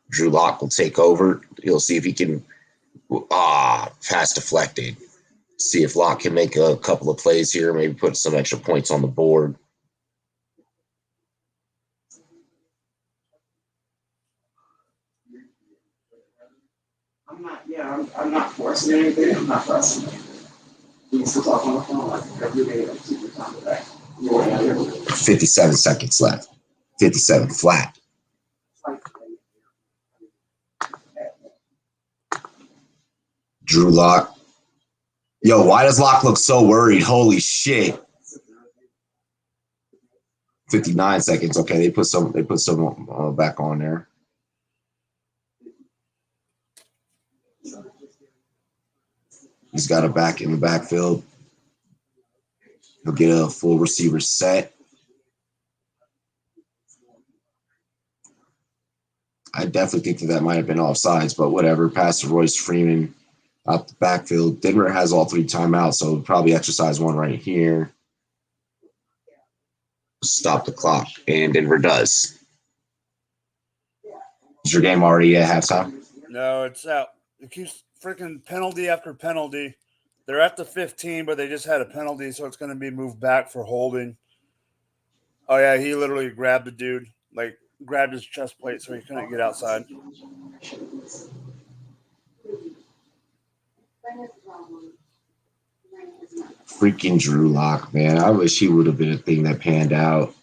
Drew Lock will take over. He'll see if he can pass deflected. See if Locke can make a couple of plays here, maybe put some extra points on the board.
I'm not forcing anything. I'm not pressing it. We can still talk on the phone like every day, like super time today.
57 seconds left. 57 flat. Drew Lock. Yo, why does Locke look so worried? Holy shit. 59 seconds. Okay, they put some back on there. He's got a back in the backfield. He'll get a full receiver set. I definitely think that might have been offsides, but whatever. Pass to Royce Freeman out the backfield. Denver has all 3 timeouts, so probably exercise one right here. Stop the clock, and Denver does. Is your game already at halftime?
No, it's out. It keeps freaking penalty after penalty. They're at the 15, but they just had a penalty, so it's going to be moved back for holding. Oh, yeah, he literally grabbed the dude, like grabbed his chest plate so he couldn't get outside.
Freaking Drew Lock, man. I wish he would have been a thing that panned out.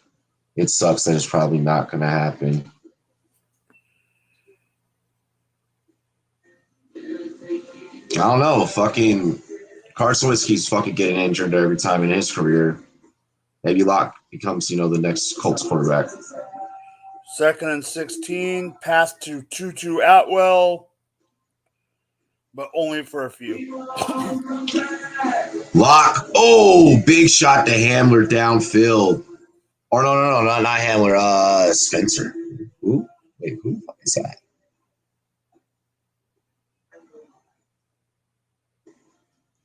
It sucks that it's probably not going to happen. I don't know. Fucking Carson Whiskey's fucking getting injured every time in his career. Maybe Locke becomes, the next Colts quarterback.
2nd and 16, pass to Tutu Atwell, but only for a few.
Locke. Oh, big shot to Hamler downfield. Or no, not Hamler. Spencer. Who? Wait, who the fuck is that?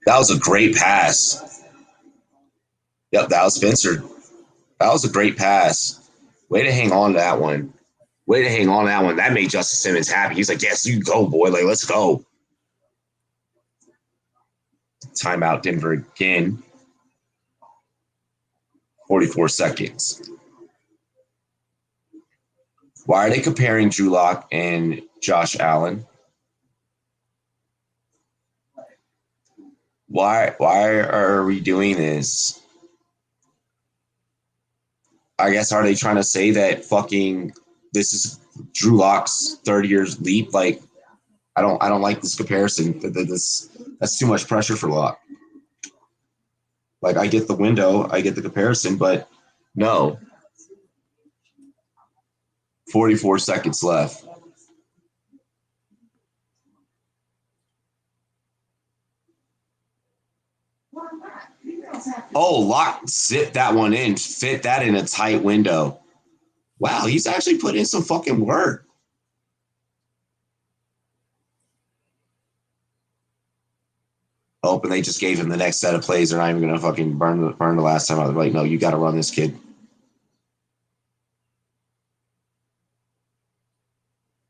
That was a great pass. Yep, that was Spencer. That was a great pass. Way to hang on to that one. That made Justin Simmons happy. He's like, yes, you go, boy. Like, let's go. Timeout Denver again. 44 seconds. Why are they comparing Drew Lock and Josh Allen? Why are we doing this? I guess, are they trying to say that fucking this is Drew Lock's 30 years leap? Like, I don't like this comparison. That's too much pressure for Lock. Like, I get the window, I get the comparison, but no. 44 seconds left. Oh, Locke zipped that one in, fit that in a tight window. Wow, he's actually put in some fucking work. Oh, but they just gave him the next set of plays. They're not even going to fucking burn the last time out. They're like, no, you got to run this, kid.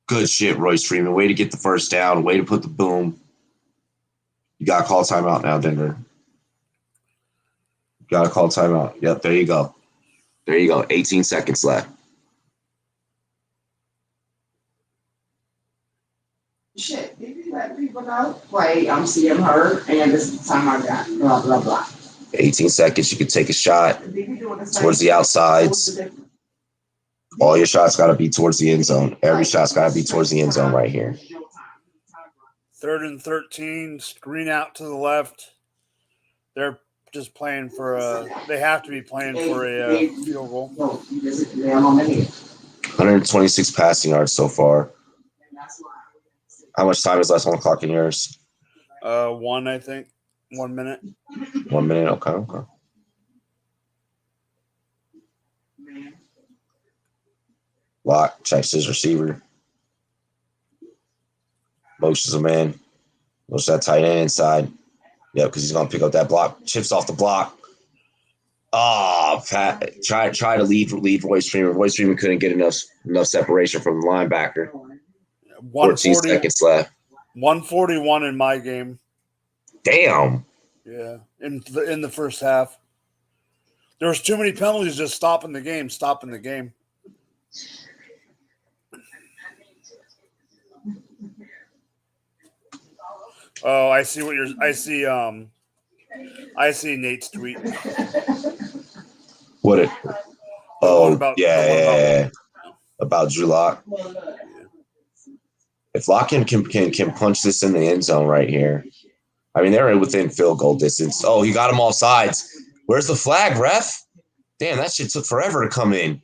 Good shit, Royce Freeman. Way to get the first down. Way to put the boom. You got to call timeout now, Denver. Got to call timeout. Yep, there you go. 18 seconds left.
Shit, did you let people know? Wait, I'm seeing her, and this is the time I got. Blah, blah, blah.
18 seconds. You can take a shot towards the outsides. All your shots got to be towards the end zone. Every shot's got to be towards the end zone right here.
3rd and 13, screen out to the left. They're just playing for they have to be playing for a field goal.
126 passing yards so far. How much time is left on the clock in yours?
1, I think. 1 minute.
1 minute, okay. Lock checks his receiver. Motions him in. Motions that tight end inside. Yep, because he's going to pick up that block. Chips off the block. Oh, try to lead Royce Freeman. Royce Freeman couldn't get enough separation from the linebacker. 14 seconds left.
141 in my game.
Damn.
Yeah, in the first half. There was too many penalties just stopping the game. Oh, I see Nate's tweet.
What it? Oh,
about
about Drew Lock. If Lock can punch this in the end zone right here, I mean they're within field goal distance. Oh, he got him all sides. Where's the flag, ref? Damn, that shit took forever to come in.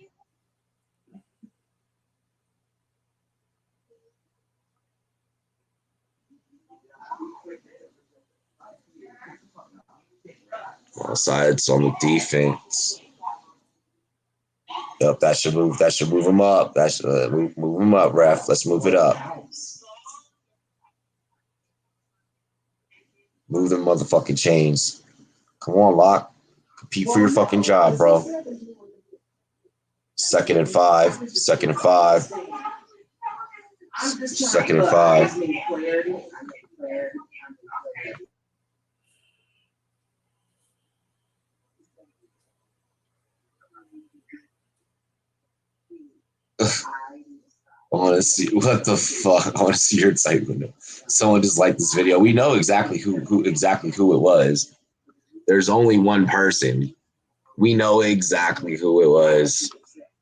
All sides on the defense. Yep, that should move him up. That should move him up, ref. Let's move it up. Move them motherfucking chains. Come on, Lock. Compete for your fucking job, bro. 2nd and 5. 2nd and 5. 2nd and 5. I want to see what the fuck. I want to see your excitement. Someone just liked this video. We know exactly who it was. There's only one person. We know exactly who it was.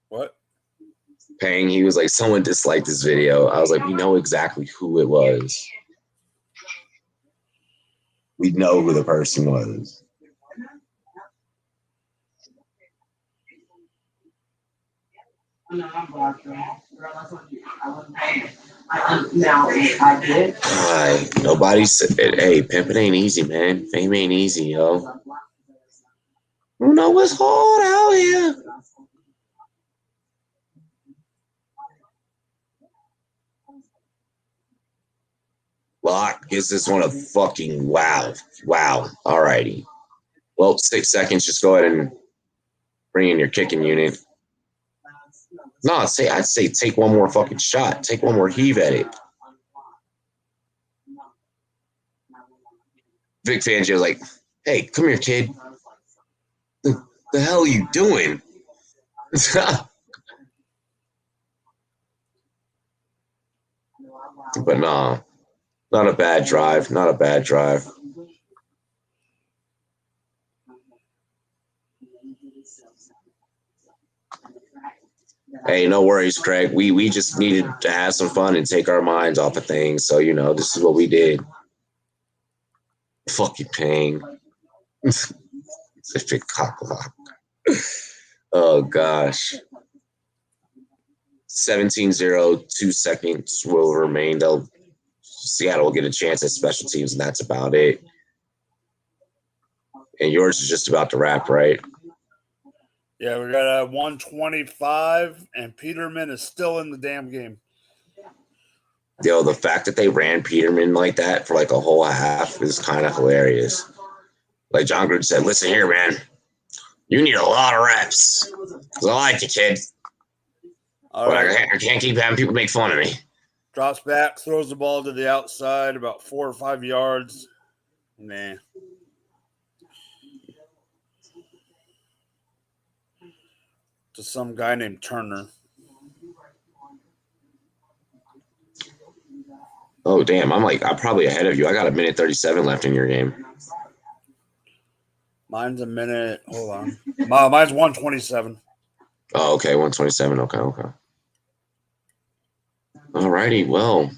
What?
Paying. He was like, someone disliked this video. I was like, we know exactly who it was. We know who the person was.
Now I did.
Nobody said, hey, pimping ain't easy, man. Fame ain't easy, yo. You know it's hard out here. Lock gives this one a fucking wow. Wow. Alrighty. Well, 6 seconds. Just go ahead and bring in your kicking unit. No, I'd say take one more fucking shot. Take one more heave at it. Vic Fangio's like, hey, come here, kid. The hell are you doing? But nah, not a bad drive. Not a bad drive. Hey, no worries, Craig. We just needed to have some fun and take our minds off of things. So, this is what we did. Fucking pain. Such a cocklock. Oh, gosh. 17-0, 2 seconds will remain. Seattle will get a chance at special teams, and that's about it. And yours is just about to wrap, right?
Yeah, we got a 125, and Peterman is still in the damn game.
Yo, the fact that they ran Peterman like that for like a whole half is kind of hilarious. Like John Gruden said, listen here, man. You need a lot of reps. Because I like you, kid. But right. I can't keep having people make fun of me.
Drops back, throws the ball to the outside about 4 or 5 yards. Nah. To some guy named Turner.
Oh, damn. I'm probably ahead of you. I got 1:37 left in your game.
Mine's a minute. Hold on. Mine's 127.
Oh, okay. 127. Okay. All righty. Well,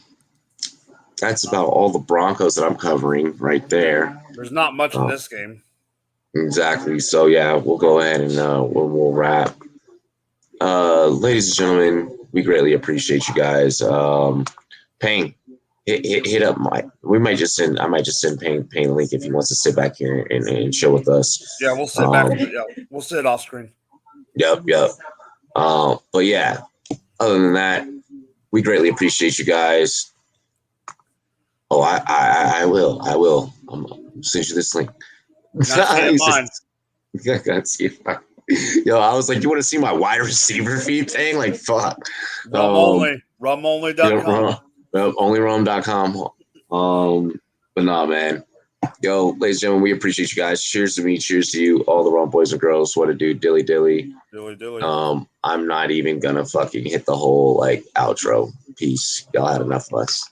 that's about all the Broncos that I'm covering right there.
There's not much in this game.
Exactly. So, yeah, we'll go ahead and we'll wrap. Ladies and gentlemen, we greatly appreciate you guys. Payne, hit up I might just send Payne a link if he wants to sit back here and chill with us.
Yeah, we'll sit back. Yeah, we'll sit off screen.
Yep. But yeah, other than that, we greatly appreciate you guys. Oh, I will. I'll send you this link. Yo, I was like, you want to see my wide receiver feed thing? Like, fuck.
Rumonly.com.
Onlyrum.com. But nah, man. Yo, ladies and gentlemen, we appreciate you guys. Cheers to me. Cheers to you, all the wrong boys and girls. What a dude, dilly dilly.
Dilly dilly.
I'm not even gonna fucking hit the whole like outro. Peace. Y'all had enough of us.